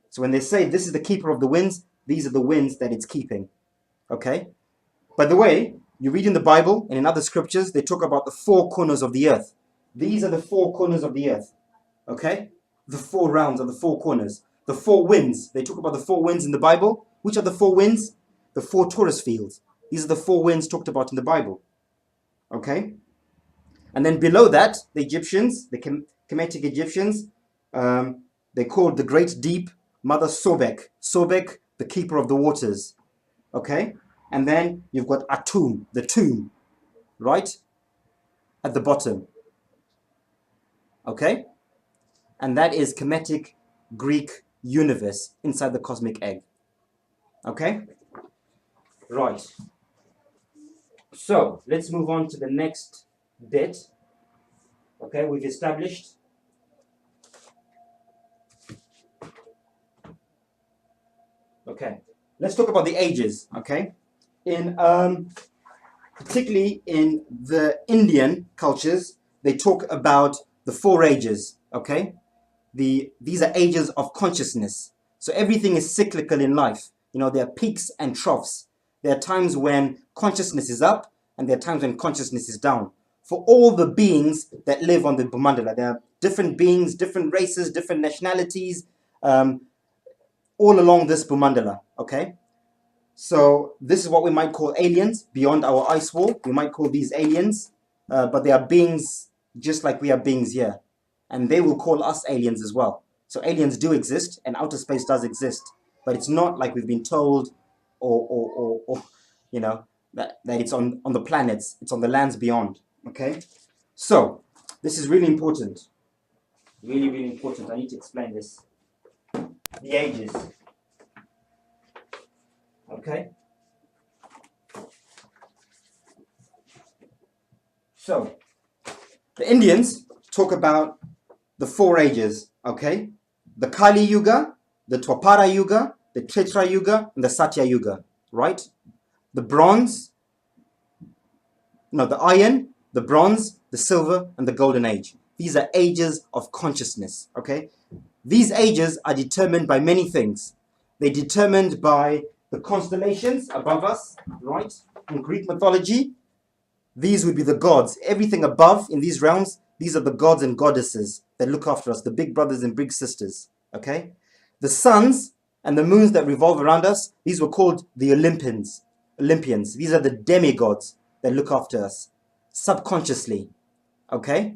So when they say this is the keeper of the winds, these are the winds that it's keeping, okay? By the way, you read in the Bible and in other scriptures, they talk about the four corners of the earth. These are the four corners of the earth, okay? The four rounds are the four corners. The four winds, they talk about the four winds in the Bible. Which are the four winds? The four Taurus fields. These are the four winds talked about in the Bible, okay? And then below that, the Egyptians, the Kemetic Egyptians, they called the great deep Mother Sobek. Sobek, the keeper of the waters, okay? And then you've got Atum, the tomb, right? At the bottom. Okay? And that is Kemetic Greek universe inside the cosmic egg. Okay? Right. So, let's move on to the next bit. Okay, we've established okay. Let's talk about the ages, okay? In particularly in the Indian cultures, they talk about the four ages, okay? These are ages of consciousness. So everything is cyclical in life. You know, there are peaks and troughs. There are times when consciousness is up and there are times when consciousness is down. For all the beings that live on the Bhumandala, there are different beings, different races, different nationalities, all along this Bhumandala, okay? So this is what we might call aliens beyond our ice wall. We might call these aliens, but they are beings just like we are beings here. And they will call us aliens as well. So aliens do exist and outer space does exist, but it's not like we've been told or you know, that it's on the planets, it's on the lands beyond, okay? So this is really important. Really, really important. I need to explain this. The ages. Okay? So, the Indians talk about the four ages, okay? The Kali Yuga, the Dwapara Yuga, the Treta Yuga, and the Satya Yuga, right? The bronze, no, the iron, the bronze, the silver, and the golden age. These are ages of consciousness, okay? These ages are determined by many things. They're determined by the constellations above us, right? In Greek mythology, these would be the gods. Everything above in these realms, these are the gods and goddesses that look after us, the big brothers and big sisters, okay? The suns and the moons that revolve around us, these were called the Olympians. These are the demigods that look after us. subconsciously, okay?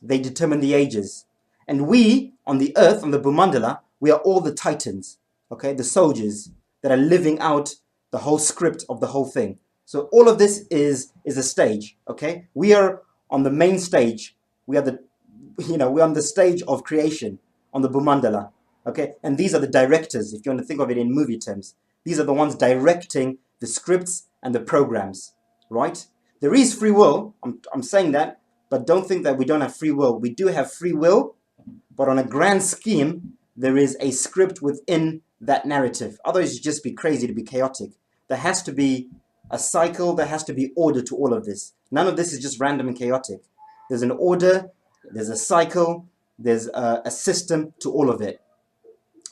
They determine the ages. And we, on the earth, on the Bhumandala, we are all the titans, okay? The soldiers that are living out the whole script of the whole thing. So all of this is a stage, okay? We are on the main stage. We are we're on the stage of creation, on the Bhumandala, okay? And these are the directors, if you want to think of it in movie terms. These are the ones directing the scripts and the programs, right? There is free will, I'm saying that, but don't think that we don't have free will. We do have free will, but on a grand scheme, there is a script within that narrative. Otherwise, you'd just be crazy to be chaotic. There has to be a cycle, there has to be order to all of this. None of this is just random and chaotic. There's an order, there's a cycle, there's a system to all of it.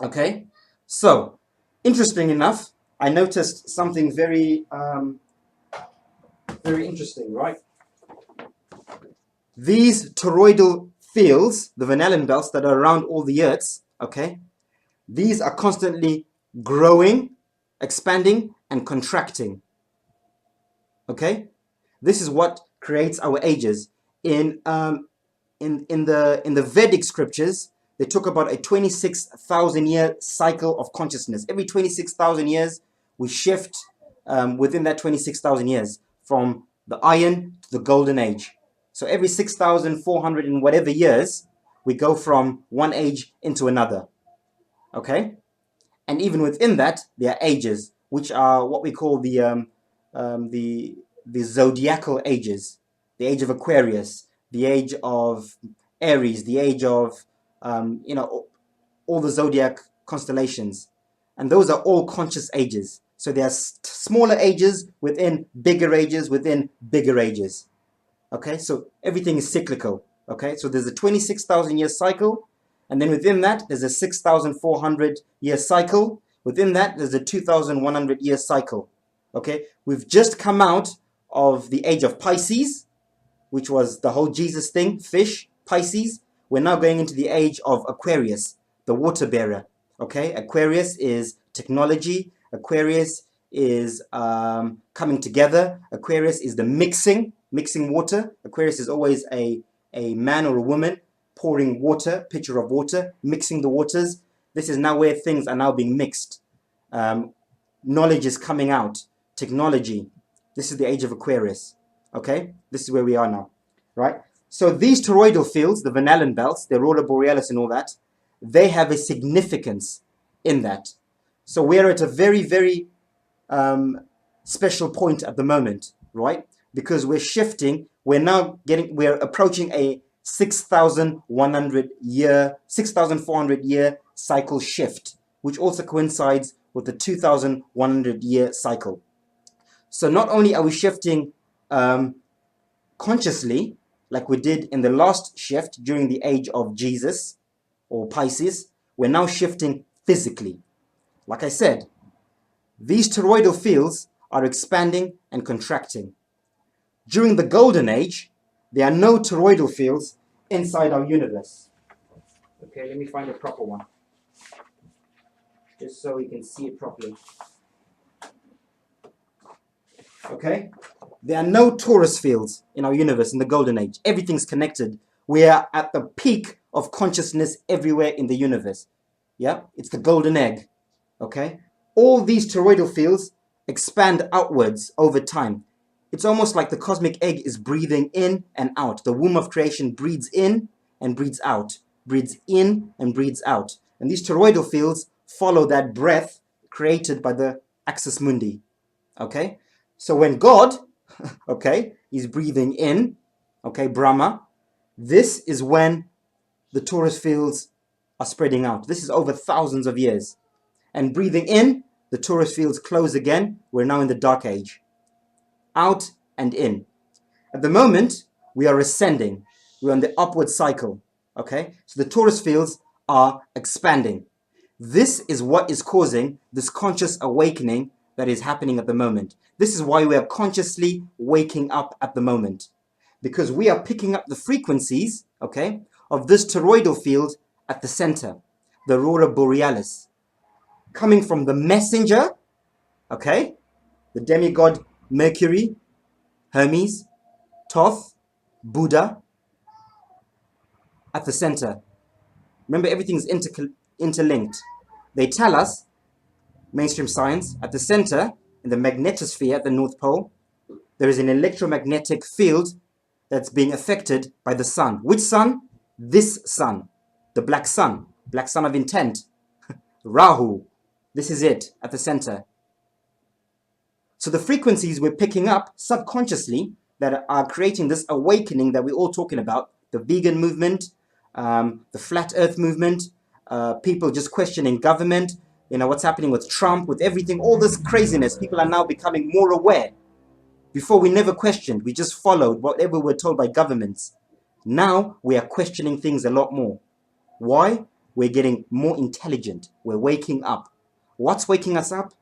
Okay? So, interesting enough, I noticed something very, very interesting, right? These toroidal fields, the Van Allen belts that are around all the Earths, okay, these are constantly growing, expanding, and contracting. Okay, this is what creates our ages. In the Vedic scriptures, they talk about a 26,000 year cycle of consciousness. Every 26,000 years, we shift within that 26,000 years from the Iron to the Golden Age. So every 6,400 and whatever years, we go from one age into another. Okay? And even within that, there are ages, which are what we call the zodiacal ages. The age of Aquarius, the age of Aries, the age of, all the zodiac constellations. And those are all conscious ages. So there are smaller ages within bigger ages within bigger ages. Okay, so everything is cyclical. Okay, so there's a 26,000 year cycle, and then within that, there's a 6,400 year cycle. Within that, there's a 2,100 year cycle. Okay, we've just come out of the age of Pisces, which was the whole Jesus thing, fish, Pisces. We're now going into the age of Aquarius, the water bearer. Okay, Aquarius is technology. Aquarius is coming together. Aquarius is the mixing water. Aquarius is always a man or a woman pouring water, pitcher of water, mixing the waters. This is now where things are now being mixed. Knowledge is coming out. Technology. This is the age of Aquarius. Okay? This is where we are now. Right? So these toroidal fields, the Van Allen belts, the aurora borealis and all that, they have a significance in that. So we're at a very, very special point at the moment, right? Because we're shifting, we're approaching a 6,400 year cycle shift, which also coincides with the 2,100 year cycle. So not only are we shifting consciously, like we did in the last shift during the age of Jesus or Pisces, we're now shifting physically. Like I said, these toroidal fields are expanding and contracting. During the Golden Age, there are no toroidal fields inside our universe. Okay, let me find a proper one, just so we can see it properly. Okay, there are no torus fields in our universe in the Golden Age. Everything's connected. We are at the peak of consciousness everywhere in the universe. Yeah, it's the golden egg. Okay, all these toroidal fields expand outwards over time. It's almost like the cosmic egg is breathing in and out. The womb of creation breathes in and breathes out, breathes in and breathes out. And these toroidal fields follow that breath created by the axis mundi. Okay, so when God, okay, is breathing in, okay, Brahma, this is when the torus fields are spreading out. This is over thousands of years. And breathing in, the torus fields close again. We're now in the dark age. Out and in. At the moment, we are ascending. We're on the upward cycle. Okay? So the torus fields are expanding. This is what is causing this conscious awakening that is happening at the moment. This is why we are consciously waking up at the moment. Because we are picking up the frequencies, okay, of this toroidal field at the center, the aurora borealis, coming from the messenger, okay, the demigod Mercury, Hermes, Thoth, Buddha at the center. Remember, everything's interlinked. They tell us, mainstream science, at the center, in the magnetosphere at the North Pole, there is an electromagnetic field that's being affected by the sun. Which sun? This sun, the black sun of intent, Rahu. This is it at the center. So the frequencies we're picking up subconsciously that are creating this awakening that we're all talking about, the vegan movement, the flat earth movement, people just questioning government, what's happening with Trump, with everything, all this craziness. People are now becoming more aware. Before, we never questioned. We just followed whatever we're told by governments. Now we are questioning things a lot more. Why? We're getting more intelligent. We're waking up. What's waking us up?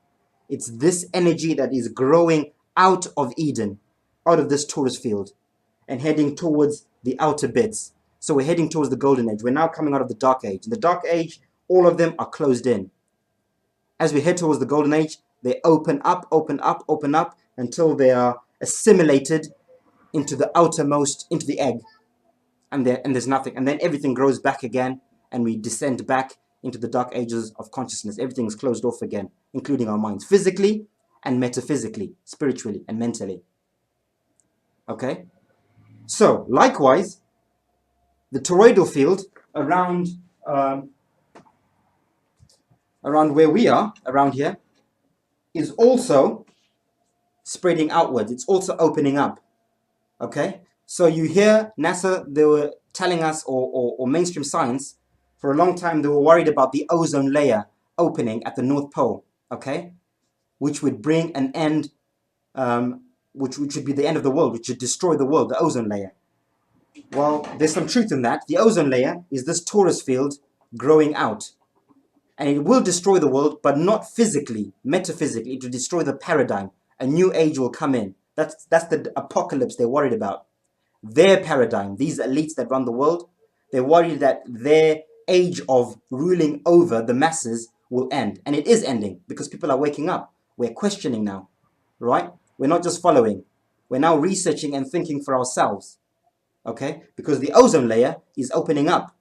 It's this energy that is growing out of Eden, out of this Taurus field, and heading towards the outer bits. So we're heading towards the golden age. We're now coming out of the dark age. In the dark age, all of them are closed in. As we head towards the golden age, they open up until they are assimilated into the outermost, into the egg. And there's nothing. And then everything grows back again, and we descend back into the dark ages of consciousness. Everything's closed off again, including our minds, physically and metaphysically, spiritually and mentally. Okay? So, likewise, the toroidal field around where we are, around here, is also spreading outwards. It's also opening up. Okay? So you hear NASA, they were telling us, or mainstream science, for a long time they were worried about the ozone layer opening at the North Pole, okay? Which would bring an end, which would be the end of the world, which would destroy the world, the ozone layer. Well, there's some truth in that. The ozone layer is this Taurus field growing out. And it will destroy the world, but not physically, metaphysically. It will destroy the paradigm. A new age will come in. That's the apocalypse they're worried about. Their paradigm, these elites that run the world, they're worried that their age of ruling over the masses will end. And it is ending because people are waking up. We're questioning now, right? We're not just following. We're now researching and thinking for ourselves, okay? Because the ozone layer is opening up,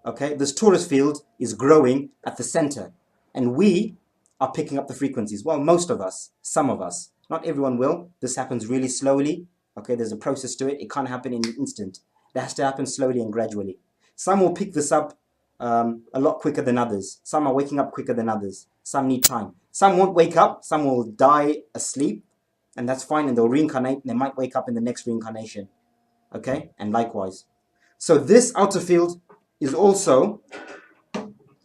okay? This Taurus field is growing at the center. And we are picking up the frequencies. Well, most of us, some of us. Not everyone will. This happens really slowly. Okay, there's a process to it. It can't happen in an instant. It has to happen slowly and gradually. Some will pick this up a lot quicker than others. Some are waking up quicker than others. Some need time. Some won't wake up. Some will die asleep. And that's fine. And they'll reincarnate. And they might wake up in the next reincarnation. Okay, and likewise. So this outer field is also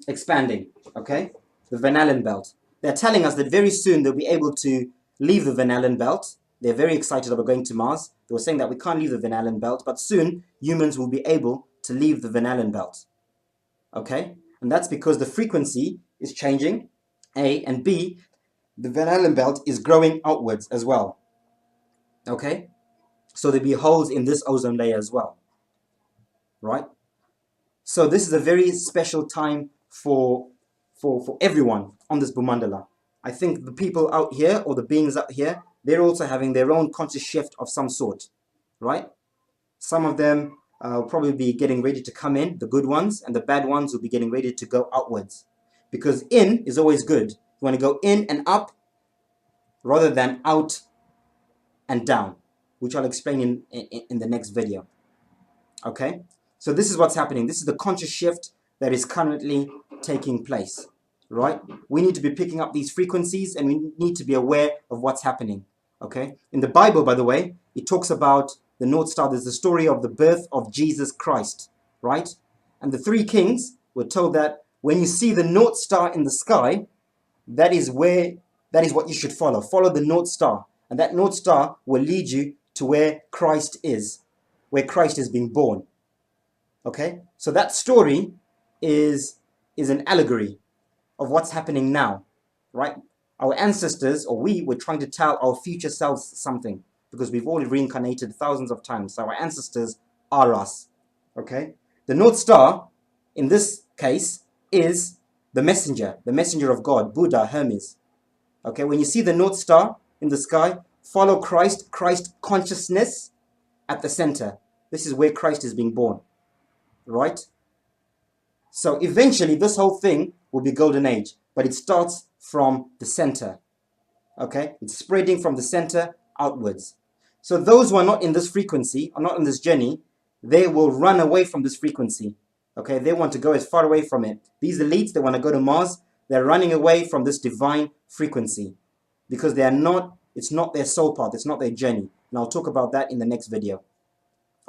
expanding. Okay, the Van Allen belt. They're telling us that very soon they'll be able to leave the Van Allen belt. They're very excited about going to Mars. They were saying that we can't leave the Van Allen belt, but soon humans will be able to leave the Van Allen belt. Okay? And that's because the frequency is changing, A, and B, the Van Allen belt is growing outwards as well. Okay? So there'll be holes in this ozone layer as well. Right? So this is a very special time for everyone on this Bhumandala. I think the people out here, or the beings out here, they're also having their own conscious shift of some sort, right? Some of them will probably be getting ready to come in, the good ones, and the bad ones will be getting ready to go outwards. Because in is always good. You want to go in and up rather than out and down, which I'll explain in the next video. Okay? So this is what's happening. This is the conscious shift that is currently taking place, right? We need to be picking up these frequencies and we need to be aware of what's happening. Okay, in the Bible, by the way, it talks about the North Star. There's the story of the birth of Jesus Christ, right? And the three kings were told that when you see the North Star in the sky, that is what you should follow. Follow the North Star. And that North Star will lead you to where Christ is being born. Okay, so that story is an allegory of what's happening now, right? Our ancestors, or we, were trying to tell our future selves something because we've all reincarnated thousands of times. So our ancestors are us, okay? The North Star, in this case, is the messenger of God, Buddha, Hermes. Okay, when you see the North Star in the sky, follow Christ consciousness, at the center. This is where Christ is being born, right? So eventually this whole thing will be golden age, but it starts from the center, okay? It's spreading from the center outwards. So those who are not in this frequency, are not on this journey, they will run away from this frequency, okay? They want to go as far away from it. These elites, they want to go to Mars. They're running away from this divine frequency because they are not, it's not their soul path, it's not their journey. And I'll talk about that in the next video,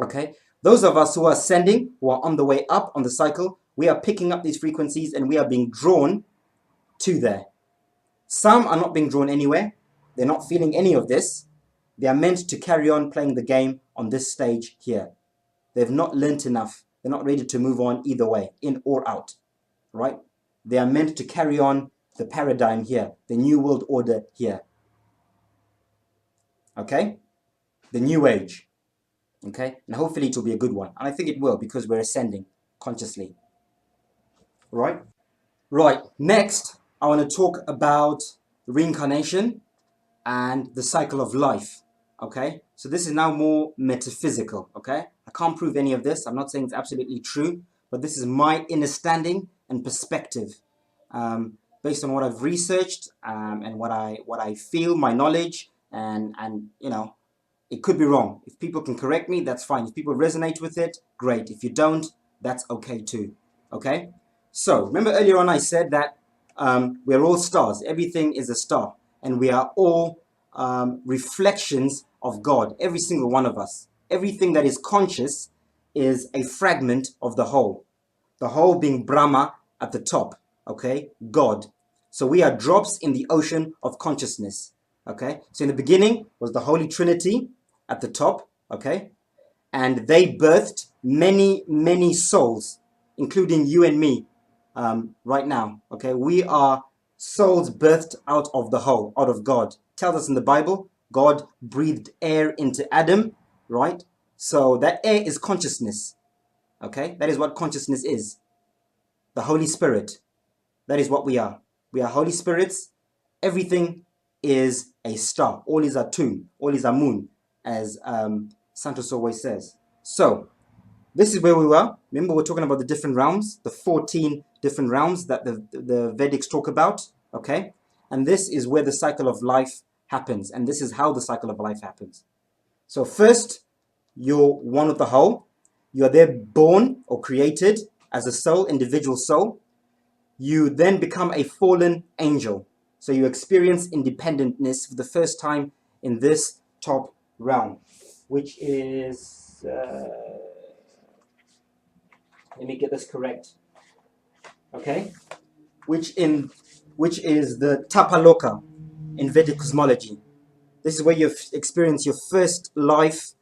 okay? Those of us who are ascending, who are on the way up on the cycle, we are picking up these frequencies and we are being drawn to there. Some are not being drawn anywhere. They're not feeling any of this. They are meant to carry on playing the game on this stage here. They've not learnt enough. They're not ready to move on either way, in or out, right? They are meant to carry on the paradigm here, the new world order here. Okay? The new age. Okay? And hopefully it will be a good one. And I think it will because we're ascending consciously. Right? Right. Next, I want to talk about reincarnation and the cycle of life. Okay? So this is now more metaphysical. Okay? I can't prove any of this. I'm not saying it's absolutely true, but this is my understanding and perspective based on what I've researched and what I feel, my knowledge, and you know, it could be wrong. If people can correct me, that's fine. If people resonate with it, great. If you don't, that's okay too. Okay? So, remember earlier on I said that we're all stars. Everything is a star. And we are all reflections of God. Every single one of us. Everything that is conscious is a fragment of the whole. The whole being Brahma at the top. Okay? God. So we are drops in the ocean of consciousness. Okay? So in the beginning was the Holy Trinity at the top. Okay? And they birthed many, many souls, including you and me. Right now, okay, we are souls birthed out of the whole, out of God. Tells us in the Bible, God breathed air into Adam, right? So that air is consciousness, okay? That is what consciousness is. The Holy Spirit, that is what we are. We are Holy Spirits. Everything is a star. All is a tune. All is a moon, as Santos always says. So, this is where we were. Remember, we're talking about the different realms, the 14 different realms that the Vedics talk about, okay? And this is where the cycle of life happens, and this is how the cycle of life happens. So first, you're one with the whole. You are there born or created as a soul, individual soul. You then become a fallen angel. So you experience independentness for the first time in this top realm, which is... let me get this correct. Okay? Which is the Tapaloka in Vedic cosmology. This is where you experience your first life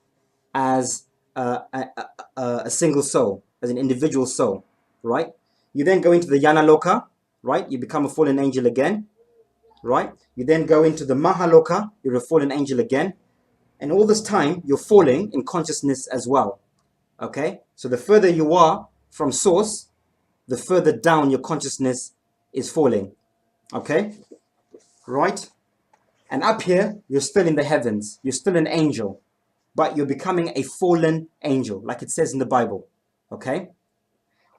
as a single soul, as an individual soul, right? You then go into the Yanaloka, right? You become a fallen angel again, right? You then go into the Mahaloka, you're a fallen angel again. And all this time, you're falling in consciousness as well, okay? So the further you are from source, the further down your consciousness is falling. Okay? Right? And up here, you're still in the heavens. You're still an angel. But you're becoming a fallen angel, like it says in the Bible. Okay?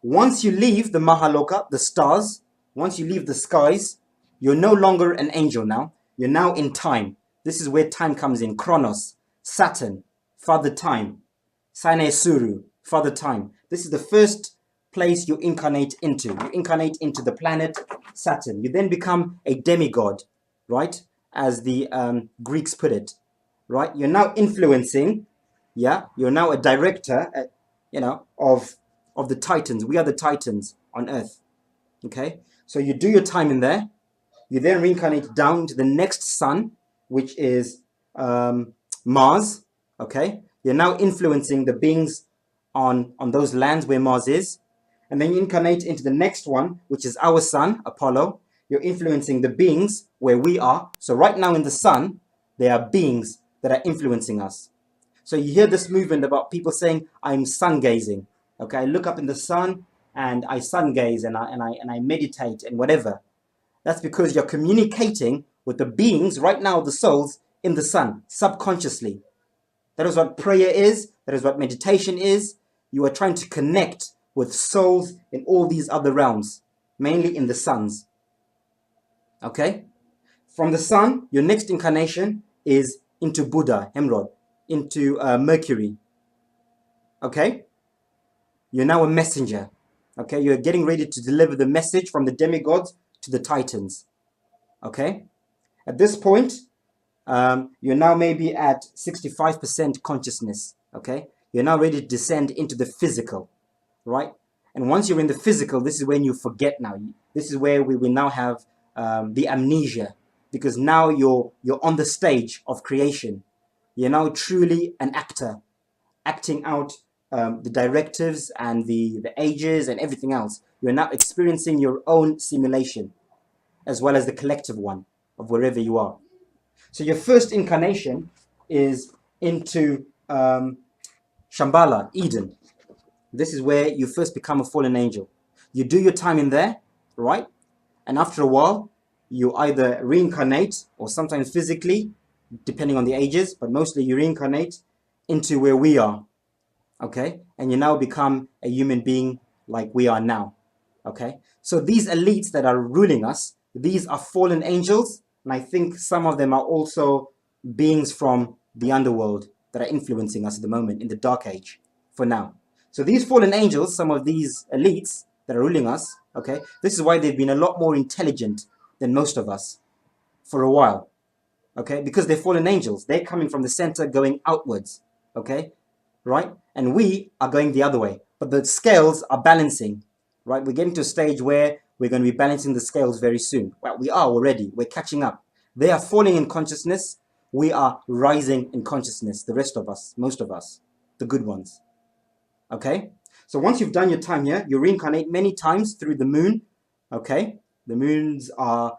Once you leave the Mahaloka, the stars, once you leave the skies, you're no longer an angel now. You're now in time. This is where time comes in. Chronos, Saturn, Father Time, Sine Suru, Father Time. This is the first place you incarnate into. You incarnate into the planet Saturn. You then become a demigod, right? As the Greeks put it, right? You're now influencing, yeah? You're now a director, you know, of the Titans. We are the Titans on Earth, okay? So you do your time in there. You then reincarnate down to the next sun, which is Mars, okay? You're now influencing the beings on those lands where Mars is. And then you incarnate into the next one, which is our sun, Apollo. You're influencing the beings where we are. So right now in the sun, there are beings that are influencing us. So you hear this movement about people saying, I'm sun gazing. Okay, I look up in the sun and I sun gaze and I meditate and whatever. That's because you're communicating with the beings right now, the souls in the sun, subconsciously. That is what prayer is. That is what meditation is. You are trying to connect with souls in all these other realms, mainly in the suns. Okay? From the sun, your next incarnation is into Buddha, Hemrod, into Mercury. Okay? You're now a messenger. Okay? You're getting ready to deliver the message from the demigods to the titans. Okay? At this point, you're now maybe at 65% consciousness. Okay? You're now ready to descend into the physical, right? And once you're in the physical, this is when you forget now. This is where we will now have the amnesia, because now you're on the stage of creation. You're now truly an actor, acting out the directives and the ages and everything else. You're now experiencing your own simulation, as well as the collective one of wherever you are. So your first incarnation is into Shambhala, Eden. This is where you first become a fallen angel. You do your time in there, right? And after a while, you either reincarnate or sometimes physically, depending on the ages, but mostly you reincarnate into where we are, okay? And you now become a human being like we are now, okay? So these elites that are ruling us, these are fallen angels, and I think some of them are also beings from the underworld that are influencing us at the moment in the dark age for now. So these fallen angels, some of these elites that are ruling us, okay, this is why they've been a lot more intelligent than most of us for a while, okay, because they're fallen angels. They're coming from the center going outwards, okay, right? And we are going the other way, but the scales are balancing, right? We're getting to a stage where we're going to be balancing the scales very soon. Well, we are already. We're catching up. They are falling in consciousness. We are rising in consciousness, the rest of us, most of us, the good ones. Okay, so once you've done your time here, you reincarnate many times through the moon. Okay, the moons are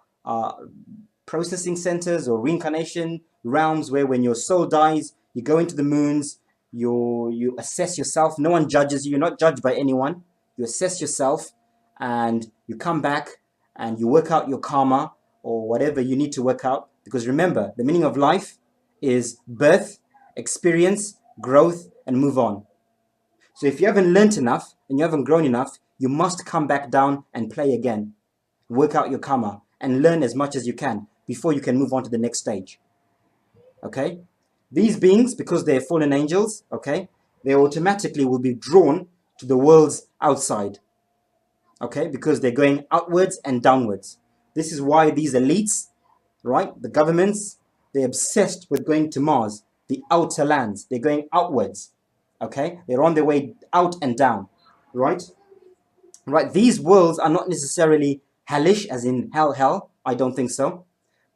processing centers or reincarnation realms where when your soul dies, you go into the moons, you assess yourself. No one judges you. You're not judged by anyone. You assess yourself and you come back and you work out your karma or whatever you need to work out. Because remember, the meaning of life is birth, experience, growth, and move on. So if you haven't learnt enough and you haven't grown enough, you must come back down and play again. Work out your karma and learn as much as you can before you can move on to the next stage. Okay? These beings, because they're fallen angels, okay, they automatically will be drawn to the worlds outside. Okay? Because they're going outwards and downwards. This is why these elites, right, the governments, they're obsessed with going to Mars, the outer lands. They're going outwards. Okay, they're on their way out and down, right? Right. These worlds are not necessarily hellish, as in hell. I don't think so,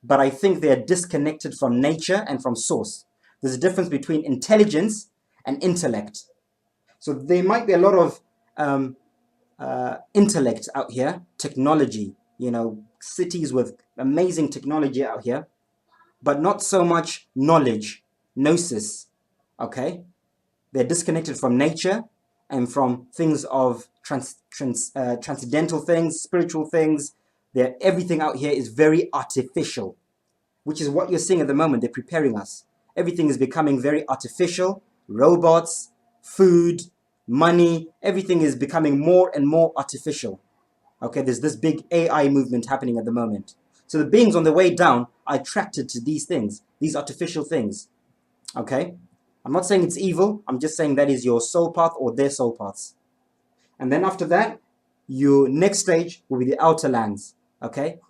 but I think they are disconnected from nature and from source. There's a difference between intelligence and intellect. So there might be a lot of intellect out here, technology. You know, cities with amazing technology out here, but not so much knowledge, gnosis. Okay. They're disconnected from nature and from things of transcendental things, spiritual things. Everything out here is very artificial, which is what you're seeing at the moment. They're preparing us. Everything is becoming very artificial. Robots, food, money, everything is becoming more and more artificial. Okay, there's this big AI movement happening at the moment. So the beings on the way down are attracted to these things, these artificial things. Okay? I'm not saying it's evil. I'm just saying that is your soul path or their soul paths. And then after that, your next stage will be the outer lands. Okay?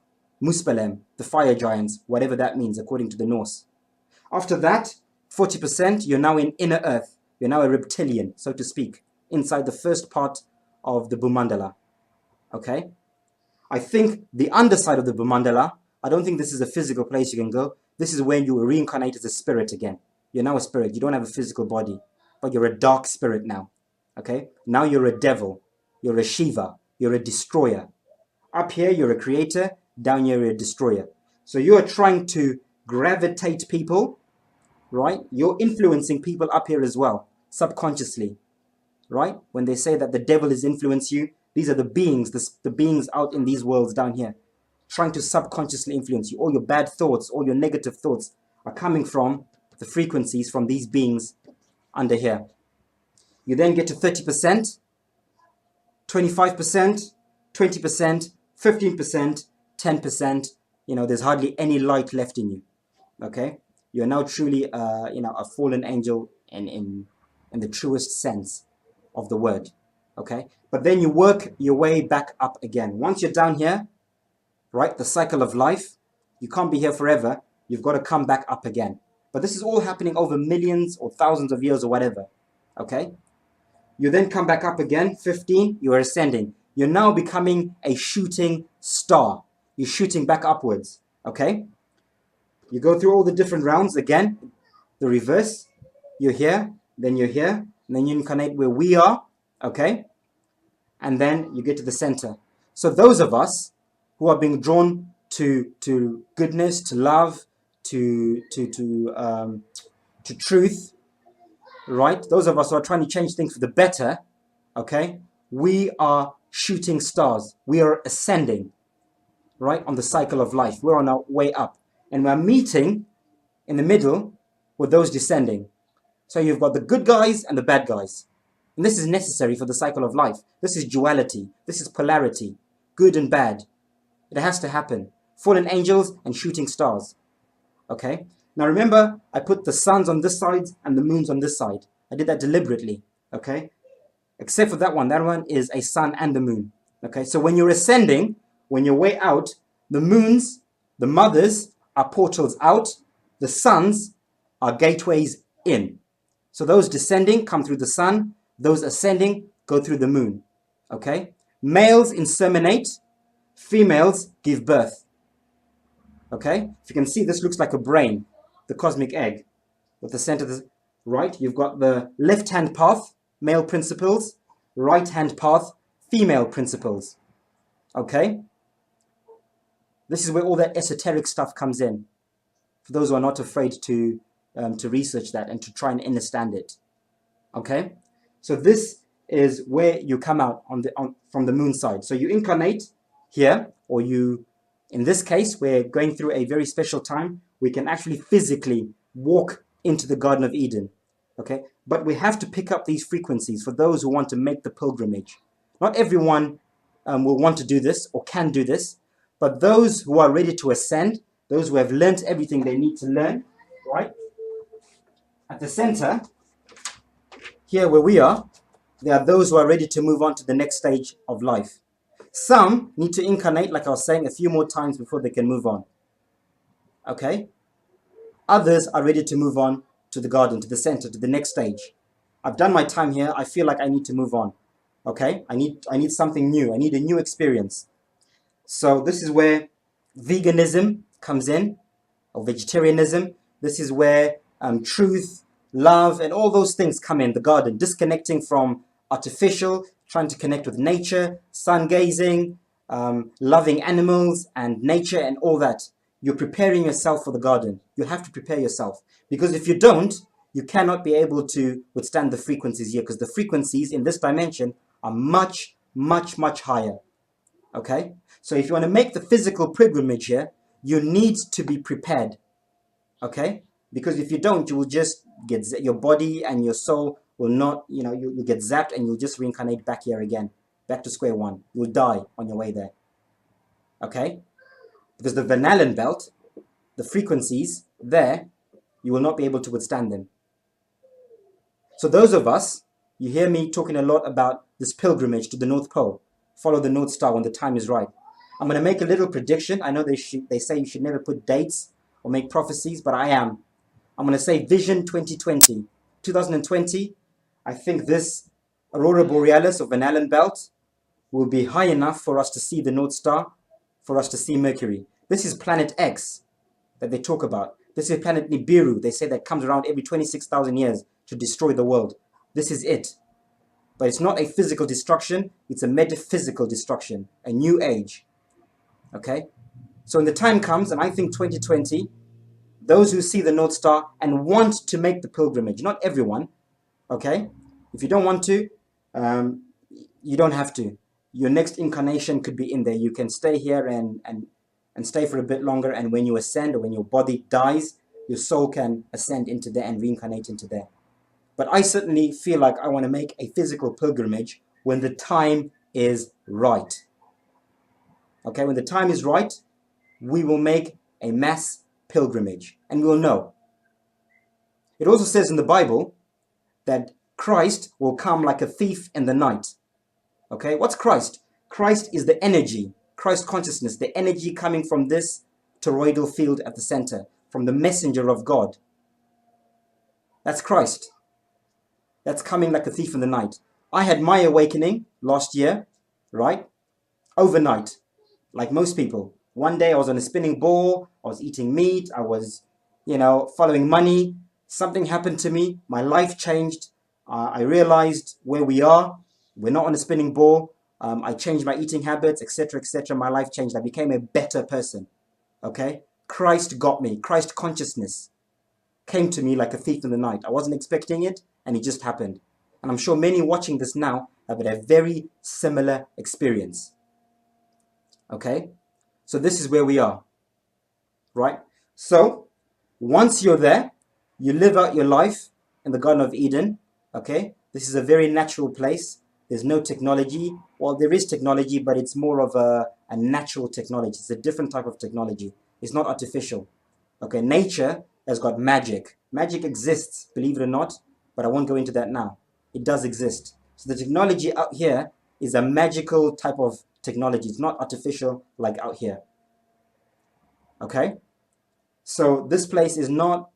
Muspelem, the fire giants, whatever that means according to the Norse. After that, 40%, you're now in inner earth. You're now a reptilian, so to speak, inside the first part of the Bhumandala. Okay? I think the underside of the Bhumandala, I don't think this is a physical place you can go. This is when you reincarnate as a spirit again. You're now a spirit. You don't have a physical body, but you're a dark spirit now. Okay? Now you're a devil. You're a Shiva. You're a destroyer. Up here, you're a creator. Down here, you're a destroyer. So you're trying to gravitate people, right? You're influencing people up here as well, subconsciously, right? When they say that the devil has influenced you, these are the beings, the beings out in these worlds down here, trying to subconsciously influence you. All your bad thoughts, all your negative thoughts are coming from the frequencies from these beings under here. You then get to 30%, 25%, 20%, 15%, 10%. There's hardly any light left in you. Okay, you're now truly, a fallen angel in the truest sense of the word. Okay, but then you work your way back up again. Once you're down here, right, the cycle of life, you can't be here forever. You've got to come back up again. But this is all happening over millions or thousands of years or whatever. Okay, you then come back up again. 15, you are ascending. You're now becoming a shooting star. You're shooting back upwards. Okay, you go through all the different rounds again. The reverse, you're here, then you're here, and then you incarnate where we are. Okay, and then you get to the center. So those of us who are being drawn to goodness, to love, to truth, right? Those of us who are trying to change things for the better, okay? We are shooting stars. We are ascending, right, on the cycle of life. We're on our way up. And we're meeting in the middle with those descending. So you've got the good guys and the bad guys. And this is necessary for the cycle of life. This is duality. This is polarity. Good and bad. It has to happen. Fallen angels and shooting stars. Okay? Now remember, I put the suns on this side and the moons on this side. I did that deliberately. Okay? Except for that one is a sun and a moon. Okay? So when you're ascending, when you're way out, the moons, the mothers, are portals out. The suns are gateways in. So those descending come through the sun. Those ascending go through the moon. Okay? Males inseminate. Females give birth. Okay? If you can see, this looks like a brain, the cosmic egg, with the center, right? You've got the left-hand path, male principles, right-hand path, female principles. Okay? This is where all that esoteric stuff comes in. For those who are not afraid to research that and to try and understand it. Okay? So this is where you come out from the moon side. So you incarnate here, or in this case, we're going through a very special time. We can actually physically walk into the Garden of Eden. Okay? But we have to pick up these frequencies for those who want to make the pilgrimage. Not everyone will want to do this or can do this, but those who are ready to ascend, those who have learnt everything they need to learn, right? At the center, here where we are, there are those who are ready to move on to the next stage of life. Some need to incarnate, like I was saying, a few more times before they can move on. Okay? Others are ready to move on to the garden, to the center, to the next stage. I've done my time here. I feel like I need to move on. Okay? I need something new. I need a new experience. So this is where veganism comes in, or vegetarianism. This is where truth, love, and all those things come in the garden. Disconnecting from artificial, trying to connect with nature, sun gazing, loving animals and nature and all that. You're preparing yourself for the garden. You have to prepare yourself. Because if you don't, you cannot be able to withstand the frequencies here, because the frequencies in this dimension are much, much, much higher. Okay? So if you want to make the physical pilgrimage here, you need to be prepared. Okay? Because if you don't, you will just get, your body and your soul will not, you'll get zapped and you'll just reincarnate back here again, back to square one. You'll die on your way there. Okay? Because the Van Allen belt, the frequencies there, you will not be able to withstand them. So those of us, you hear me talking a lot about this pilgrimage to the North Pole. Follow the North Star when the time is right. I'm going to make a little prediction. I know they say you should never put dates or make prophecies, but I am. I'm going to say Vision 2020. 2020, I think this Aurora Borealis or Van Allen belt will be high enough for us to see the North Star, for us to see Mercury. This is Planet X that they talk about. This is planet Nibiru. They say that comes around every 26,000 years to destroy the world. This is it. But it's not a physical destruction. It's a metaphysical destruction, a new age. Okay? So when the time comes, and I think 2020, those who see the North Star and want to make the pilgrimage, not everyone, okay? If you don't want to, you don't have to. Your next incarnation could be in there. You can stay here and stay for a bit longer, and when you ascend or when your body dies, your soul can ascend into there and reincarnate into there. But I certainly feel like I want to make a physical pilgrimage when the time is right. Okay, when the time is right, we will make a mass pilgrimage and we'll know. It also says in the Bible that Christ will come like a thief in the night. Okay, what's Christ? Christ is the energy, Christ consciousness, the energy coming from this toroidal field at the center, from the messenger of God. That's Christ. That's coming like a thief in the night. I had my awakening last year, right? Overnight, like most people. One day I was on a spinning ball, I was eating meat, I was, following money. Something happened to me, my life changed. I realized where we are. We're not on a spinning ball. I changed my eating habits, etc., etc. My life changed. I became a better person. Okay? Christ got me. Christ consciousness came to me like a thief in the night. I wasn't expecting it, and it just happened. And I'm sure many watching this now have had a very similar experience. Okay? So this is where we are. Right? So, once you're there, you live out your life in the Garden of Eden. Okay? This is a very natural place. There's no technology. Well, there is technology, but it's more of a natural technology. It's a different type of technology. It's not artificial. Okay, nature has got magic. Magic exists, believe it or not, but I won't go into that now. It does exist. So the technology out here is a magical type of technology. It's not artificial like out here. Okay? So this place is not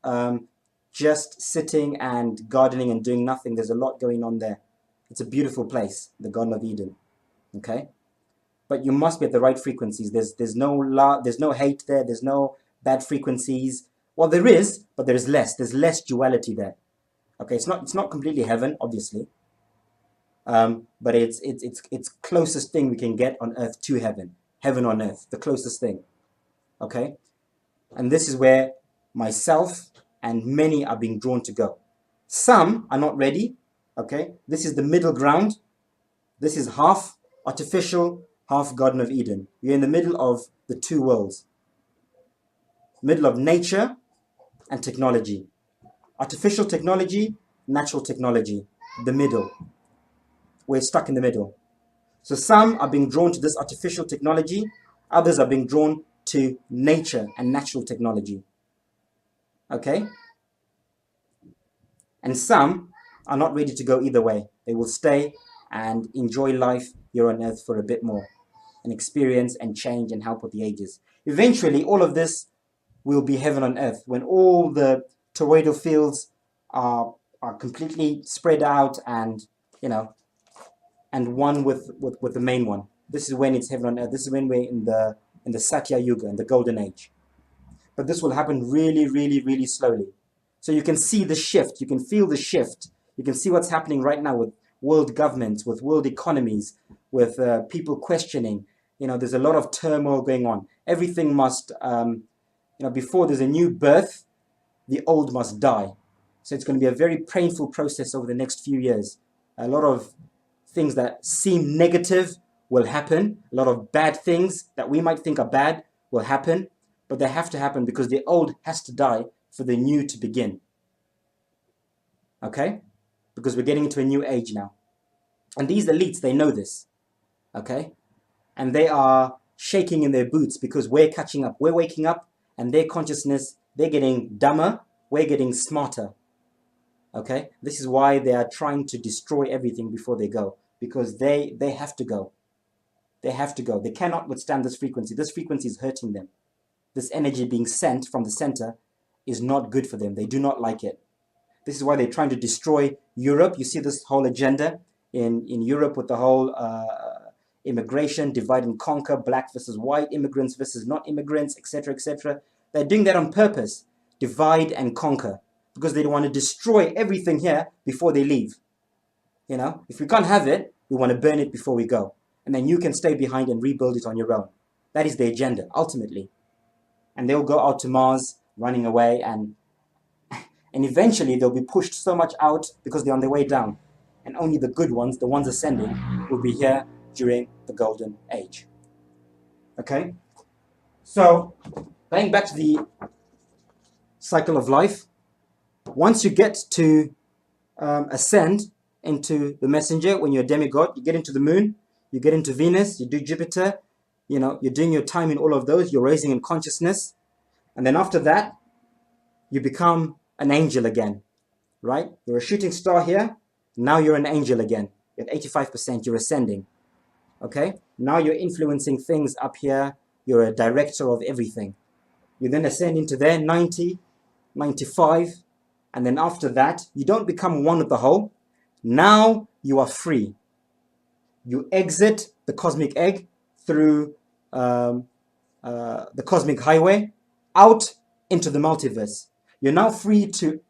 just sitting and gardening and doing nothing. There's a lot going on there. It's a beautiful place, the Garden of Eden. Okay? But you must be at the right frequencies. There's no hate there. There's no bad frequencies. Well, there is, but there is less. There's less duality there. Okay, it's not completely heaven, obviously, but it's closest thing we can get on earth to heaven. Heaven on earth, the closest thing. Okay, and this is where myself and many are being drawn to go. Some are not ready. Okay, this is the middle ground. This is half artificial, half Garden of Eden. You're in the middle of the two worlds. Middle of nature and technology. Artificial technology, natural technology. The middle. We're stuck in the middle. So some are being drawn to this artificial technology. Others are being drawn to nature and natural technology. Okay? And some are not ready to go either way. They will stay and enjoy life here on earth for a bit more and experience and change and help with the ages. Eventually, all of this will be heaven on earth when all the toroidal fields are completely spread out and, and one with the main one. This is when it's heaven on earth. This is when we're in the Satya Yuga, in the golden age. But this will happen really, really, really slowly. So you can see the shift. You can feel the shift. You can see what's happening right now with world governments, with world economies, with people questioning. There's a lot of turmoil going on. Everything must, before there's a new birth, the old must die. So it's going to be a very painful process over the next few years. A lot of things that seem negative will happen. A lot of bad things that we might think are bad will happen. But they have to happen because the old has to die for the new to begin. Okay? Because we're getting into a new age now. And these elites, they know this. Okay? And they are shaking in their boots because we're catching up. We're waking up and their consciousness, they're getting dumber. We're getting smarter. Okay? This is why they are trying to destroy everything before they go. Because they have to go. They have to go. They cannot withstand this frequency. This frequency is hurting them. This energy being sent from the center is not good for them. They do not like it. This is why they're trying to destroy Europe. You see this whole agenda in Europe with the whole immigration, divide and conquer, black versus white, immigrants versus not immigrants, etc., etc. They're doing that on purpose. Divide and conquer. Because they want to destroy everything here before they leave. If we can't have it, we want to burn it before we go. And then you can stay behind and rebuild it on your own. That is the agenda, ultimately. And they'll go out to Mars, running away, and eventually they'll be pushed so much out because they're on their way down. And only the good ones, the ones ascending, will be here during the golden age. Okay? So, going back to the cycle of life. Once you get to ascend into the messenger, when you're a demigod, you get into the moon, you get into Venus, you do Jupiter, you know, you're doing your time in all of those, you're raising in consciousness. And then after that, you become an angel again, right? You're a shooting star here. Now you're an angel again. At 85%, you're ascending. Okay? Now you're influencing things up here. You're a director of everything. You then ascend into there, 90, 95. And then after that, you don't become one with the whole. Now you are free. You exit the cosmic egg through the cosmic highway out into the multiverse. You're now free to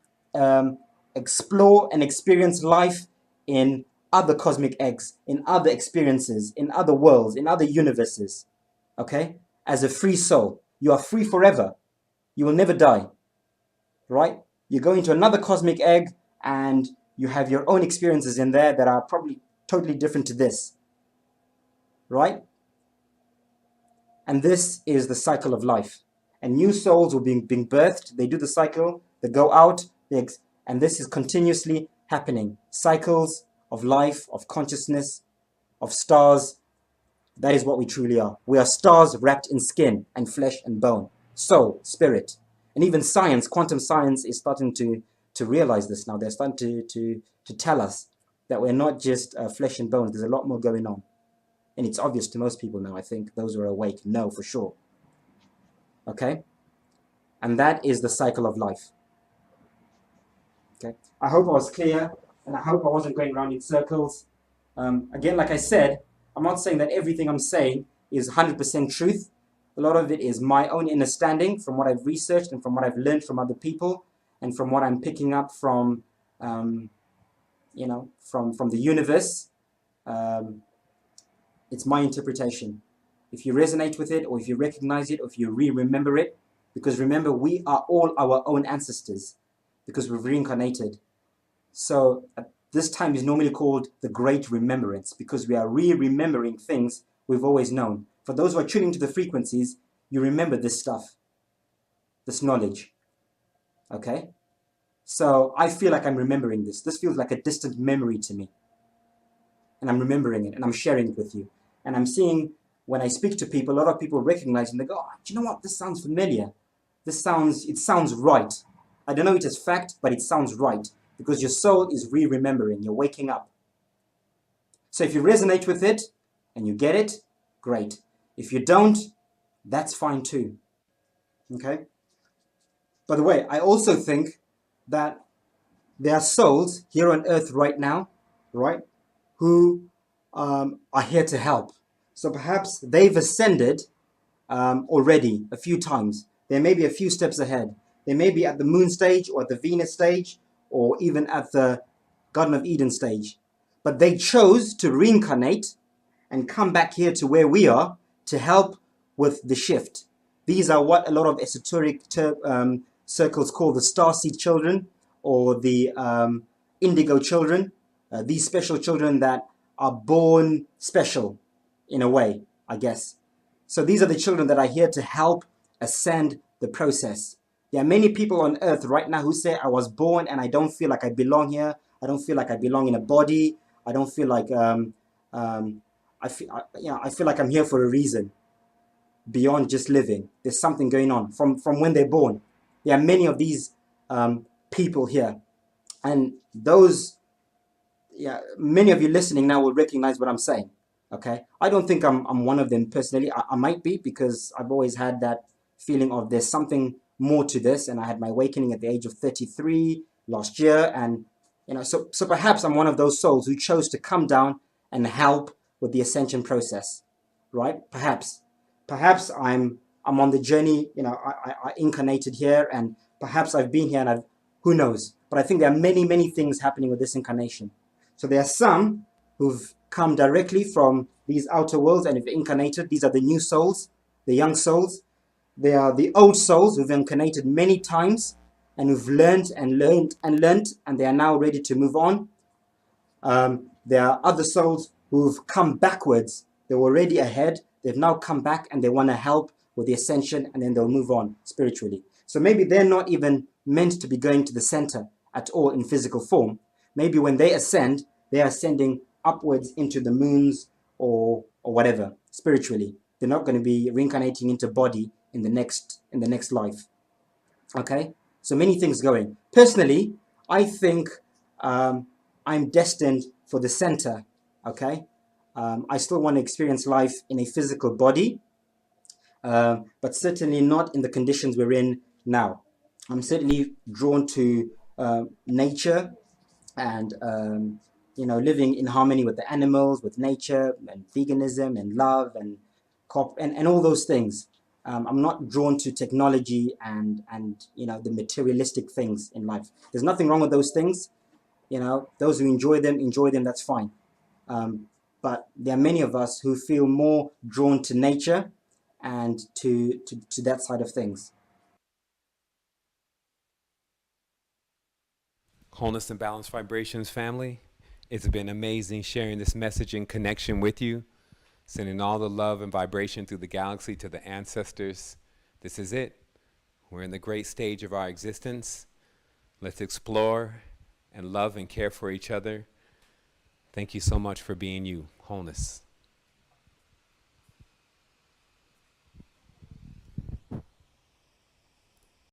explore and experience life in other cosmic eggs, in other experiences, in other worlds, in other universes. Okay? As a free soul, you are free forever. You will never die. Right? You go into another cosmic egg and you have your own experiences in there that are probably totally different to this. Right? And this is the cycle of life. And new souls will be being birthed. They do the cycle, they go out, and this is continuously happening. Cycles of life, of consciousness, of stars. That is what we truly are. We are stars wrapped in skin and flesh and bone, soul, spirit. And even science, quantum science, is starting to realize this now. They're starting to tell us that we're not just flesh and bones. There's a lot more going on. And it's obvious to most people now. I think those who are awake know for sure. Okay? And that is the cycle of life. Okay? I hope I was clear, and I hope I wasn't going around in circles. Again, like I said, I'm not saying that everything I'm saying is 100% truth. A lot of it is my own understanding from what I've researched and from what I've learned from other people and from what I'm picking up from, you know, from the universe. It's my interpretation. If you resonate with it, or if you recognize it, or if you remember it, because remember, we are all our own ancestors because we've reincarnated. So this time is normally called the Great Remembrance because we are remembering things we've always known. For those who are tuning to the frequencies, you remember this stuff, this knowledge. Okay? So I feel like I'm remembering this. This feels like a distant memory to me. And I'm remembering it and I'm sharing it with you. And I'm seeing when I speak to people, a lot of people recognize and they go, oh, do you know what? This sounds familiar. It sounds right. I don't know it as fact, but it sounds right because your soul is remembering. You're waking up. So if you resonate with it and you get it, great. If you don't, that's fine too. Okay? By the way, I also think that there are souls here on earth right now, right, who are here to help. So perhaps they've ascended already a few times. They may be a few steps ahead. They may be at the moon stage or at the Venus stage or even at the Garden of Eden stage. But they chose to reincarnate and come back here to where we are to help with the shift. These are what a lot of esoteric circles call the starseed children or the indigo children. These special children that are born special in a way, I guess. So these are the children that are here to help ascend the process. There are many people on earth right now who say, I was born and I don't feel like I belong here. I don't feel like I belong in a body. I don't feel like, I feel like I'm here for a reason beyond just living. There's something going on from when they're born. There are many of these people here. And those, many of you listening now will recognize what I'm saying. Okay, I don't think I'm one of them personally. I might be because I've always had that feeling of there's something more to this, and I had my awakening at the age of 33 last year, and so perhaps I'm one of those souls who chose to come down and help with the ascension process, right? Perhaps I'm on the journey. I incarnated here, and perhaps I've been here, and who knows? But I think there are many things happening with this incarnation. So there are some who've come directly from these outer worlds and have incarnated. These are the new souls, the young souls. They are the old souls who've incarnated many times and who've learned, and they are now ready to move on. There are other souls who've come backwards. They were already ahead. They've now come back and they want to help with the ascension, and then they'll move on spiritually. So maybe they're not even meant to be going to the center at all in physical form. Maybe when they ascend, they are ascending upwards into the moons or whatever spiritually. They're not going to be reincarnating into body in the next life. Okay, so many things going. Personally, I think I'm destined for the center. Okay, I still want to experience life in a physical body, but certainly not in the conditions we're in now. I'm certainly drawn to nature and living in harmony with the animals, with nature, and veganism and love and all those things. I'm not drawn to technology and the materialistic things in life. There's nothing wrong with those things. Those who enjoy them. That's fine. But there are many of us who feel more drawn to nature and to that side of things. Wholeness and Balanced Vibrations family, it's been amazing sharing this message in connection with you, sending all the love and vibration through the galaxy to the ancestors. This is it. We're in the great stage of our existence. Let's explore and love and care for each other. Thank you so much for being you. Wholeness.